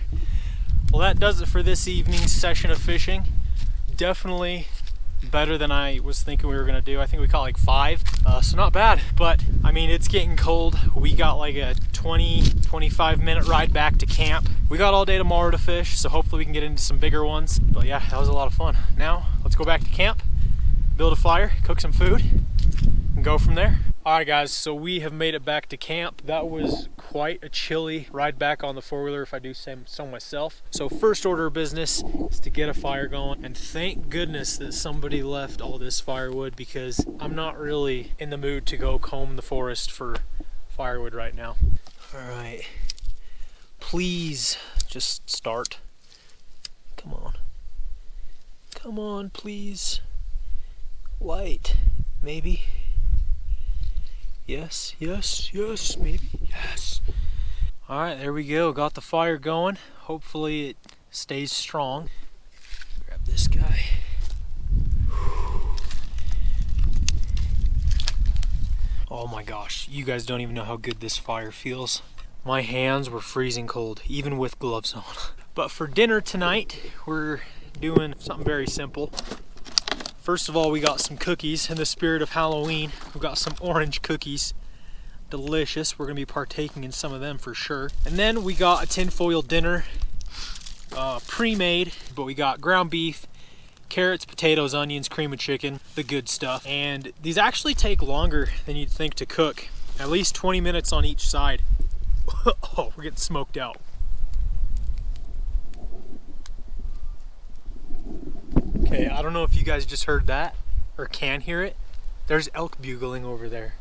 Well, that does it for this evening's session of fishing. Definitely better than I was thinking we were gonna do. I think we caught like 5, so not bad. But I mean, it's getting cold. We got like a 20-25 minute ride back to camp. We got all day tomorrow to fish, so hopefully we can get into some bigger ones. But yeah, that was a lot of fun. Now let's go back to camp, build a fire, cook some food, and go from there. All right guys, so we have made it back to camp. That was quite a chilly ride back on the four-wheeler, if I do say so myself. So first order of business is to get a fire going, and thank goodness that somebody left all this firewood, because I'm not really in the mood to go comb the forest for firewood right now. All right, please just start. Come on. Come on, please. Light, maybe. Yes, yes, yes, maybe, yes. All right, there we go. Got the fire going. Hopefully it stays strong. Grab this guy. Oh my gosh, you guys don't even know how good this fire feels. My hands were freezing cold, even with gloves on. But for dinner tonight, we're doing something very simple. First of all, we got some cookies. In the spirit of Halloween, we've got some orange cookies. Delicious. We're gonna be partaking in some of them for sure. And then we got a tinfoil dinner, pre-made, but we got ground beef, carrots, potatoes, onions, cream of chicken, the good stuff. And these actually take longer than you'd think to cook. At least 20 minutes on each side. Oh, we're getting smoked out. Okay, I don't know if you guys just heard that or can hear it. There's elk bugling over there.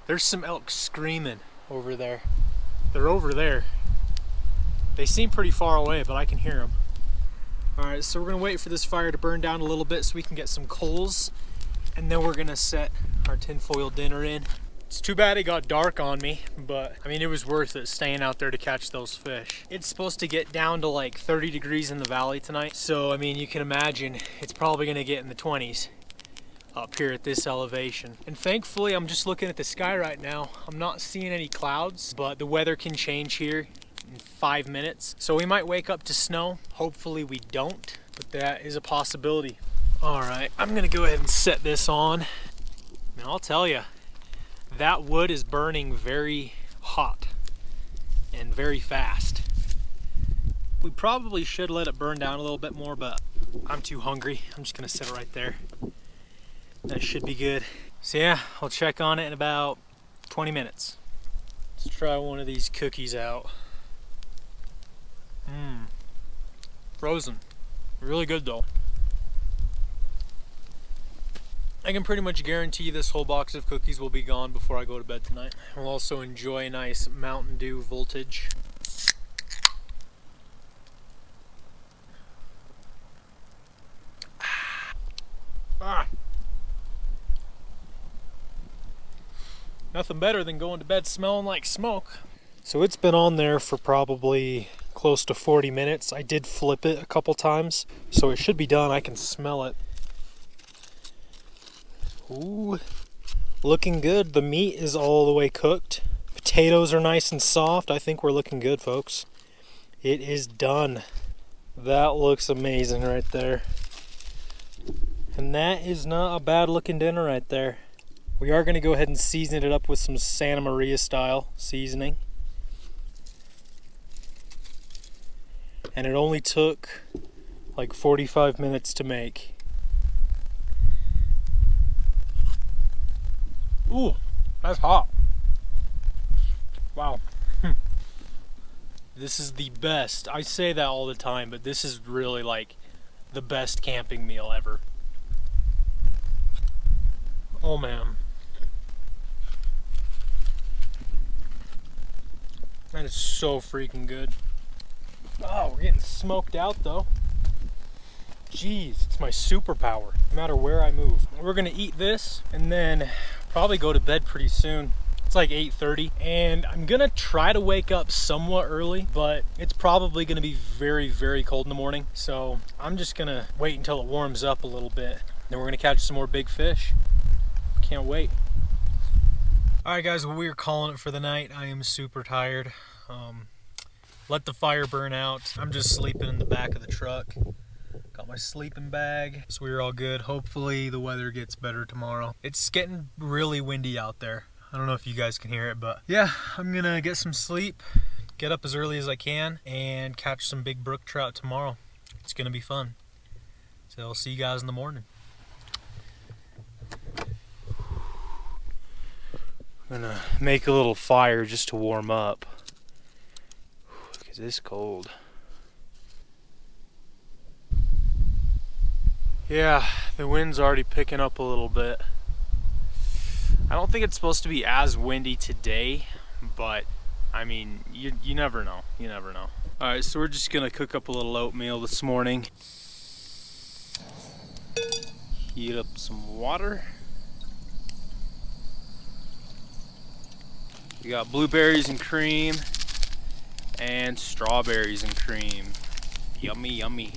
There's some elk screaming over there. They're over there. They seem pretty far away, but I can hear them. All right, so we're gonna wait for this fire to burn down a little bit so we can get some coals, and then we're gonna set our tinfoil dinner in. It's too bad it got dark on me, but I mean, it was worth it staying out there to catch those fish. It's supposed to get down to like 30 degrees in the valley tonight. So, I mean, you can imagine it's probably gonna get in the 20s up here at this elevation. And thankfully, I'm just looking at the sky right now. I'm not seeing any clouds, but the weather can change here in 5 minutes. So we might wake up to snow. Hopefully we don't, but that is a possibility. All right, I'm gonna go ahead and set this on. And I'll tell you, that wood is burning very hot and very fast. We probably should let it burn down a little bit more, but I'm too hungry. I'm just gonna sit it right there. That should be good. So yeah, I'll check on it in about 20 minutes. Let's try one of these cookies out. Frozen. Really good though. I can pretty much guarantee this whole box of cookies will be gone before I go to bed tonight. I'll also enjoy a nice Mountain Dew voltage. Nothing better than going to bed smelling like smoke. So it's been on there for probably close to 40 minutes. I did flip it a couple times, so it should be done. I can smell it. Ooh, looking good. The meat is all the way cooked. Potatoes are nice and soft. I think we're looking good, folks. It is done. That looks amazing right there. And that is not a bad looking dinner right there. We are going to go ahead and season it up with some Santa Maria style seasoning. And it only took like 45 minutes to make. Ooh, that's hot. Wow. This is the best. I say that all the time, but this is really like the best camping meal ever. Oh man. That is so freaking good. Oh, we're getting smoked out though. Jeez, it's my superpower, no matter where I move. We're gonna eat this and then probably go to bed pretty soon. It's like 8:30 and I'm gonna try to wake up somewhat early, but it's probably gonna be very, very cold in the morning. So I'm just gonna wait until it warms up a little bit. Then we're gonna catch some more big fish. Can't wait. All right guys, well, we're calling it for the night. I am super tired. Let the fire burn out. I'm just sleeping in the back of the truck. Got my sleeping bag, so we're all good. Hopefully the weather gets better tomorrow. It's getting really windy out there. I don't know if you guys can hear it, but yeah, I'm gonna get some sleep, get up as early as I can, and catch some big brook trout tomorrow. It's gonna be fun. So I'll see you guys in the morning. I'm gonna make a little fire just to warm up, because it's cold. Yeah, the wind's already picking up a little bit. I don't think it's supposed to be as windy today, but I mean, you never know. You never know. All right, so we're just gonna cook up a little oatmeal this morning. Heat up some water. We got blueberries and cream and strawberries and cream. Yummy, yummy.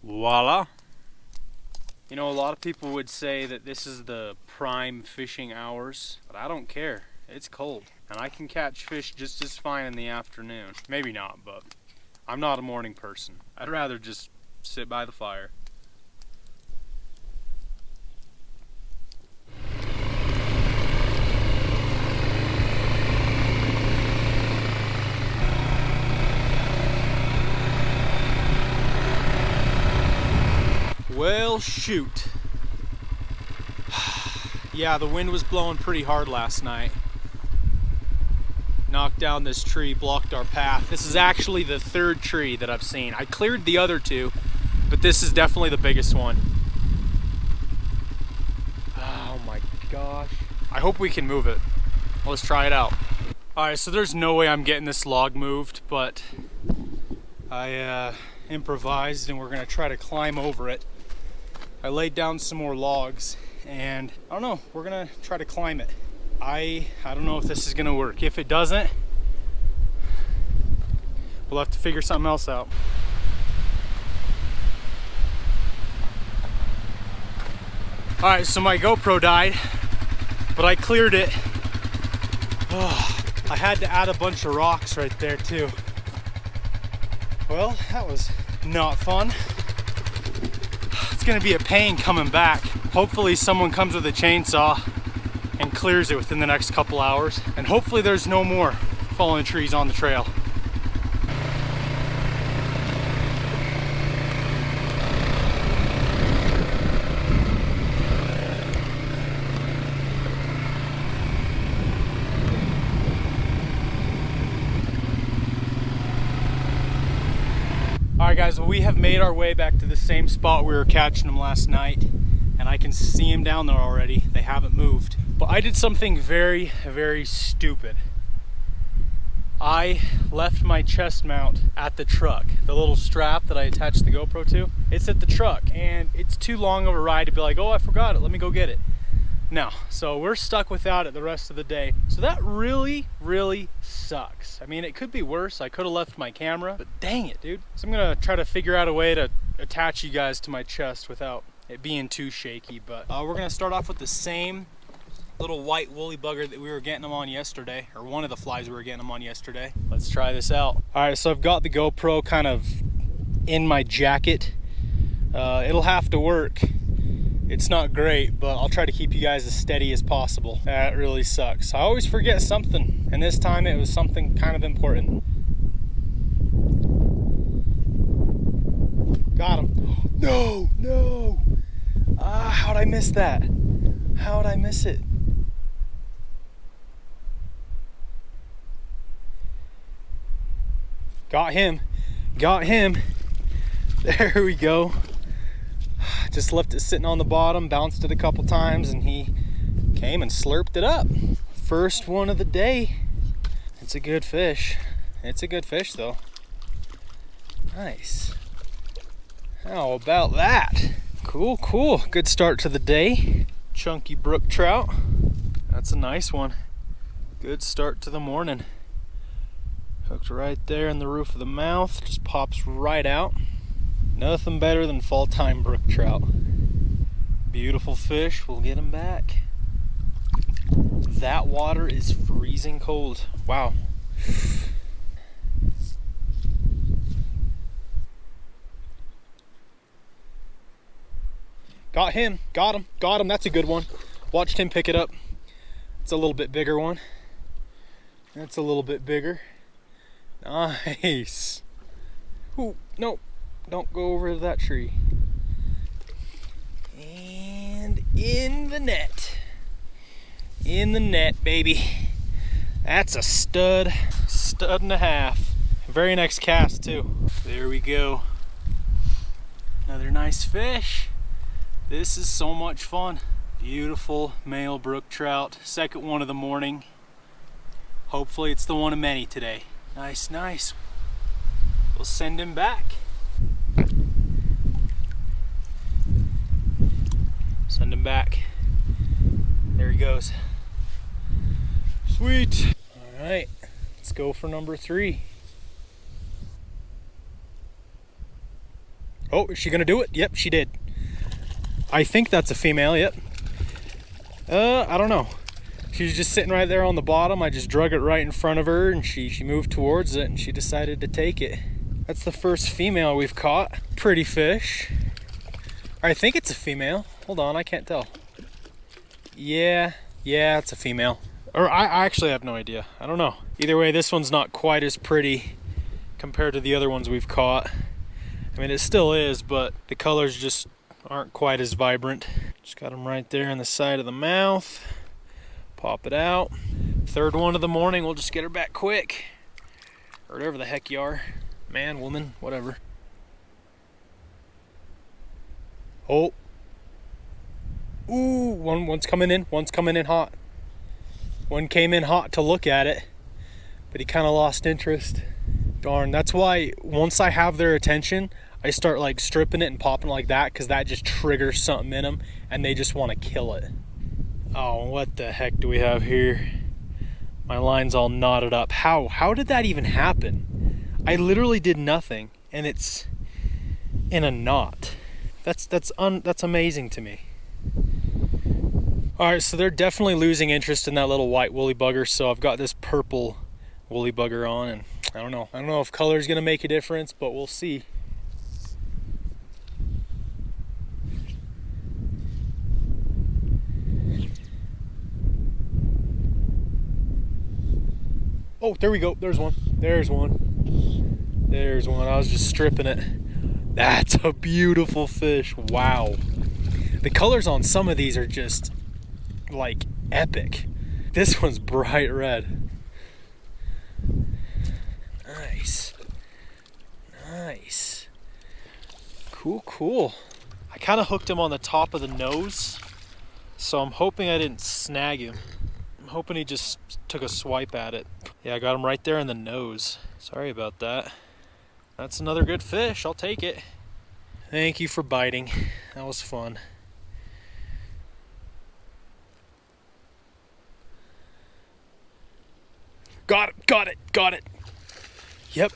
Voila. You know, a lot of people would say that this is the prime fishing hours, but I don't care. It's cold, and I can catch fish just as fine in the afternoon. Maybe not, but I'm not a morning person. I'd rather just sit by the fire. Well, shoot. Yeah, the wind was blowing pretty hard last night. Knocked down this tree, blocked our path. This is actually the third tree that I've seen. I cleared the other two, but this is definitely the biggest one. Oh my gosh. I hope we can move it. Let's try it out. All right, so there's no way I'm getting this log moved, but I improvised and we're gonna try to climb over it. I laid down some more logs and I don't know, we're gonna try to climb it. I don't know if this is gonna work. If it doesn't, we'll have to figure something else out. All right, so my GoPro died, but I cleared it. Oh, I had to add a bunch of rocks right there too. Well, that was not fun. It's gonna be a pain coming back. Hopefully someone comes with a chainsaw and clears it within the next couple hours. And hopefully there's no more fallen trees on the trail. All right guys, well, we have made our way back to the same spot we were catching them last night, and I can see them down there already. They haven't moved. But I did something very, very stupid. I left my chest mount at the truck. The little strap that I attached the GoPro to, it's at the truck, and it's too long of a ride to be like, oh, I forgot it, let me go get it. No, so we're stuck without it the rest of the day. So that really, really sucks. I mean, it could be worse. I could have left my camera, but dang it, dude. So I'm gonna try to figure out a way to attach you guys to my chest without it being too shaky. But we're gonna start off with the same little white woolly bugger that we were getting them on yesterday, or one of the flies we were getting them on yesterday. Let's try this out. All right, so I've got the GoPro kind of in my jacket. It'll have to work. It's not great, but I'll try to keep you guys as steady as possible. That really sucks. I always forget something, and this time it was something kind of important. Got him. No, no. How'd I miss that? How'd I miss it? Got him. Got him. There we go. Just left it sitting on the bottom, bounced it a couple times, and he came and slurped it up. First one of the day. It's a good fish. It's a good fish though. Nice. How about that? Cool, cool. Good start to the day. Chunky brook trout. That's a nice one. Good start to the morning. Hooked right there in the roof of the mouth, just pops right out. Nothing better than fall-time brook trout. Beautiful fish, we'll get him back. That water is freezing cold. Wow. Got him, got him, that's a good one. Watched him pick it up. It's a little bit bigger one. That's a little bit bigger. Nice. Ooh, no, don't go over to that tree. And in the net. In the net, baby. That's a stud and a half. Very next cast too. There we go. Another nice fish. This is so much fun. Beautiful male brook trout. Second one of the morning. Hopefully it's the one of many today. Nice, nice. We'll send him back. Send him back. There he goes. Sweet. All right, let's go for number 3. Oh, is she gonna do it? Yep, she did. I think that's a female, yep. I don't know. She was just sitting right there on the bottom. I just drug it right in front of her and she moved towards it and she decided to take it. That's the first female we've caught. Pretty fish. I think it's a female. Hold on, I can't tell. Yeah, it's a female. Or I actually have no idea. I don't know. Either way, this one's not quite as pretty compared to the other ones we've caught. I mean, it still is, but the colors just aren't quite as vibrant. Just got them right there on the side of the mouth. Pop it out. Third one of the morning, we'll just get her back quick. Or whatever the heck you are. Man, woman, whatever. Oh. Ooh, one's coming in hot. One came in hot to look at it, but he kind of lost interest. Darn, that's why once I have their attention, I start like stripping it and popping like that, because that just triggers something in them and they just want to kill it. Oh, what the heck do we have here? My line's all knotted up. How did that even happen? I literally did nothing and it's in a knot. That's amazing to me. All right, so they're definitely losing interest in that little white woolly bugger. So I've got this purple woolly bugger on, and I don't know if color's gonna make a difference, but we'll see. Oh, there we go. There's one. There's one. There's one. I was just stripping it. That's a beautiful fish. Wow. The colors on some of these are just like epic. This one's bright red. Nice. Nice. Cool. I kind of hooked him on the top of the nose, so I'm hoping I didn't snag him. I'm hoping he just took a swipe at it. Yeah, I got him right there in the nose. Sorry about that. That's another good fish. I'll take it. Thank you for biting. That was fun. Got it. Yep,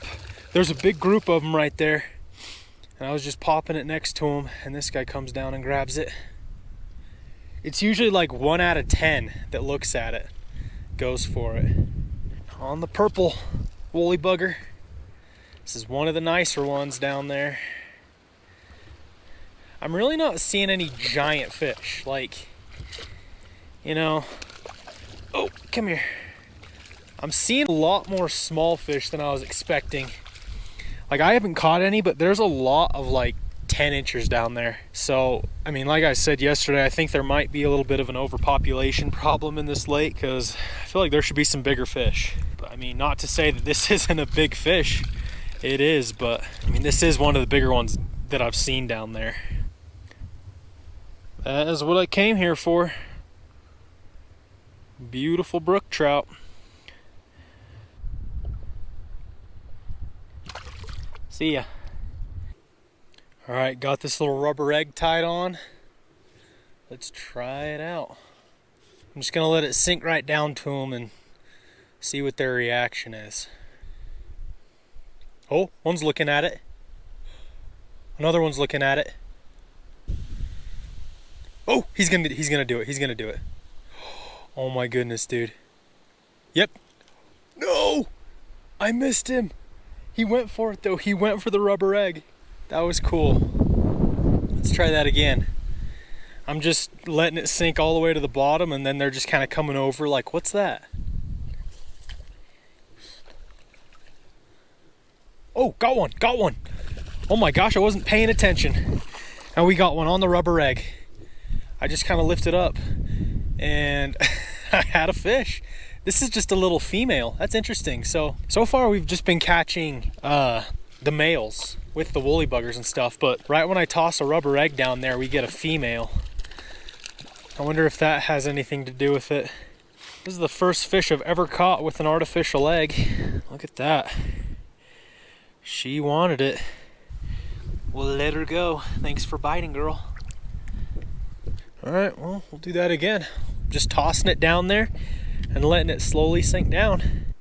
there's a big group of them right there. And I was just popping it next to him, and this guy comes down and grabs it. It's usually like 1 out of 10 that looks at it, goes for it. On the purple woolly bugger. This is one of the nicer ones down there. I'm really not seeing any giant fish. Like, you know, oh, come here. I'm seeing a lot more small fish than I was expecting. Like, I haven't caught any, but there's a lot of like 10 inchers down there. So, I mean, like I said yesterday, I think there might be a little bit of an overpopulation problem in this lake, because I feel like there should be some bigger fish. But I mean, not to say that this isn't a big fish. It is, but I mean, this is one of the bigger ones that I've seen down there. That is what I came here for. Beautiful brook trout. See ya. All right, got this little rubber egg tied on. Let's try it out. I'm just gonna let it sink right down to them and see what their reaction is. Oh, one's looking at it. Another one's looking at it. Oh, he's gonna do it. He's gonna do it. Oh my goodness, dude. Yep. No! I missed him. He went for it though. He went for the rubber egg. That was cool. Let's try that again. I'm just letting it sink all the way to the bottom, and then they're just kind of coming over like, what's that? Oh, got one, got one. Oh my gosh, I wasn't paying attention. And we got one on the rubber egg. I just kind of lifted up and I had a fish. This is just a little female. That's interesting. So far we've just been catching the males with the woolly buggers and stuff, but right when I toss a rubber egg down there, we get a female. I wonder if that has anything to do with it. This is the first fish I've ever caught with an artificial egg. Look at that. She wanted it. We'll let her go. Thanks for biting, girl. All right, well, we'll do that again. Just tossing it down there and letting it slowly sink down.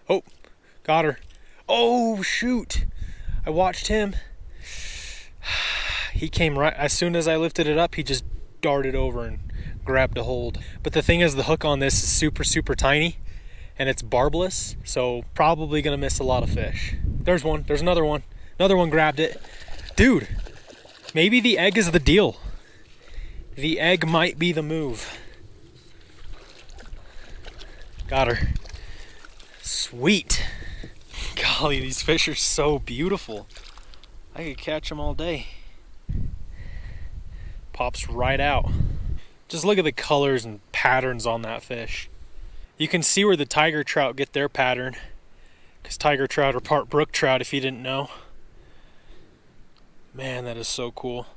Oh, got her. Oh, shoot. I watched him. He came right, as soon as I lifted it up, he just darted over and grabbed a hold. But the thing is, the hook on this is super, super tiny and it's barbless, so probably gonna miss a lot of fish. There's one, there's another one. Another one grabbed it. Dude, maybe the egg is the deal. The egg might be the move. Got her. Sweet. Golly, these fish are so beautiful. I could catch them all day. Pops right out. Just look at the colors and patterns on that fish. You can see where the tiger trout get their pattern, because tiger trout are part brook trout, if you didn't know. Man, that is so cool.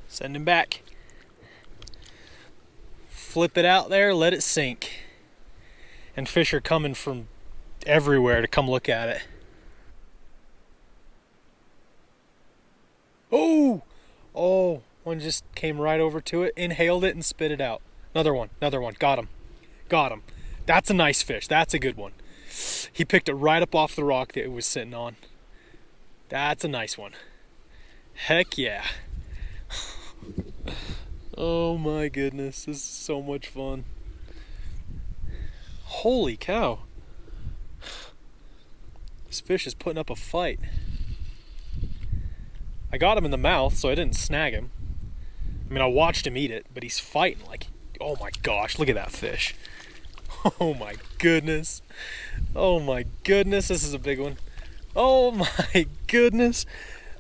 Send him back. Flip it out there, let it sink. And fish are coming from everywhere to come look at it. Oh! Oh, one just came right over to it, inhaled it, and spit it out. Another one, got him. Got him. That's a nice fish, that's a good one. He picked it right up off the rock that it was sitting on. That's a nice one. Heck yeah. Oh my goodness, this is so much fun. Holy cow. This fish is putting up a fight. I got him in the mouth, so I didn't snag him. I mean, I watched him eat it, but he's fighting like, oh my gosh, look at that fish. Oh my goodness. Oh my goodness, this is a big one. Oh my goodness.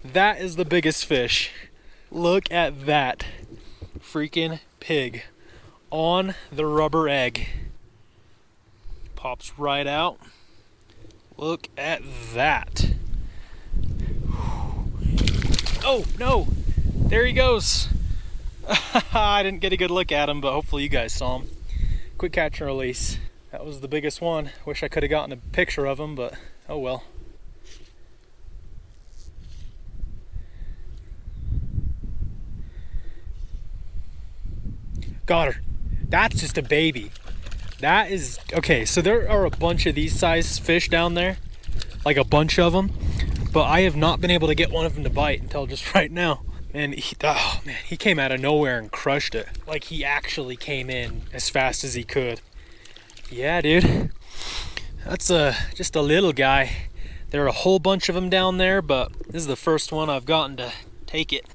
That is the biggest fish. Look at that freaking pig on the rubber egg. Pops right out. Look at that. Oh no, there he goes. I didn't get a good look at him, but hopefully you guys saw him. Quick catch and release. That was the biggest one. Wish I could have gotten a picture of him, but oh well. Got her. That's just a baby. That is, okay, so there are a bunch of these size fish down there. Like a bunch of them. But I have not been able to get one of them to bite until just right now. And oh man, he came out of nowhere and crushed it. Like he actually came in as fast as he could. Yeah, dude. That's just a little guy. There are a whole bunch of them down there, but this is the first one I've gotten to take it.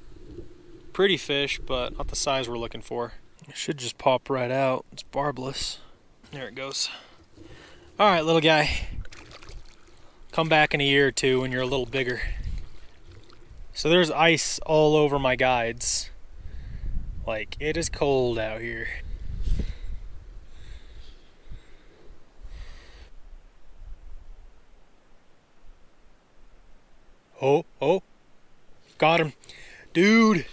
Pretty fish, but not the size we're looking for. It should just pop right out. It's barbless. There it goes. All right, little guy. Come back in a year or two when you're a little bigger. So there's ice all over my guides. Like, it is cold out here. Oh, got him. Dude,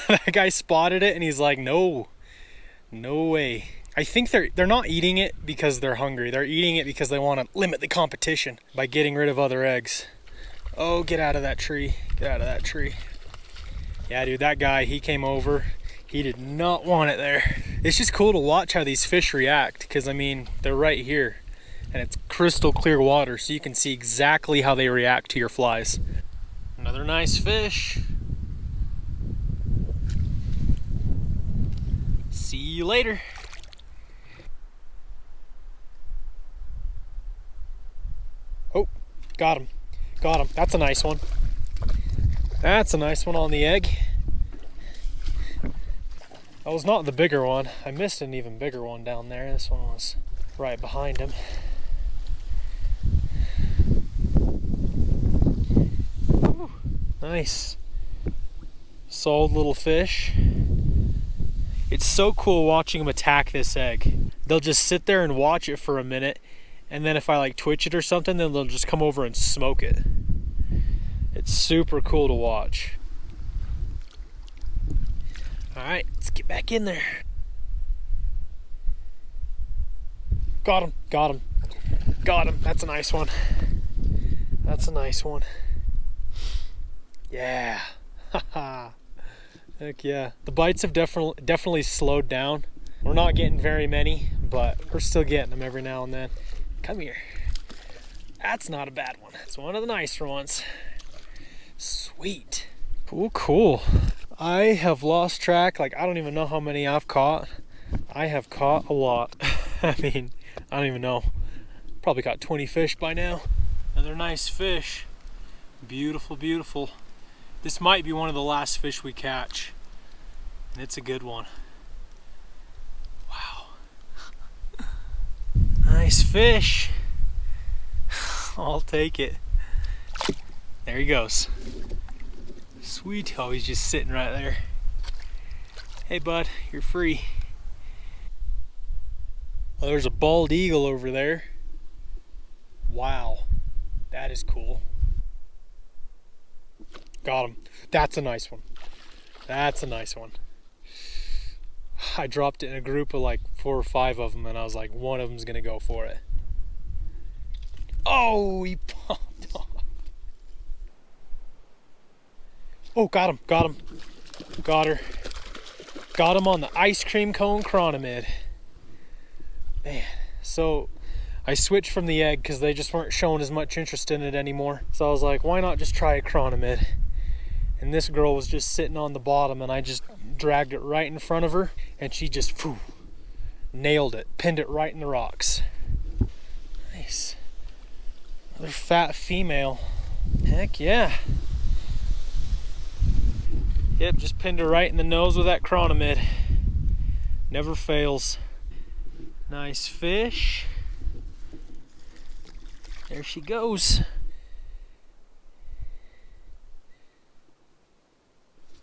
that guy spotted it and he's like, no way. I think they're not eating it because they're hungry. They're eating it because they want to limit the competition by getting rid of other eggs. Oh, get out of that tree. Get out of that tree. Yeah, dude, that guy, he came over. He did not want it there. It's just cool to watch how these fish react because, I mean, they're right here. and it's crystal clear water, so you can see exactly how they react to your flies. Another nice fish. See you later. Oh, got him. Got him. That's a nice one. That's a nice one on the egg. That was not the bigger one. I missed an even bigger one down there. This one was right behind him. Ooh, nice. Solid little fish. It's so cool watching them attack this egg. They'll just sit there and watch it for a minute, and then if I like twitch it or something, then they'll just come over and smoke it. It's super cool to watch. All right, let's get back in there. Got him, got him, got him. That's a nice one. That's a nice one. Yeah, haha. Heck yeah. The bites have definitely slowed down. We're not getting very many, but we're still getting them every now and then. Come here. That's not a bad one. It's one of the nicer ones. Sweet. Cool, cool. I have lost track. Like, I don't even know how many I've caught. I have caught a lot. I mean, I don't even know. Probably caught 20 fish by now. Another nice fish. Beautiful, beautiful. This might be one of the last fish we catch. And it's a good one. Wow. Nice fish. I'll take it. There he goes. Sweet. Oh, he's just sitting right there. Hey bud, you're free. Oh, there's a bald eagle over there. Wow, that is cool. Got him. That's a nice one. That's a nice one. I dropped it in a group of like 4 or 5 of them, and I was like, one of them's gonna go for it. Oh, he popped off. Oh, got him, got him. Got her. Got him on the ice cream cone chronomid. Man, so I switched from the egg because they just weren't showing as much interest in it anymore. So I was like, why not just try a chronomid? And this girl was just sitting on the bottom, and I just dragged it right in front of her, and she just nailed it, pinned it right in the rocks. Nice. Another fat female. Heck yeah. Yep, just pinned her right in the nose with that chronomid. Never fails. Nice fish. There she goes.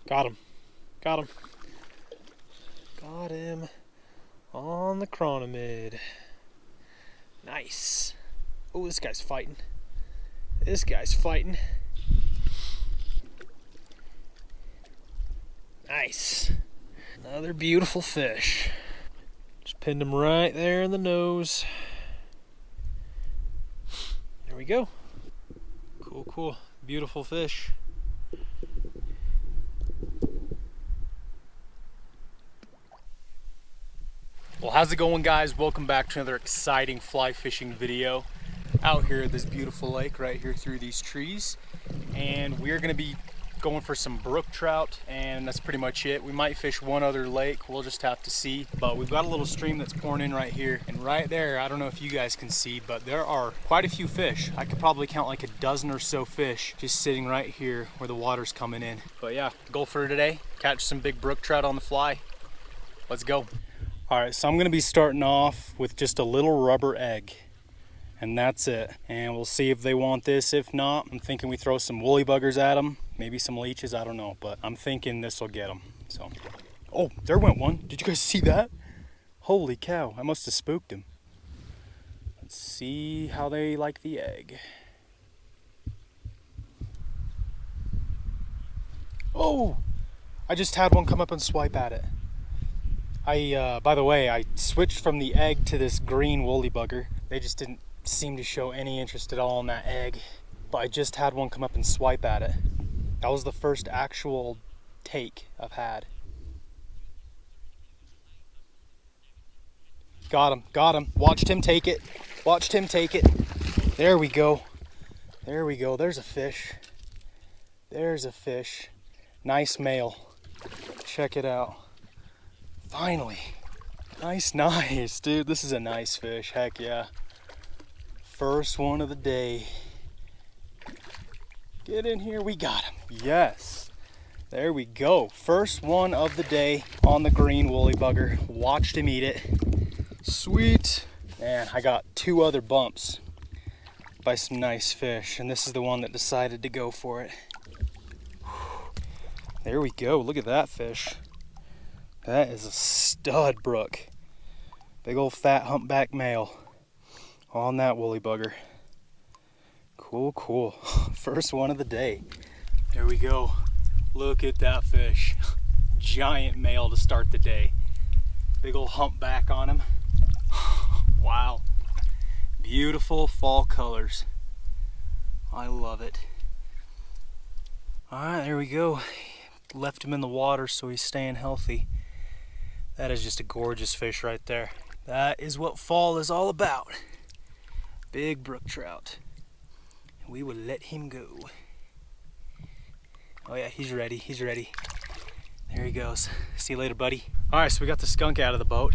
Got him. Got him. Got him on the chronomid. Nice. Oh, this guy's fighting. This guy's fighting. Nice. Another beautiful fish. Just pinned him right there in the nose. There we go. Cool, cool. Beautiful fish. Well, how's it going, guys? Welcome back to another exciting fly fishing video out here at this beautiful lake right here through these trees. And we're gonna be going for some brook trout, and that's pretty much it. We might fish one other lake, we'll just have to see. But we've got a little stream that's pouring in right here, and right there, I don't know if you guys can see, but there are quite a few fish. I could probably count like a dozen or so fish just sitting right here where the water's coming in. But yeah, goal for today, catch some big brook trout on the fly. Let's go. All right, so I'm gonna be starting off with just a little rubber egg, and that's it. And we'll see if they want this. If not, I'm thinking we throw some woolly buggers at them, maybe some leeches, I don't know, but I'm thinking this will get them. So, oh, there went one. Did you guys see that? Holy cow, I must have spooked him. Let's see how they like the egg. Oh, I just had one come up and swipe at it. By the way, I switched from the egg to this green woolly bugger. They just didn't seem to show any interest at all in that egg, but I just had one come up and swipe at it. That was the first actual take I've had. Got him, watched him take it. Watched him take it. There we go. There we go. There's a fish. There's a fish. Nice male. Check it out. Finally. Nice, nice. Dude, this is a nice fish. Heck yeah. First one of the day. Get in here. We got him. Yes. There we go. First one of the day on the green woolly bugger. Watched him eat it. Sweet. Man, I got 2 other bumps by some nice fish, and this is the one that decided to go for it. There we go. Look at that fish. That is a stud brook. Big old fat humpback male on that woolly bugger. Cool, cool. First one of the day. There we go. Look at that fish. Giant male to start the day. Big old humpback on him. Wow. Beautiful fall colors. I love it. All right, there we go. Left him in the water so he's staying healthy. That is just a gorgeous fish right there. That is what fall is all about. Big brook trout. We will let him go. Oh yeah, he's ready, he's ready. There he goes. See you later, buddy. All right, so we got the skunk out of the boat.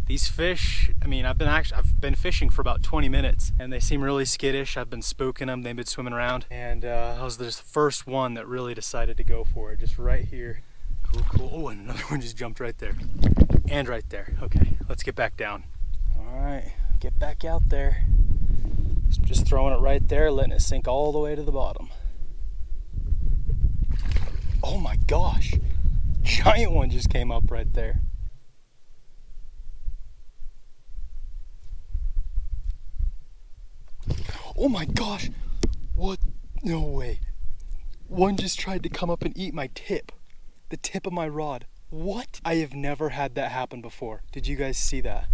These fish, I mean, I've been fishing for about 20 minutes and they seem really skittish. I've been spooking them, they've been swimming around. And that was the first one that really decided to go for it, just right here. Cool, cool. Oh, and another one just jumped right there. And right there. Okay, let's get back down. All right, get back out there. Just throwing it right there, letting it sink all the way to the bottom. Oh my gosh, giant one just came up right there. Oh my gosh, what? No way. One just tried to come up and eat my tip, the tip of my rod. What? I have never had that happen before. Did you guys see that?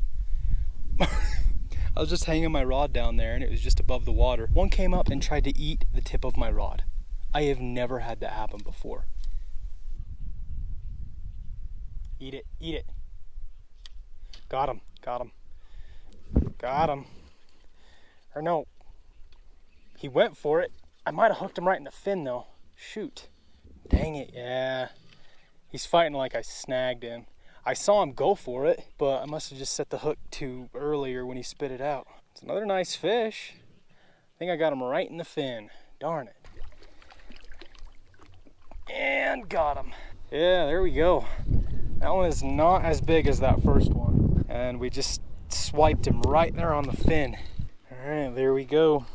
I was just hanging my rod down there and it was just above the water. One came up and tried to eat the tip of my rod. I have never had that happen before. Eat it, eat it. Got him, got him. Got him. Or no, he went for it. I might have hooked him right in the fin though. Shoot. Dang it, yeah. He's fighting like I snagged him. I saw him go for it, but I must have just set the hook too earlier when he spit it out. It's another nice fish. I think I got him right in the fin. Darn it. And got him. Yeah, there we go. That one is not as big as that first one. And we just swiped him right there on the fin. All right, there we go.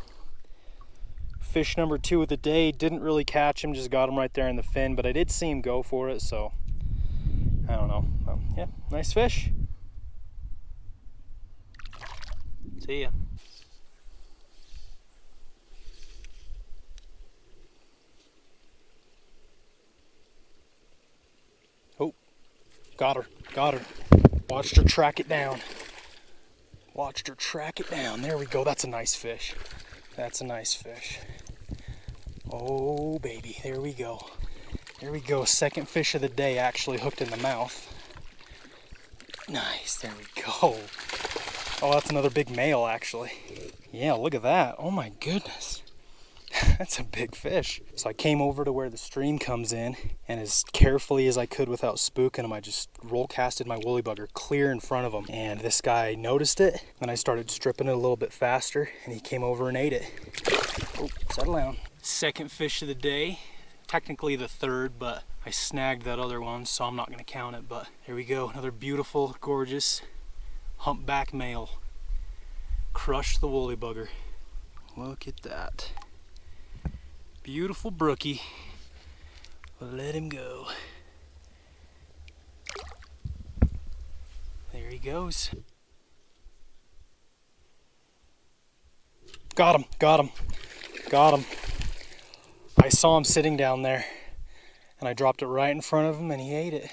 Fish number 2 of the day. Didn't really catch him, just got him right there in the fin, but I did see him go for it, so I don't know. Yeah, nice fish. See ya. Oh, got her, got her. Watched her track it down. Watched her track it down. There we go. That's a nice fish. That's a nice fish. Oh, baby. There we go. There we go. Second fish of the day actually hooked in the mouth. Nice. There we go. Oh, that's another big male, actually. Yeah, look at that. Oh, my goodness. That's a big fish. So I came over to where the stream comes in, and as carefully as I could without spooking him, I just roll casted my woolly bugger clear in front of him. And this guy noticed it. Then I started stripping it a little bit faster, and he came over and ate it. Oh, settle down. Second fish of the day. Technically the third, but I snagged that other one, so I'm not going to count it. But here we go. Another beautiful, gorgeous humpback male. Crushed the woolly bugger. Look at that. Beautiful brookie. Let him go. There he goes. Got him, got him, got him. I saw him sitting down there and I dropped it right in front of him and he ate it.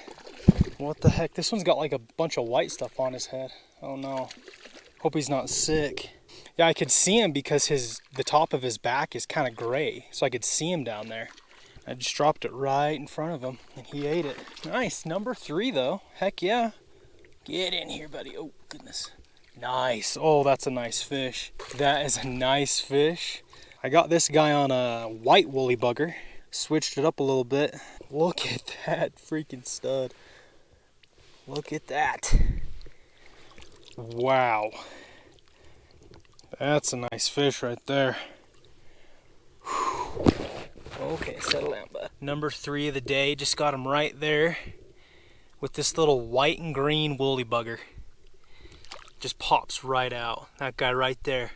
What the heck? This one's got like a bunch of white stuff on his head. Oh no. Hope he's not sick. Yeah, I could see him because the top of his back is kind of gray, so I could see him down there. I just dropped it right in front of him and he ate it. Nice, number 3 though. Heck yeah. Get in here, buddy. Oh goodness. Nice. Oh, that's a nice fish. That is a nice fish. I got this guy on a white woolly bugger. Switched it up a little bit. Look at that freaking stud. Look at that. Wow. That's a nice fish right there. Whew. Okay, settle down, bud. Number 3 of the day. Just got him right there with this little white and green woolly bugger. Just pops right out. That guy right there.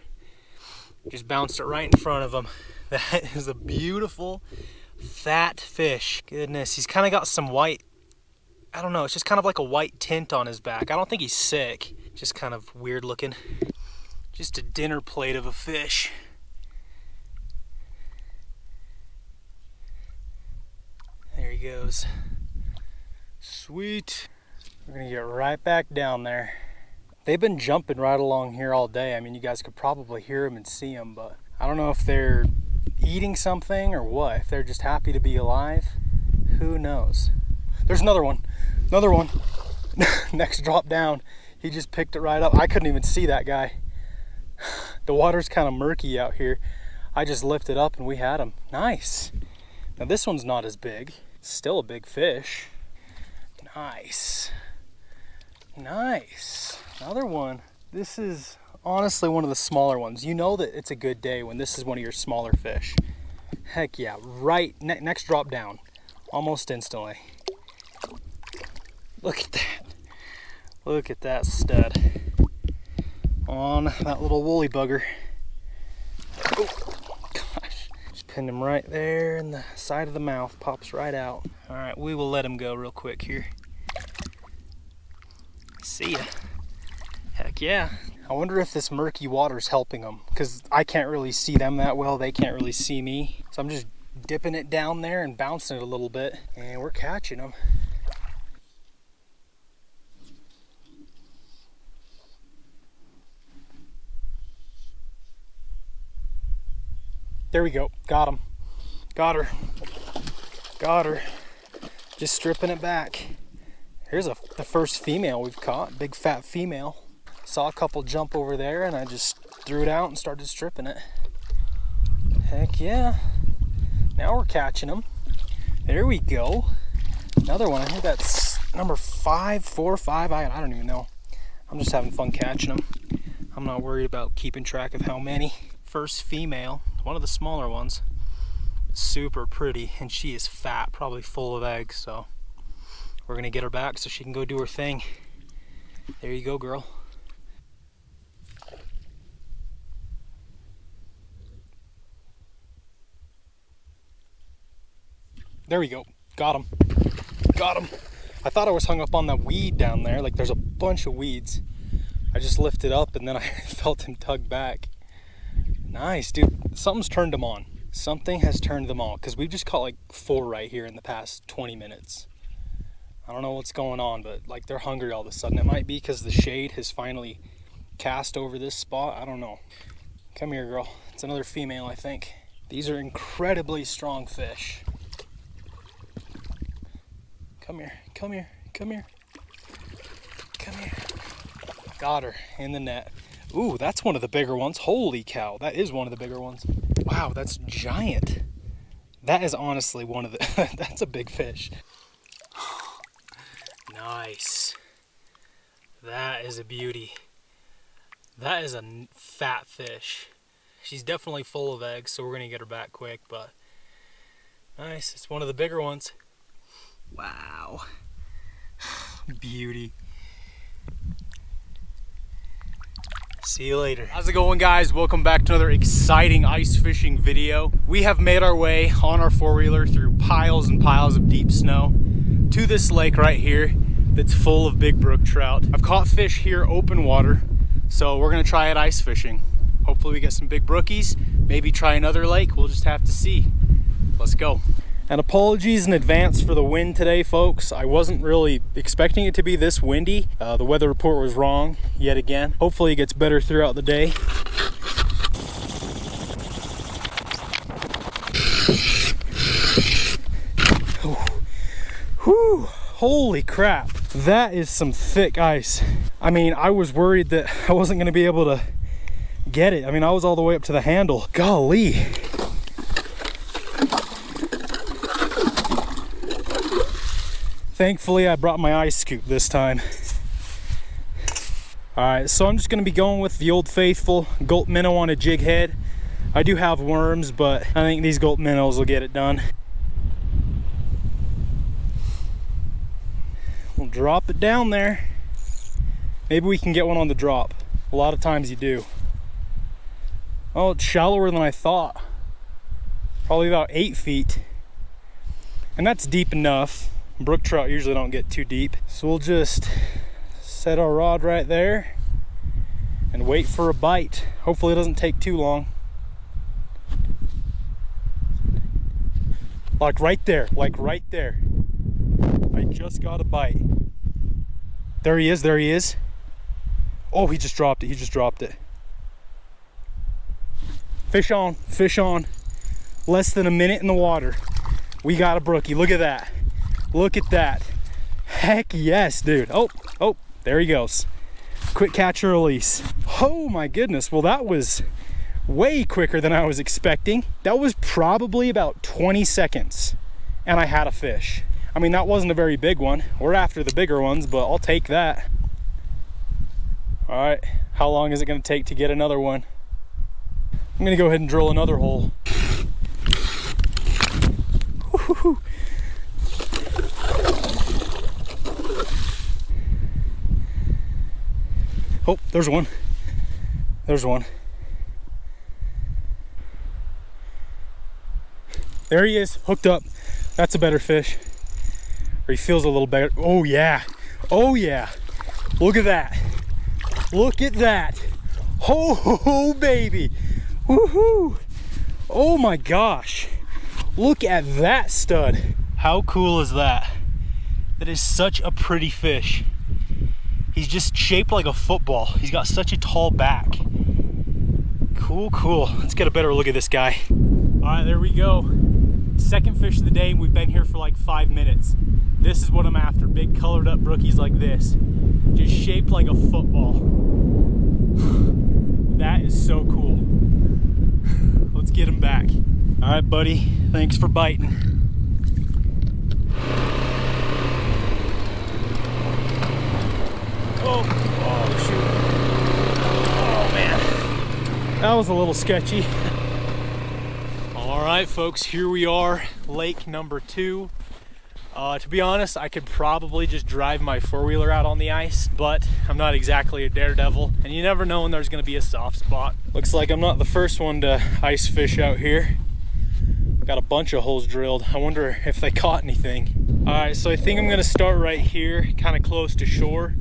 Just bounced it right in front of him. That is a beautiful, fat fish. Goodness, he's kind of got some white, I don't know, it's just kind of like a white tint on his back. I don't think he's sick. Just kind of weird looking. Just a dinner plate of a fish. There he goes. Sweet. We're gonna get right back down there. They've been jumping right along here all day. I mean, you guys could probably hear them and see them, but I don't know if they're eating something or what. If they're just happy to be alive, who knows? There's another one. Another one. Next drop down. He just picked it right up. I couldn't even see that guy. The water's kind of murky out here. I just lifted up and we had him. Nice. Now this one's not as big. Still a big fish. Nice. Nice. Another one. This is honestly one of the smaller ones. You know that it's a good day when this is one of your smaller fish. Heck yeah. Right. Next drop down. Almost instantly. Look at that. Look at that stud. On that little woolly bugger. Oh, gosh. Just pinned him right there in the side of the mouth. Pops right out. All right, we will let him go real quick here. See ya. Heck yeah. I wonder if this murky water's helping them, because I can't really see them that well. They can't really see me. So I'm just dipping it down there and bouncing it a little bit, and we're catching them. There we go. Got him. Got her. Got her. Just stripping it back. Here's the first female we've caught. Big fat female. Saw a couple jump over there and I just threw it out and started stripping it. Heck yeah. Now we're catching them. There we go. Another one. I think that's number 5, 4, 5. I don't even know. I'm just having fun catching them. I'm not worried about keeping track of how many. First female, one of the smaller ones. Super pretty, and she is fat, probably full of eggs, so we're gonna get her back so she can go do her thing. There you go, girl. There we go. Got him. Got him. I thought I was hung up on that weed down there. Like there's a bunch of weeds. I just lifted up and then I felt him tug back. Nice, dude. Something's turned them on. Something has turned them on, because we've just caught like 4 right here in the past 20 minutes. I don't know what's going on, but like they're hungry all of a sudden. It might be because the shade has finally cast over this spot. I don't know. Come here, girl. It's another female, I think. These are incredibly strong fish. Come here, come here, come here. Come here. Got her in the net. Ooh, that's one of the bigger ones. Holy cow, that is one of the bigger ones. Wow, that's giant. That is honestly one of the, that's a big fish. Nice. That is a beauty. That is a fat fish. She's definitely full of eggs, so we're gonna get her back quick, but nice, it's one of the bigger ones. Wow. Beauty. See you later. How's it going, guys? Welcome back to another exciting ice fishing video. We have made our way on our four-wheeler through piles and piles of deep snow to this lake right here that's full of big brook trout. I've caught fish here open water, so we're gonna try it ice fishing. Hopefully we get some big brookies, maybe try another lake. We'll just have to see. Let's go. And apologies in advance for the wind today, folks. I wasn't really expecting it to be this windy. The weather report was wrong yet again. Hopefully it gets better throughout the day. Whew. Holy crap. That is some thick ice. I mean, I was worried that I wasn't gonna be able to get it. I mean, I was all the way up to the handle. Golly. Thankfully, I brought my ice scoop this time. All right, so I'm just gonna be going with the old faithful gulp minnow on a jig head. I do have worms, but I think these gulp minnows will get it done. We'll drop it down there. Maybe we can get one on the drop. A lot of times you do. Oh, it's shallower than I thought. Probably about 8 feet. And that's deep enough. Brook trout usually don't get too deep. So we'll just set our rod right there and wait for a bite. Hopefully it doesn't take too long. Like right there, like right there. I just got a bite. There he is, there he is. Oh, he just dropped it, he just dropped it. Fish on, fish on. Less than a minute in the water. We got a brookie, look at that. Look at that. Heck yes, dude. Oh, there he goes. Quick catch or release. Oh my goodness, well that was way quicker than I was expecting. That was probably about 20 seconds and I had a fish. I mean, that wasn't a very big one. We're after the bigger ones, but I'll take that. All right, how long is it gonna take to get another one? I'm gonna go ahead and drill another hole. Woo-hoo-hoo. Oh, there's one. There's one. There he is, hooked up. That's a better fish. Or he feels a little better. Oh yeah, oh yeah. Look at that. Look at that. Oh, baby. Woohoo. Oh my gosh. Look at that stud. How cool is that? That is such a pretty fish. He's just shaped like a football. He's got such a tall back. Cool, cool. Let's get a better look at this guy. All right, there we go. Second fish of the day. We've been here for like 5 minutes. This is what I'm after. Big colored up brookies like this. Just shaped like a football. That is so cool. Let's get him back. All right, buddy. Thanks for biting. Oh, shoot. Oh, man. That was a little sketchy. All right, folks, here we are, lake number 2. To be honest, I could probably just drive my four-wheeler out on the ice, but I'm not exactly a daredevil, and you never know when there's gonna be a soft spot. Looks like I'm not the first one to ice fish out here. Got a bunch of holes drilled. I wonder if they caught anything. All right, so I think I'm gonna start right here, kind of close to shore,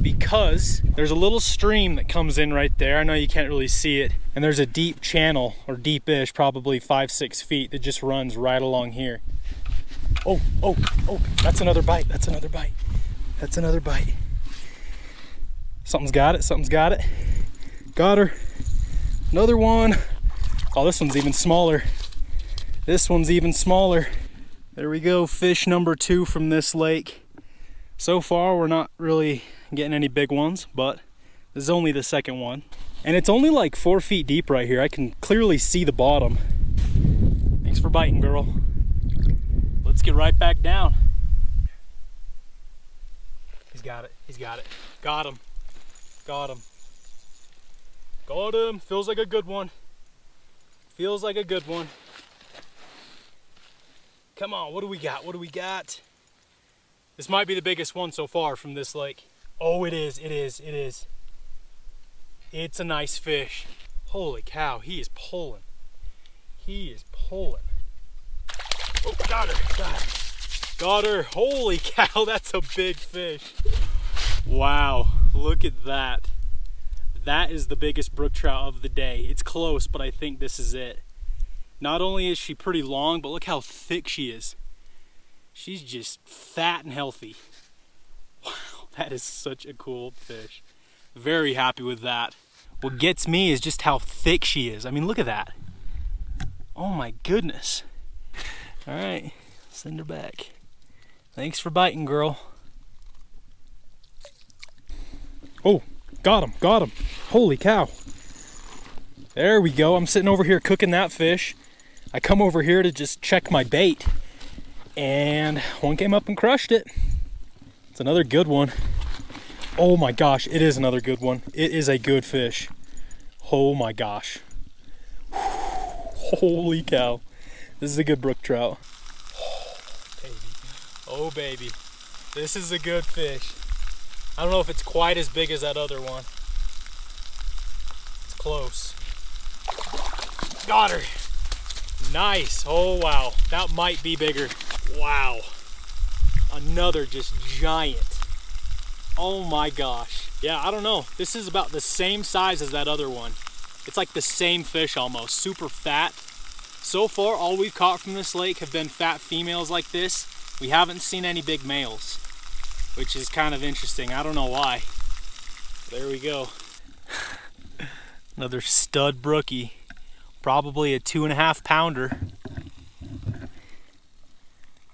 because there's a little stream that comes in right there. I know you can't really see it. And there's a deep channel, or deep-ish, probably 5-6 feet, that just runs right along here. Oh, that's another bite, that's another bite. That's another bite. Something's got it, something's got it. Got her. Another one. Oh, this one's even smaller. This one's even smaller. There we go, fish number 2 from this lake. So far, we're not really getting any big ones, but this is only the second one. And it's only like 4 feet deep right here. I can clearly see the bottom. Thanks for biting, girl. Let's get right back down. He's got it, he's got it. Got him, got him. Got him, feels like a good one. Feels like a good one. Come on, what do we got, what do we got? This might be the biggest one so far from this lake. Oh, it is, it is, it is. It's a nice fish. Holy cow, he is pulling. He is pulling. Oh, got her, got her. Got her, holy cow, that's a big fish. Wow, look at that. That is the biggest brook trout of the day. It's close, but I think this is it. Not only is she pretty long, but look how thick she is. She's just fat and healthy. Wow, that is such a cool fish. Very happy with that. What gets me is just how thick she is. I mean, look at that. Oh my goodness. All right, send her back. Thanks for biting, girl. Oh, got him, got him. Holy cow. There we go. I'm sitting over here cooking that fish. I come over here to just check my bait, and one came up and crushed it. It's another good one. Oh my gosh, it is another good one. It is a good fish. Oh my gosh. Holy cow. This is a good brook trout. Oh baby. Oh baby. This is a good fish. I don't know if it's quite as big as that other one. It's close. Got her. Nice. Oh wow. That might be bigger. Wow. Another just giant. Oh my gosh. Yeah, I don't know. This is about the same size as that other one. It's like the same fish almost. Super fat. So far, all we've caught from this lake have been fat females like this. We haven't seen any big males, which is kind of interesting. I don't know why. There we go. Another stud brookie. Probably a 2.5 pounder.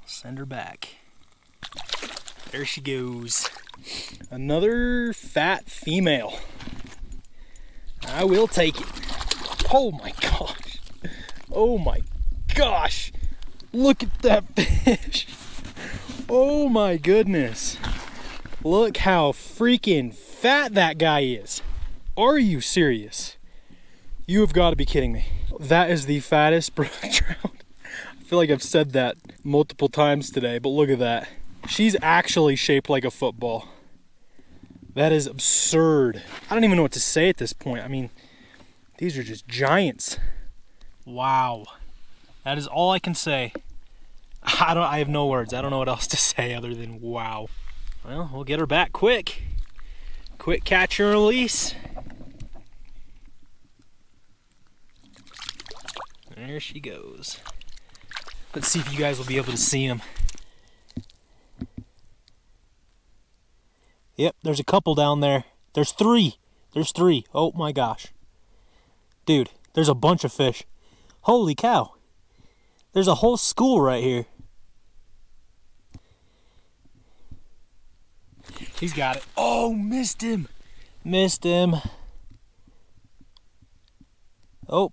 Send her back. There she goes. Another fat female. I will take it. Oh my gosh. Oh my gosh. Look at that fish. Oh my goodness. Look how freaking fat that guy is. Are you serious? You have got to be kidding me. That is the fattest brook trout. I feel like I've said that multiple times today, but look at that. She's actually shaped like a football. That is absurd. I don't even know what to say at this point. I mean, these are just giants. Wow. That is all I can say. I have no words. I don't know what else to say other than wow. Well, we'll get her back quick. Quick catch and release. There she goes. Let's see if you guys will be able to see them. Yep, there's a couple down there. There's three. There's three. Oh my gosh. Dude, there's a bunch of fish. Holy cow. There's a whole school right here. He's got it. Oh, missed him. Missed him. Oh.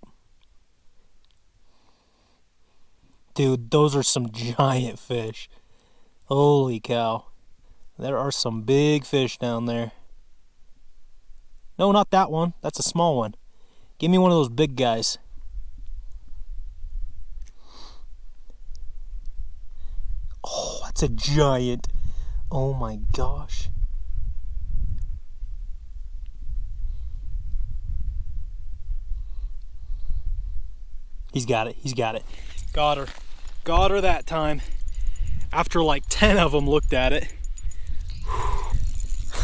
Dude, those are some giant fish. Holy cow. There are some big fish down there. No, not that one. That's a small one. Give me one of those big guys. Oh, that's a giant. Oh my gosh. He's got it. He's got it. Got her. Got her that time. After like 10 of them looked at it.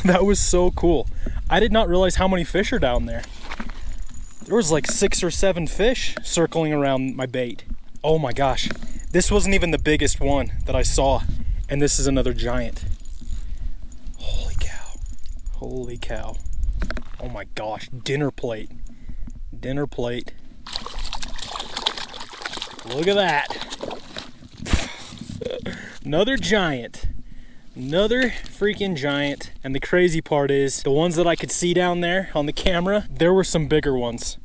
That was so cool. I did not realize how many fish are down there. There was like 6 or 7 fish circling around my bait. Oh my gosh. This wasn't even the biggest one that I saw. And this is another giant. Holy cow. Holy cow. Oh my gosh. Dinner plate. Dinner plate. Look at that. Another giant. Another freaking giant. And the crazy part is, the ones that I could see down there on the camera, there were some bigger ones.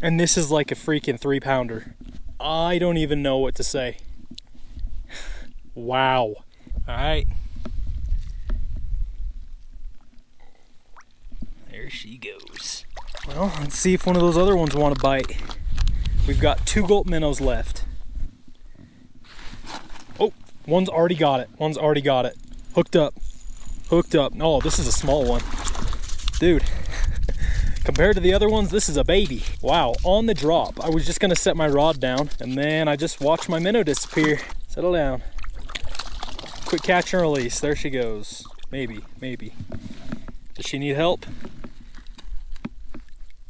And this is like a freaking 3-pounder. I don't even know what to say. Wow. All right. There she goes. Well, let's see if one of those other ones want to bite. We've got 2 gulp minnows left. Oh, one's already got it. One's already got it. Hooked up. Hooked up. Oh, this is a small one. Dude, compared to the other ones, this is a baby. Wow, on the drop. I was just gonna set my rod down and then I just watched my minnow disappear. Settle down. Quick catch and release. There she goes. Maybe, maybe. Does she need help?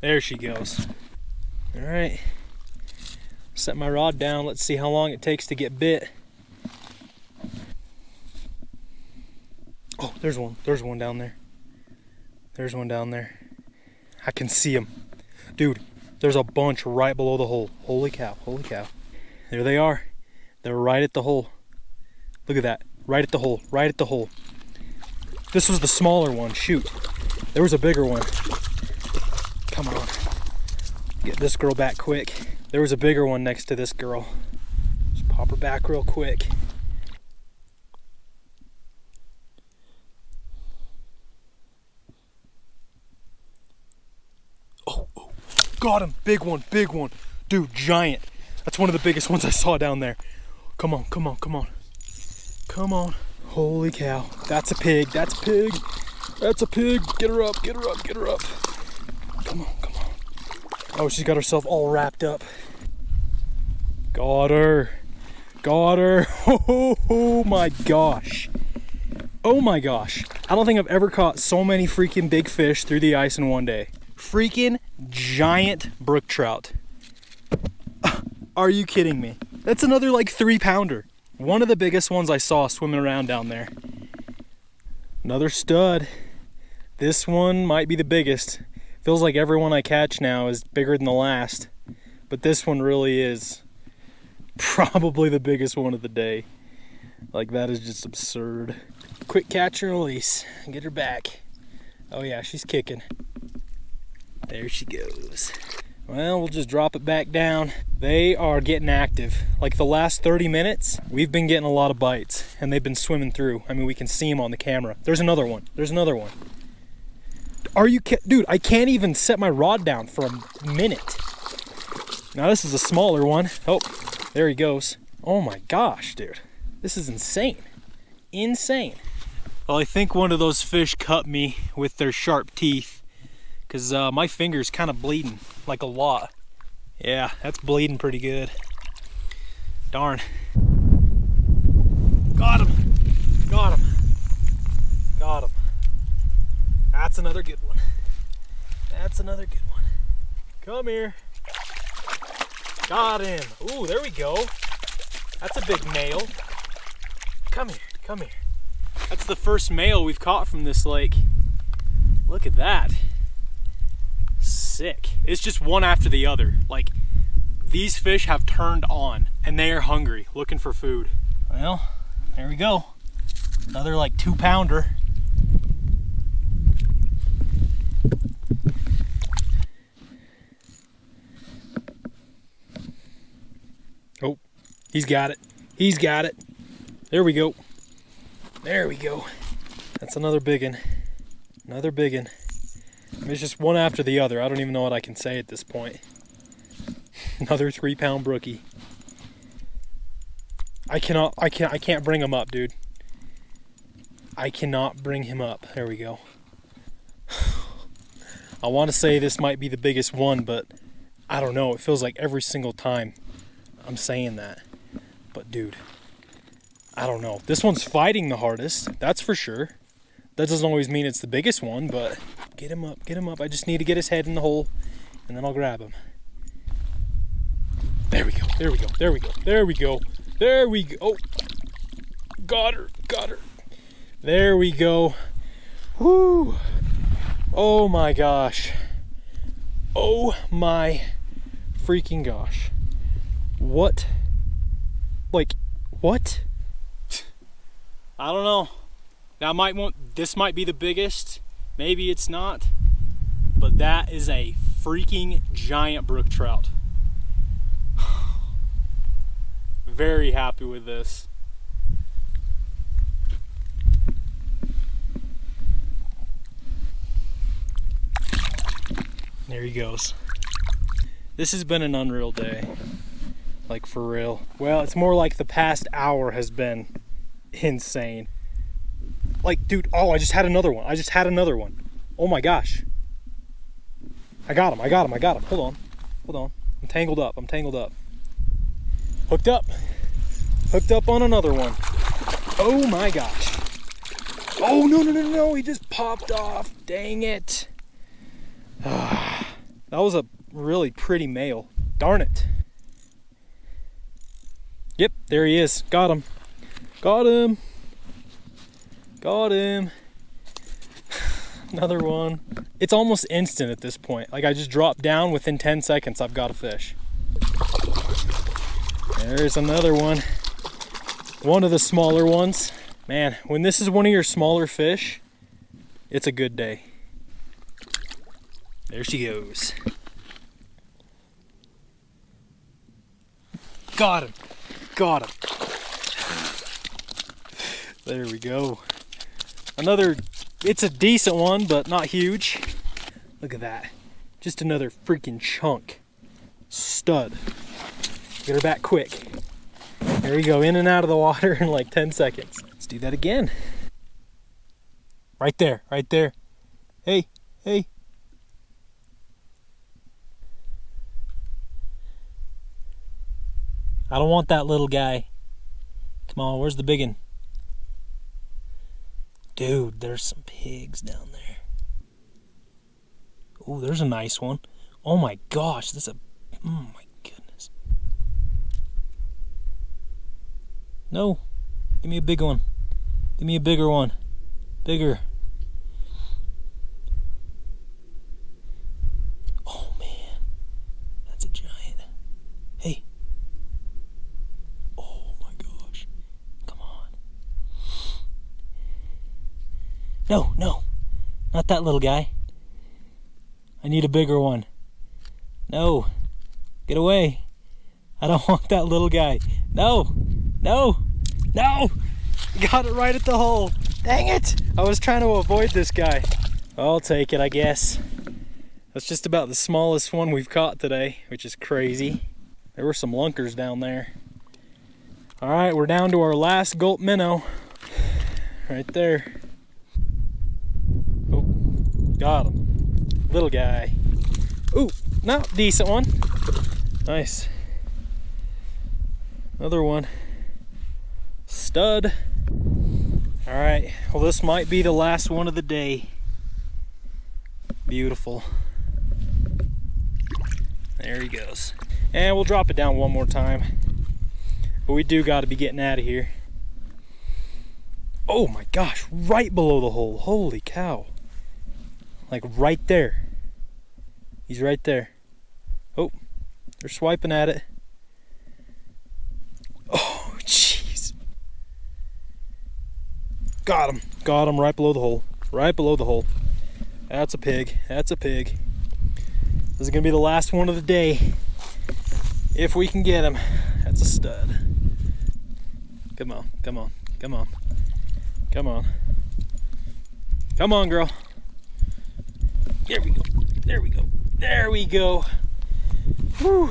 There she goes. All right. Set my rod down. Let's see how long it takes to get bit. Oh, there's one. There's one down there. There's one down there. I can see him. Dude, there's a bunch right below the hole. Holy cow, holy cow. There they are. They're right at the hole. Look at that. Right at the hole, right at the hole. This was the smaller one, shoot. There was a bigger one. Come on. Get this girl back quick. There was a bigger one next to this girl. Just pop her back real quick. Oh, got him. Big one, big one. Dude, giant. That's one of the biggest ones I saw down there. Come on, come on, come on. Come on. Holy cow. That's a pig. That's a pig. That's a pig. Get her up, get her up, get her up. Come on, come on. Oh, she's got herself all wrapped up. Got her. Got her. Oh my gosh. Oh my gosh. I don't think I've ever caught so many freaking big fish through the ice in one day. Freaking giant brook trout. Are you kidding me? That's another like 3-pounder. One of the biggest ones I saw swimming around down there. Another stud. This one might be the biggest. Feels like every one I catch now is bigger than the last. But this one really is probably the biggest one of the day. Like, that is just absurd. Quick catch and release. Get her back. Oh yeah, she's kicking. There she goes. Well, we'll just drop it back down. They are getting active. Like the last 30 minutes, we've been getting a lot of bites and they've been swimming through. I mean, we can see them on the camera. There's another one. There's another one. Are you dude, I can't even set my rod down for a minute. Now this is a smaller one. Oh, there he goes. Oh my gosh, dude. This is insane. Insane. Well, I think one of those fish cut me with their sharp teeth. Because my finger's kind of bleeding, like a lot. Yeah, that's bleeding pretty good. Darn. Got him. Got him. Got him. That's another good one. That's another good one. Come here. Got him. Ooh, there we go. That's a big male. Come here, come here. That's the first male we've caught from this lake. Look at that. Sick. It's just one after the other. Like, these fish have turned on and they are hungry, looking for food. Well, there we go. Another like 2-pounder. Oh, he's got it. He's got it. There we go. There we go. That's another big one. Another big one. It's just one after the other. I don't even know what I can say at this point. Another 3-pound brookie. I can't bring him up, dude. I cannot bring him up. There we go. I want to say this might be the biggest one, but I don't know. It feels like every single time I'm saying that. But dude, I don't know. This one's fighting the hardest, that's for sure. That doesn't always mean it's the biggest one, but get him up, get him up. I just need to get his head in the hole and then I'll grab him. There we go, there we go, there we go, there we go, there we go. Oh, got her, got her. There we go. Whoo. Oh my gosh. Oh my freaking gosh. What? Like, what? I don't know. Now this might be the biggest, maybe it's not, but that is a freaking giant brook trout. Very happy with this. There he goes. This has been an unreal day, like for real. Well, it's more like the past hour has been insane. Like, dude, oh, I just had another one. I just had another one. Oh my gosh. I got him, I got him, I got him. Hold on, hold on. I'm tangled up, I'm tangled up. Hooked up. Hooked up on another one. Oh my gosh. Oh, no, no, no, no, he just popped off. Dang it. That was a really pretty male. Darn it. Yep, there he is. Got him. Got him. Got him. Another one. It's almost instant at this point. Like, I just dropped down, within 10 seconds I've got a fish. There's another one. One of the smaller ones. Man, when this is one of your smaller fish, it's a good day. There she goes. Got him. Got him. There we go. Another, it's a decent one, but not huge. Look at that. Just another freaking chunk. Stud. Get her back quick. There we go, in and out of the water in like 10 seconds. Let's do that again. Right there, right there. Hey, hey. I don't want that little guy. Come on, where's the big one? Dude, there's some pigs down there. Oh, there's a nice one. Oh my gosh, this is a, oh my goodness. No, give me a big one. Give me a bigger one. Bigger. Oh man, that's a giant. Hey. Oh my gosh, come on. No, no, not that little guy. I need a bigger one. No, get away. I don't want that little guy. No, no, no. Got it right at the hole. Dang it. I was trying to avoid this guy. I'll take it, I guess. That's just about the smallest one we've caught today, which is crazy. There were some lunkers down there. All right, we're down to our last gulp minnow. Right there. Oh, got him. Little guy. Ooh, no, decent one. Nice. Another one. Stud. All right, well, this might be the last one of the day. Beautiful. There he goes. And we'll drop it down one more time. But we do got to be getting out of here. Oh my gosh, right below the hole. Holy cow. Like right there. He's right there. Oh, they're swiping at it. Oh, jeez. Got him. Got him right below the hole. Right below the hole. That's a pig. That's a pig. This is going to be the last one of the day. If we can get him. That's a stud. Come on. Come on. Come on. Come on. Come on, girl. There we go. There we go. There we go. Whew.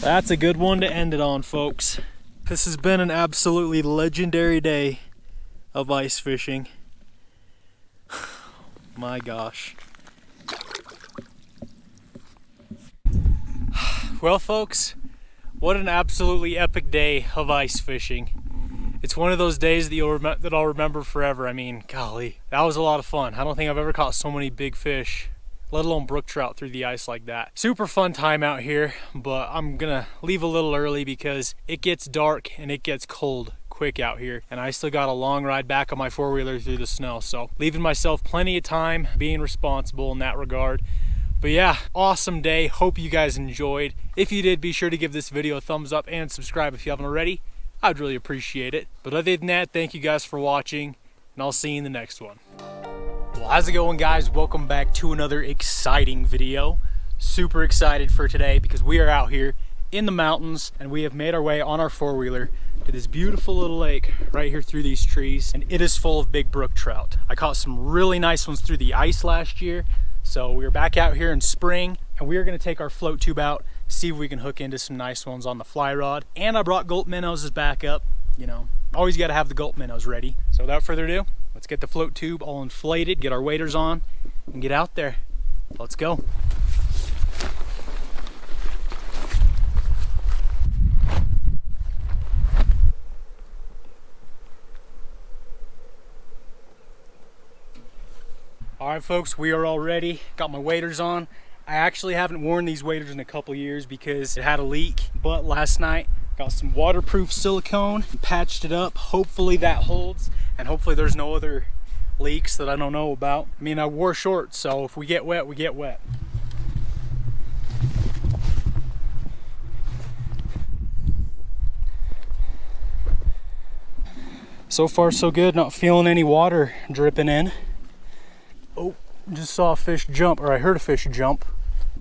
That's a good one to end it on, folks. This has been an absolutely legendary day of ice fishing. My gosh. Well, folks, what an absolutely epic day of ice fishing. It's one of those days that I'll remember forever. I mean, golly, that was a lot of fun. I don't think I've ever caught so many big fish, let alone brook trout, through the ice like that. Super fun time out here, but I'm gonna leave a little early because it gets dark and it gets cold quick out here, and I still got a long ride back on my four-wheeler through the snow, so leaving myself plenty of time, being responsible in that regard. But yeah, awesome day. Hope you guys enjoyed. If you did, be sure to give this video a thumbs up and subscribe if you haven't already. I'd really appreciate it. But other than that, thank you guys for watching, and I'll see you in the next one. Well, how's it going, guys? Welcome back to another exciting video. Super excited for today because we are out here in the mountains and we have made our way on our four-wheeler to this beautiful little lake right here through these trees, and it is full of big brook trout. I caught some really nice ones through the ice last year, so we're back out here in spring and we're gonna take our float tube out, see if we can hook into some nice ones on the fly rod. And I brought gulp minnows as backup. You know, always gotta have the gulp minnows ready. So without further ado, let's get the float tube all inflated, get our waders on, and get out there. Let's go. All right, folks, we are all ready. Got my waders on. I actually haven't worn these waders in a couple years because it had a leak, but last night got some waterproof silicone, patched it up. Hopefully that holds, and hopefully there's no other leaks that I don't know about. I mean, I wore shorts, so if we get wet, we get wet. So far so good, not feeling any water dripping in. Oh, just saw a fish jump, or I heard a fish jump.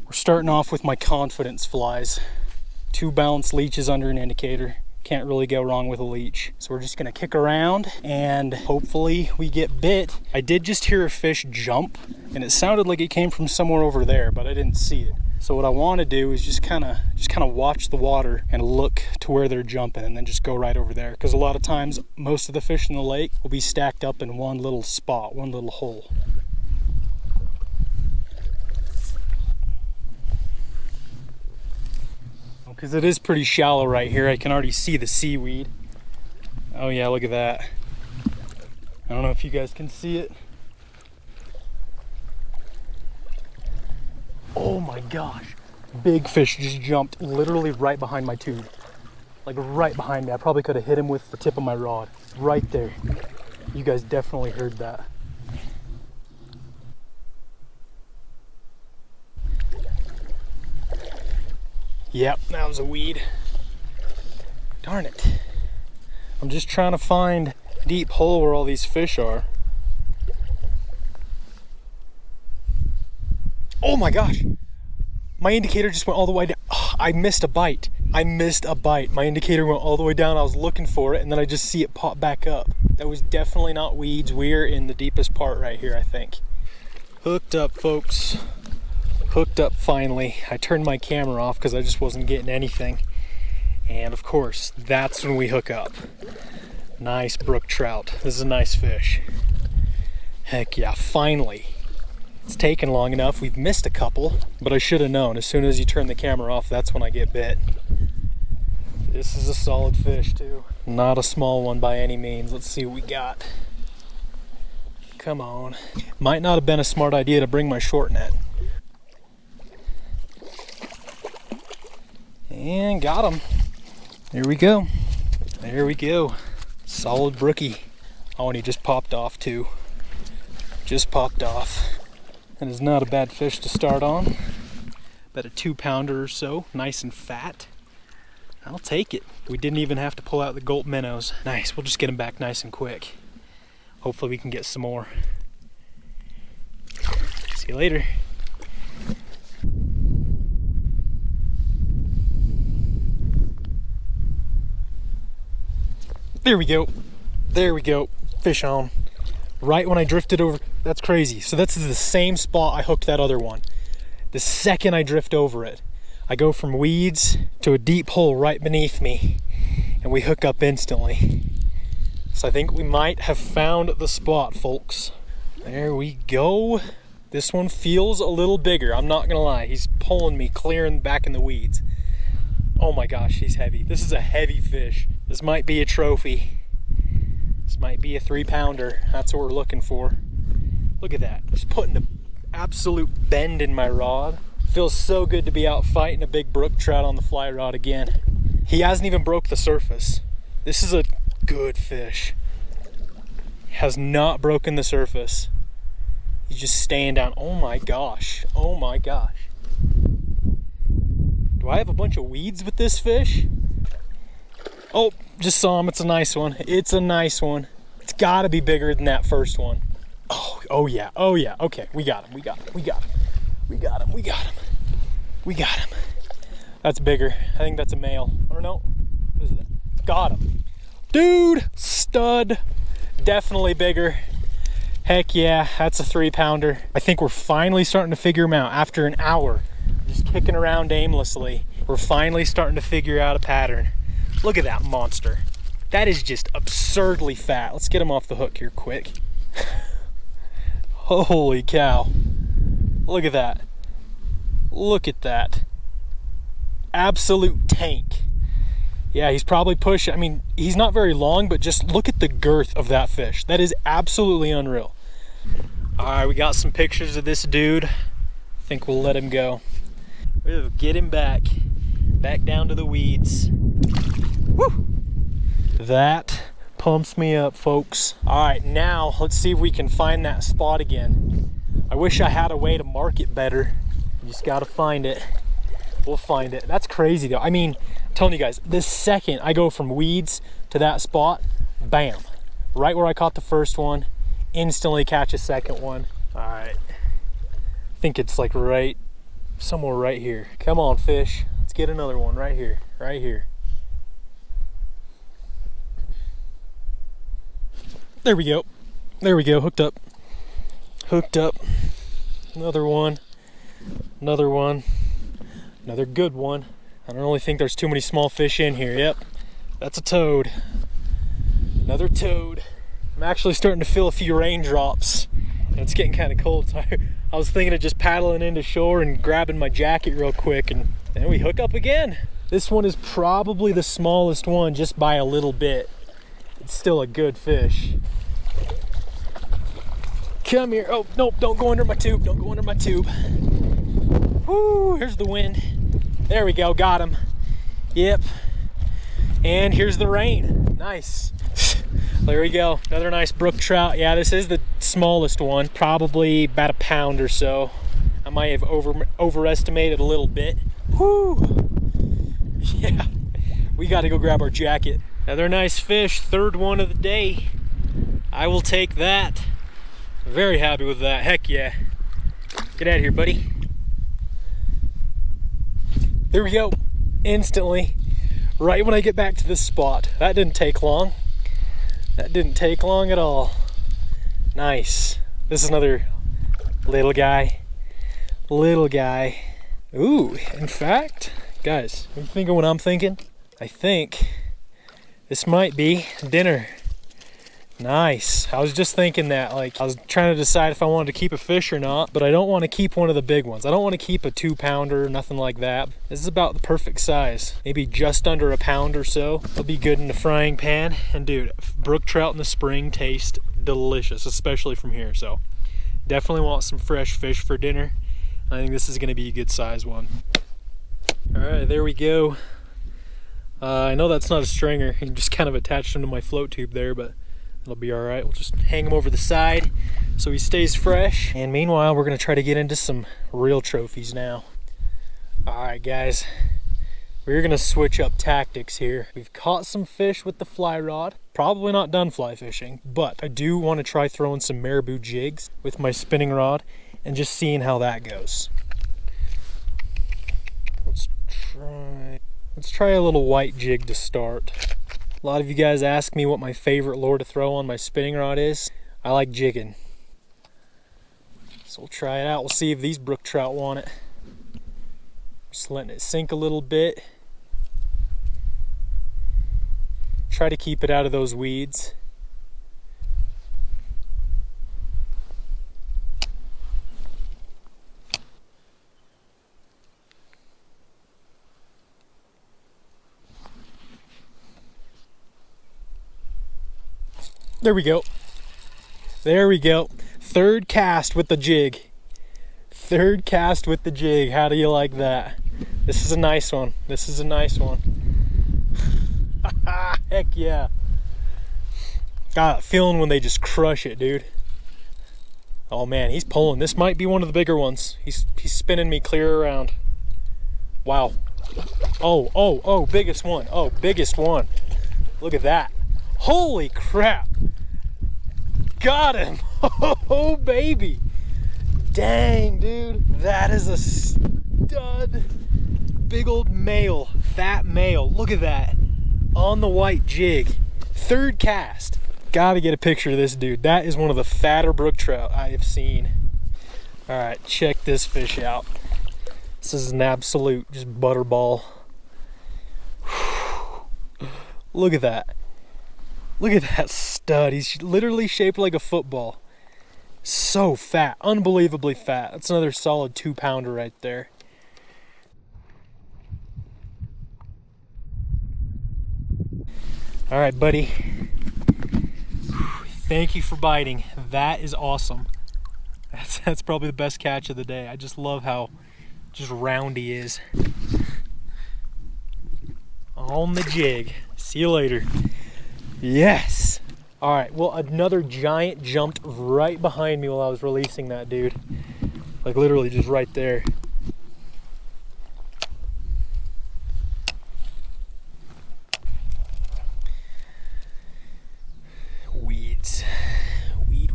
We're starting off with my confidence flies. 2 balanced leeches under an indicator. Can't really go wrong with a leech. So we're just gonna kick around and hopefully we get bit. I did just hear a fish jump and it sounded like it came from somewhere over there, but I didn't see it. So what I want to do is just kind of watch the water and look to where they're jumping and then just go right over there. Because a lot of times, most of the fish in the lake will be stacked up in one little spot, one little hole. Because it is pretty shallow right here. I can already see the seaweed. Oh yeah, look at that. I don't know if you guys can see it. Oh my gosh. Big fish just jumped literally right behind my tube. Like right behind me. I probably could have hit him with the tip of my rod. Right there. You guys definitely heard that. Yep, that was a weed. Darn it. I'm just trying to find a deep hole where all these fish are. Oh my gosh. My indicator just went all the way down. Oh, I missed a bite. My indicator went all the way down. I was looking for it and then I just see it pop back up. That was definitely not weeds. We're in the deepest part right here, I think. Hooked up, folks. Hooked up finally. I turned my camera off because I just wasn't getting anything. And of course, that's when we hook up. Nice brook trout. This is a nice fish. Heck yeah, finally. It's taken long enough. We've missed a couple, but I should have known. As soon as you turn the camera off, that's when I get bit. This is a solid fish too. Not a small one by any means. Let's see what we got. Come on. Might not have been a smart idea to bring my short net. And got him. There we go. There we go. Solid brookie. Oh, and he just popped off too. Just popped off. That is not a bad fish to start on. About a 2-pounder or so, nice and fat. I'll take it. We didn't even have to pull out the gulp minnows. Nice, we'll just get them back nice and quick. Hopefully we can get some more. See you later. There we go. There we go. Fish on. Right when I drifted over. That's crazy. So this is the same spot I hooked that other one. The second I drift over it, I go from weeds to a deep hole right beneath me and we hook up instantly. So I think we might have found the spot, folks. There we go. This one feels a little bigger. I'm not gonna lie. He's pulling me clearing back in the weeds. Oh my gosh, he's heavy. This is a heavy fish. This might be a trophy. This might be a 3-pounder. That's what we're looking for. Look at that. Just putting an absolute bend in my rod. Feels so good to be out fighting a big brook trout on the fly rod again. He hasn't even broke the surface. This is a good fish. Has not broken the surface. He's just staying down. Oh my gosh. Oh my gosh. Do I have a bunch of weeds with this fish? Oh, just saw him. It's a nice one. It's a nice one. It's got to be bigger than that first one. Oh yeah. Oh yeah. Okay, we got him. We got him. We got him. We got him. We got him. We got him. That's bigger. I think that's a male. I don't know. What is that? Got him. Dude, stud. Definitely bigger. Heck yeah, that's a 3-pounder. I think we're finally starting to figure him out after an hour. Just kicking around aimlessly. We're finally starting to figure out a pattern. Look at that monster. That is just absurdly fat. Let's get him off the hook here quick. Holy cow. Look at that. Look at that. Absolute tank. Yeah, he's probably pushing. I mean, he's not very long, but just look at the girth of that fish. That is absolutely unreal. All right, we got some pictures of this dude. I think we'll let him go. We'll get him back down to the weeds. Woo! That pumps me up, folks. All right, now let's see if we can find that spot again. I wish I had a way to mark it better. You just gotta find it. We'll find it. That's crazy though. I mean, I'm telling you guys, the second I go from weeds to that spot, bam, right where I caught the first one, instantly catch a second one. All right, think it's like right, somewhere right here. Come on, fish. Let's get another one right here, right here. There we go. There we go, hooked up. Hooked up. Another one. Another one. Another good one. I don't really think there's too many small fish in here. Yep, that's a toad. Another toad. I'm actually starting to feel a few raindrops. And it's getting kind of cold, so I was thinking of just paddling into shore and grabbing my jacket real quick, and then we hook up again. This one is probably the smallest one just by a little bit. It's still a good fish. Come here. Oh, nope, don't go under my tube. Don't go under my tube. Woo, here's the wind. There we go, got him. Yep. And here's the rain. Nice. There we go, another nice brook trout. Yeah, this is the smallest one, probably about a pound or so. I might have overestimated a little bit. Woo! Yeah, we got to go grab our jacket. Another nice fish, third one of the day. I will take that. Very happy with that, heck yeah. Get out of here, buddy. There we go, instantly, right when I get back to this spot. That didn't take long. That didn't take long at all. Nice. This is another little guy. Little guy. Ooh, in fact, guys, are you thinking what I'm thinking? I think this might be dinner. Nice. I was just thinking that, like, I was trying to decide if I wanted to keep a fish or not, but I don't want to keep one of the big ones. I don't want to keep a 2-pounder, nothing like that. This is about the perfect size. Maybe just under a pound or so. It'll be good in the frying pan. And dude, brook trout in the spring taste delicious, especially from here. So definitely want some fresh fish for dinner. I think this is going to be a good size one. All right, there we go. I know that's not a stringer. He just kind of attached him to my float tube there, but it'll be all right. We'll just hang him over the side so he stays fresh. And meanwhile, we're gonna try to get into some real trophies now. All right, guys, we're gonna switch up tactics here. We've caught some fish with the fly rod. Probably not done fly fishing, but I do want to try throwing some marabou jigs with my spinning rod and just seeing how that goes. Let's try a little white jig to start. A lot of you guys ask me what my favorite lure to throw on my spinning rod is. I like jigging. So we'll try it out. We'll see if these brook trout want it. Just letting it sink a little bit. Try to keep it out of those weeds. There we go. There we go. Third cast with the jig. Third cast with the jig. How do you like that? This is a nice one. This is a nice one. Heck yeah. Got a feeling when they just crush it, dude. Oh man, he's pulling. This might be one of the bigger ones. He's spinning me clear around. Wow. Oh, biggest one. Oh, biggest one. Look at that. Holy crap. Got him. Oh, baby. Dang, dude. That is a stud. Big old male. Fat male. Look at that. On the white jig. Third cast. Gotta get a picture of this dude. That is one of the fatter brook trout I have seen. All right, check this fish out. This is an absolute just butterball. Look at that. Look at that stud. He's literally shaped like a football. So fat, unbelievably fat. That's another solid 2-pounder right there. All right, buddy. Thank you for biting. That is awesome. That's probably the best catch of the day. I just love how just round he is. On the jig. See you later. Yes. All right, well, another giant jumped right behind me while I was releasing that dude. Like literally just right there. Weeds. Weed.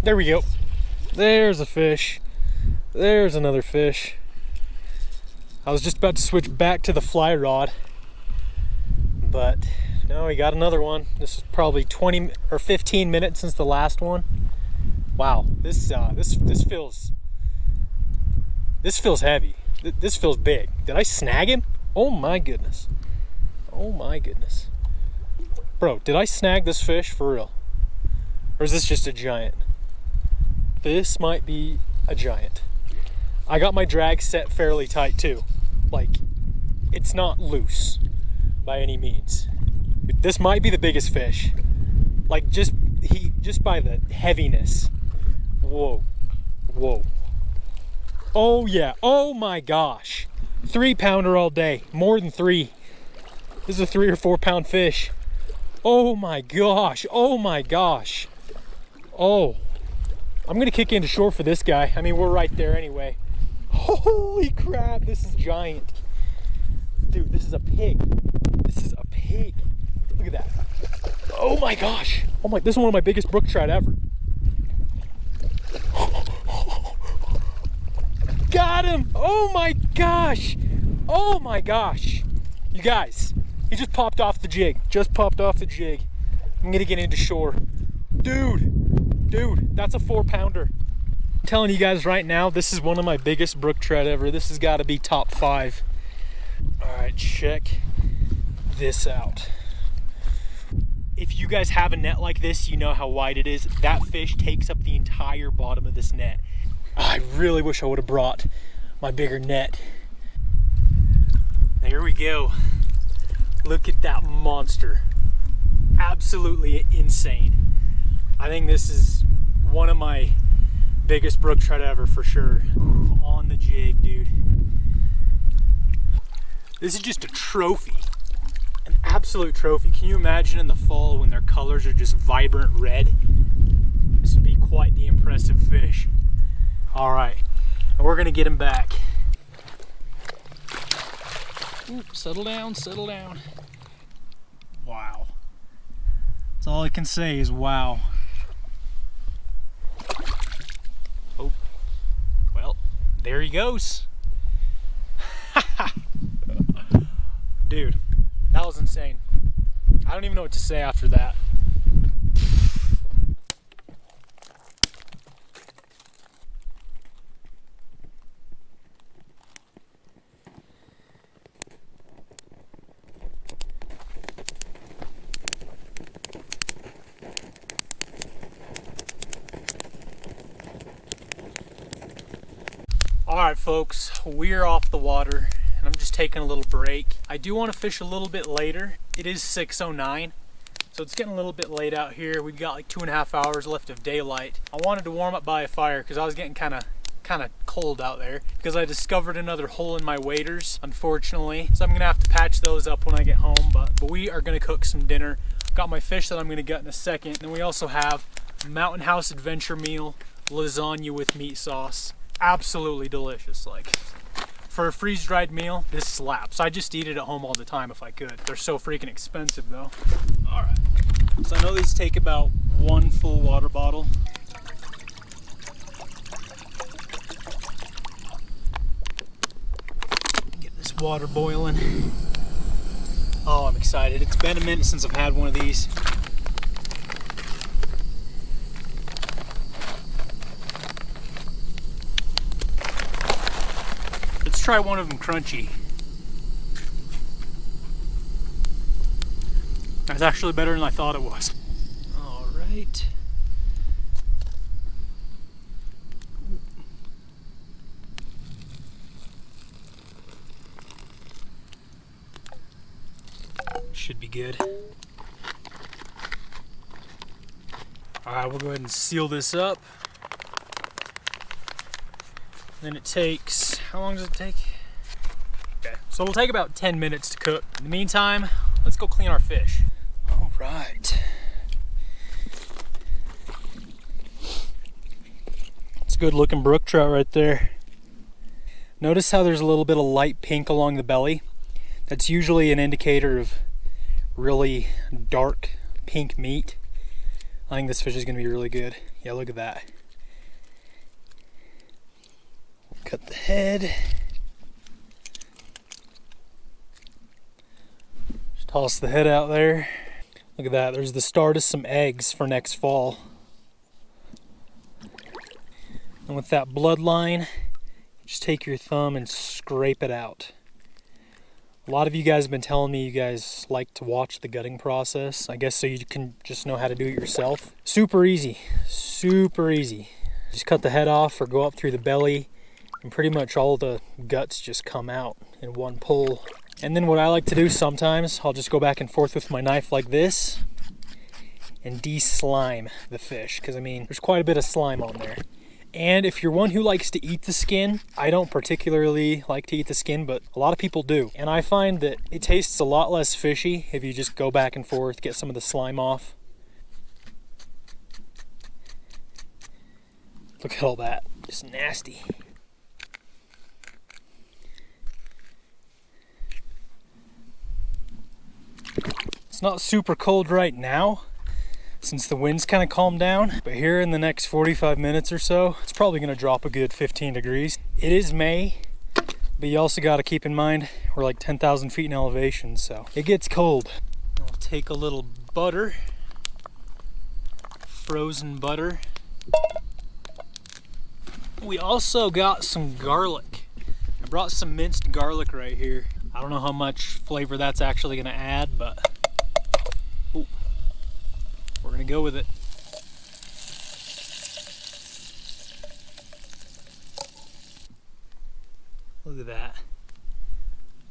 There we go. There's a fish. There's another fish. I was just about to switch back to the fly rod, but no, we got another one. This is probably 20 or 15 minutes since the last one. Wow, this feels heavy. This feels big. Did I snag him? Oh my goodness. Oh my goodness. Bro, did I snag this fish for real? Or is this just a giant? This might be a giant. I got my drag set fairly tight too. Like, it's not loose by any means. This might be the biggest fish. Like, just by the heaviness. Whoa. Whoa. Oh yeah. Oh my gosh. 3-pounder all day. More than 3. This is a 3 or 4 pound fish. Oh my gosh. Oh my gosh. Oh. I'm gonna kick into shore for this guy. I mean, we're right there anyway. Holy crap, this is giant. Dude, this is a pig. This is a pig. Look at that. Oh my gosh. Oh my, this is one of my biggest brook trout ever. Got him. Oh my gosh. Oh my gosh. You guys, he just popped off the jig. Just popped off the jig. I'm gonna get into shore. Dude, that's a 4-pounder. I'm telling you guys right now, this is one of my biggest brook trout ever. This has got to be top 5. All right, check this out. If you guys have a net like this, you know how wide it is. That fish takes up the entire bottom of this net. I really wish I would have brought my bigger net. There we go. Look at that monster. Absolutely insane. I think this is one of my biggest brook trout ever for sure. On the jig, dude. This is just a trophy. An absolute trophy. Can you imagine in the fall when their colors are just vibrant red? This would be quite the impressive fish. All right, and we're gonna get him back. Ooh, settle down, settle down. Wow. That's all I can say is wow. Oh, well, there he goes. Dude, that was insane. I don't even know what to say after that. Alright folks, we're off the water and I'm just taking a little break. I do want to fish a little bit later. It is 6:09, so it's getting a little bit late out here. We've got like 2.5 hours left of daylight. I wanted to warm up by a fire because I was getting kind of cold out there because I discovered another hole in my waders, unfortunately. So I'm gonna have to patch those up when I get home, but we are gonna cook some dinner. Got my fish that I'm gonna gut in a second. Then we also have a Mountain House Adventure meal, lasagna with meat sauce. Absolutely delicious. Like, for a freeze-dried meal, this slaps. I just eat it at home all the time if I could. They're so freaking expensive though. All right, so I know these take about 1 full water bottle. Get this water boiling. Oh, I'm excited. It's been a minute since I've had one of these. Let's try one of them crunchy. That's actually better than I thought it was. All right. Should be good. All right, we'll go ahead and seal this up. Then it takes, how long does it take? Okay, so it'll take about 10 minutes to cook. In the meantime, let's go clean our fish. All right. It's a good looking brook trout right there. Notice how there's a little bit of light pink along the belly. That's usually an indicator of really dark pink meat. I think this fish is gonna be really good. Yeah, look at that. Cut the head. Just toss the head out there. Look at that, there's the start of some eggs for next fall. And with that bloodline, just take your thumb and scrape it out. A lot of you guys have been telling me you guys like to watch the gutting process. I guess so you can just know how to do it yourself. Super easy, super easy. Just cut the head off or go up through the belly, and pretty much all the guts just come out in one pull. And then what I like to do sometimes, I'll just go back and forth with my knife like this and de-slime the fish, because I mean, there's quite a bit of slime on there. And if you're one who likes to eat the skin, I don't particularly like to eat the skin, but a lot of people do. And I find that it tastes a lot less fishy if you just go back and forth, get some of the slime off. Look at all that, just nasty. It's not super cold right now, since the wind's kind of calmed down, but here in the next 45 minutes or so, it's probably gonna drop a good 15 degrees. It is May, but you also gotta keep in mind, we're like 10,000 feet in elevation, so it gets cold. I'll take a little butter, frozen butter. We also got some garlic. I brought some minced garlic right here. I don't know how much flavor that's actually gonna add, but ooh, we're gonna go with it. Look at that.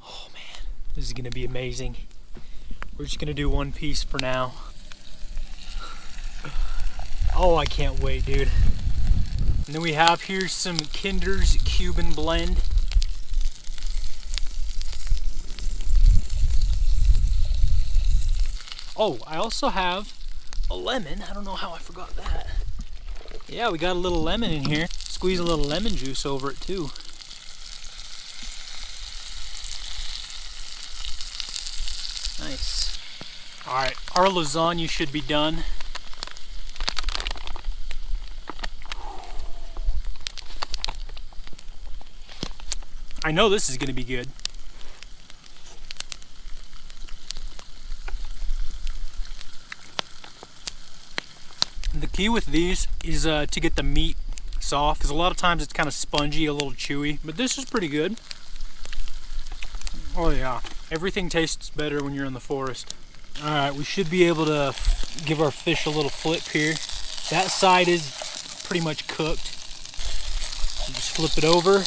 Oh man, this is gonna be amazing. We're just gonna do one piece for now. Oh, I can't wait, dude. And then we have here some Kinder's Cuban blend. Oh, I also have a lemon. I don't know how I forgot that. Yeah, we got a little lemon in here. Squeeze a little lemon juice over it too. Nice. All right, our lasagna should be done. I know this is gonna be good. The key with these is to get the meat soft, because a lot of times it's kind of spongy, a little chewy, but this is pretty good. Oh yeah, everything tastes better when you're in the forest. All right, we should be able to give our fish a little flip here. That side is pretty much cooked. You just flip it over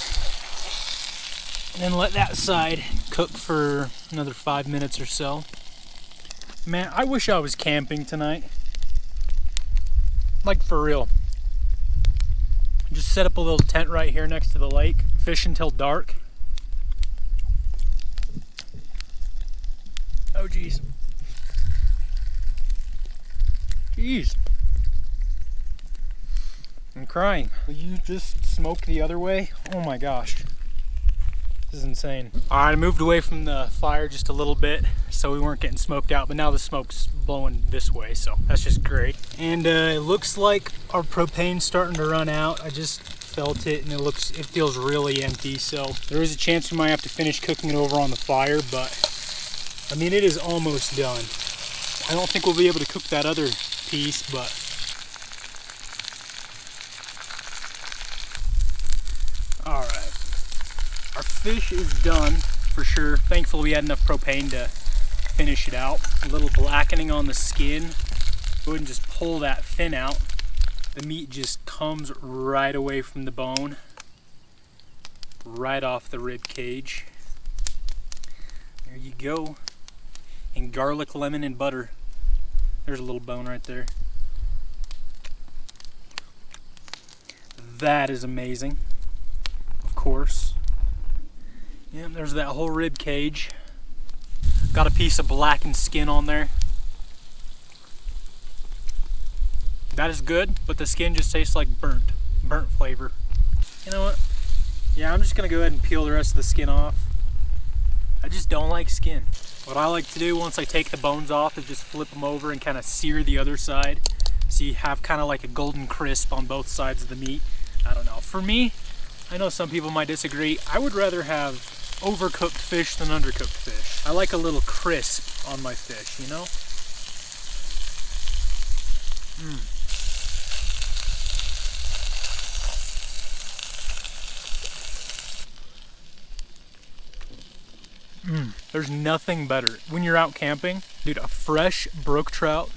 and then let that side cook for another 5 minutes or so. Man, I wish I was camping tonight. Like for real. Just set up a little tent right here next to the lake, fish until dark. Oh geez. Jeez. I'm crying. Will you just smoke the other way? Oh my gosh. This is insane. All right, I moved away from the fire just a little bit so we weren't getting smoked out, but now the smoke's blowing this way, so that's just great. And it looks like our propane's starting to run out. I just felt it and it feels really empty, so there is a chance we might have to finish cooking it over on the fire, but I mean, it is almost done. I don't think we'll be able to cook that other piece, but all right. Our fish is done for sure. Thankfully we had enough propane to finish it out. A little blackening on the skin. Go ahead and just pull that fin out. The meat just comes right away from the bone, right off the rib cage. There you go. And garlic, lemon, and butter. There's a little bone right there. That is amazing. Of course. Yeah, there's that whole rib cage. Got a piece of blackened skin on there. That is good, but the skin just tastes like burnt flavor. You know what? Yeah, I'm just gonna go ahead and peel the rest of the skin off. I just don't like skin. What I like to do once I take the bones off is just flip them over and kind of sear the other side. So you have kind of like a golden crisp on both sides of the meat. I don't know. For me, I know some people might disagree. I would rather have overcooked fish than undercooked fish. I like a little crisp on my fish, you know? There's nothing better when you're out camping. Dude, a fresh brook trout.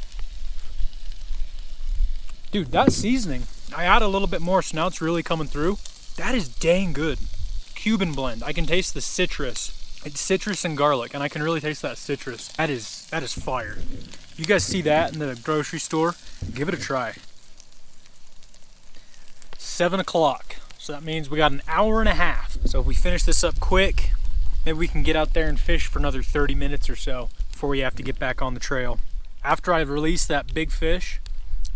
Dude, that seasoning, I add a little bit more, so now it's really coming through. That is dang good. Cuban blend. I can taste the citrus. It's citrus and garlic, and I can really taste that citrus. That is fire. If you guys see that in the grocery store, give it a try. 7 o'clock. So that means we got an hour and a half. So if we finish this up quick, maybe we can get out there and fish for another 30 minutes or so before we have to get back on the trail. After I released that big fish,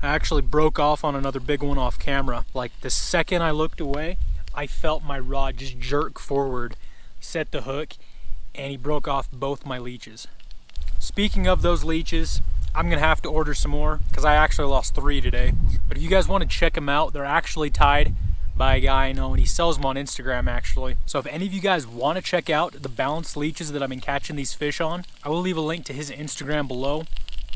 I actually broke off on another big one off camera. Like the second I looked away, I felt my rod just jerk forward, set the hook, and he broke off both my leeches. Speaking of those leeches, I'm gonna have to order some more because I actually lost 3 today. But if you guys want to check them out, they're actually tied by a guy I know, and he sells them on Instagram actually. So if any of you guys want to check out the balanced leeches that I've been catching these fish on, I will leave a link to his Instagram below.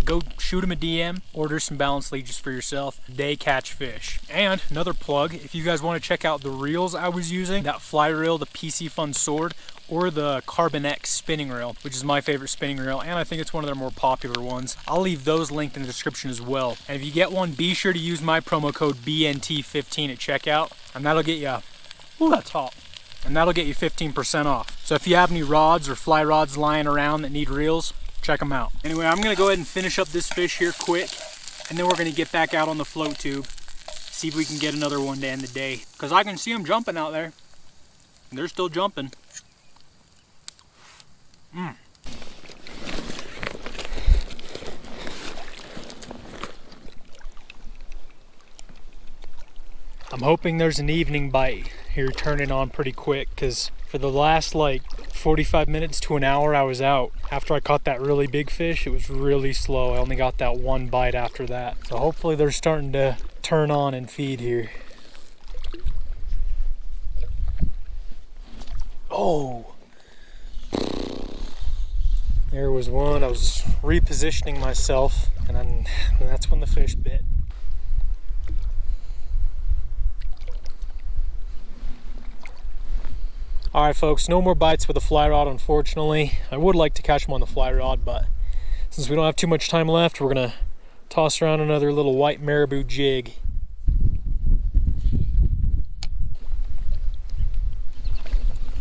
Go shoot him a DM, order some balanced leeches for yourself. They catch fish. And another plug, if you guys want to check out the reels I was using, that fly reel, the PC Fun Sword, or the Carbon X spinning reel, which is my favorite spinning reel, and I think it's one of their more popular ones. I'll leave those linked in the description as well. And if you get one, be sure to use my promo code BNT15 at checkout, and that'll get you, ooh, that's hot. And that'll get you 15% off. So if you have any rods or fly rods lying around that need reels, check them out. Anyway, I'm gonna go ahead and finish up this fish here quick, and then we're gonna get back out on the float tube, see if we can get another one to end the day. Because I can see them jumping out there. They're still jumping. I'm hoping there's an evening bite here turning on pretty quick, because for the last like 45 minutes to an hour I was out. After I caught that really big fish, it was really slow. I only got that one bite after that. So hopefully they're starting to turn on and feed here. Oh! There was one. I was repositioning myself, and that's when the fish bit. Alright folks, no more bites with the fly rod, unfortunately. I would like to catch them on the fly rod, but since we don't have too much time left, we're gonna toss around another little white marabou jig.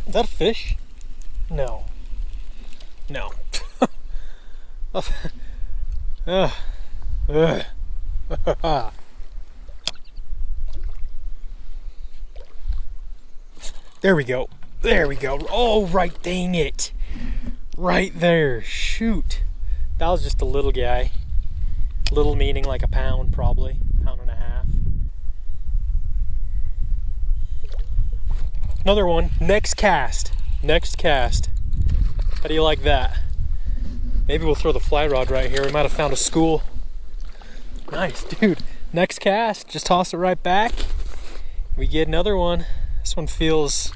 Is that a fish? No. No. There we go. There we go. Oh, right, dang it. Right there. Shoot. That was just a little guy. Little meaning like a pound, probably. Pound and a half. Another one. Next cast. Next cast. How do you like that? Maybe we'll throw the fly rod right here. We might have found a school. Nice, dude. Next cast. Just toss it right back. We get another one. This one feels,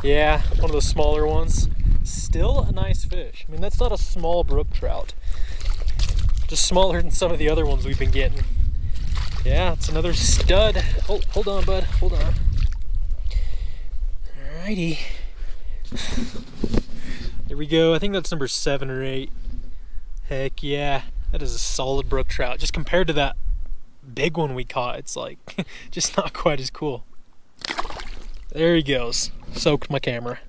yeah, one of the smaller ones. Still a nice fish. I mean, that's not a small brook trout. Just smaller than some of the other ones we've been getting. Yeah, it's another stud. Oh, hold on, bud. Hold on. Alrighty. There we go. I think that's number 7 or 8. Heck yeah. That is a solid brook trout. Just compared to that big one we caught, it's like just not quite as cool. There he goes. Soaked my camera.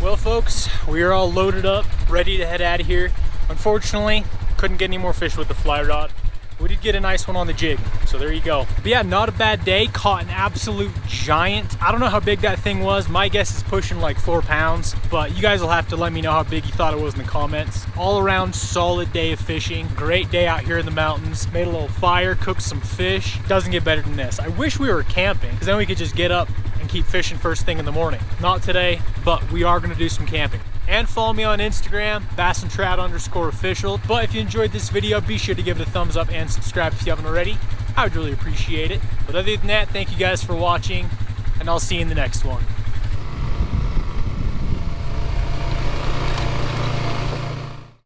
Well folks, we are all loaded up, ready to head out of here. Unfortunately, couldn't get any more fish with the fly rod. We did get a nice one on the jig, so there you go. But yeah, not a bad day. Caught an absolute giant. I don't know how big that thing was. My guess is pushing like 4 pounds, but you guys will have to let me know how big you thought it was in the comments. All around solid day of fishing. Great day out here in the mountains. Made a little fire, cooked some fish. Doesn't get better than this. I wish we were camping, because then we could just get up and keep fishing first thing in the morning. Not today, but we are gonna do some camping. And follow me on Instagram, bassandtrout_official. But if you enjoyed this video, be sure to give it a thumbs up and subscribe if you haven't already. I would really appreciate it. But other than that, thank you guys for watching, and I'll see you in the next one.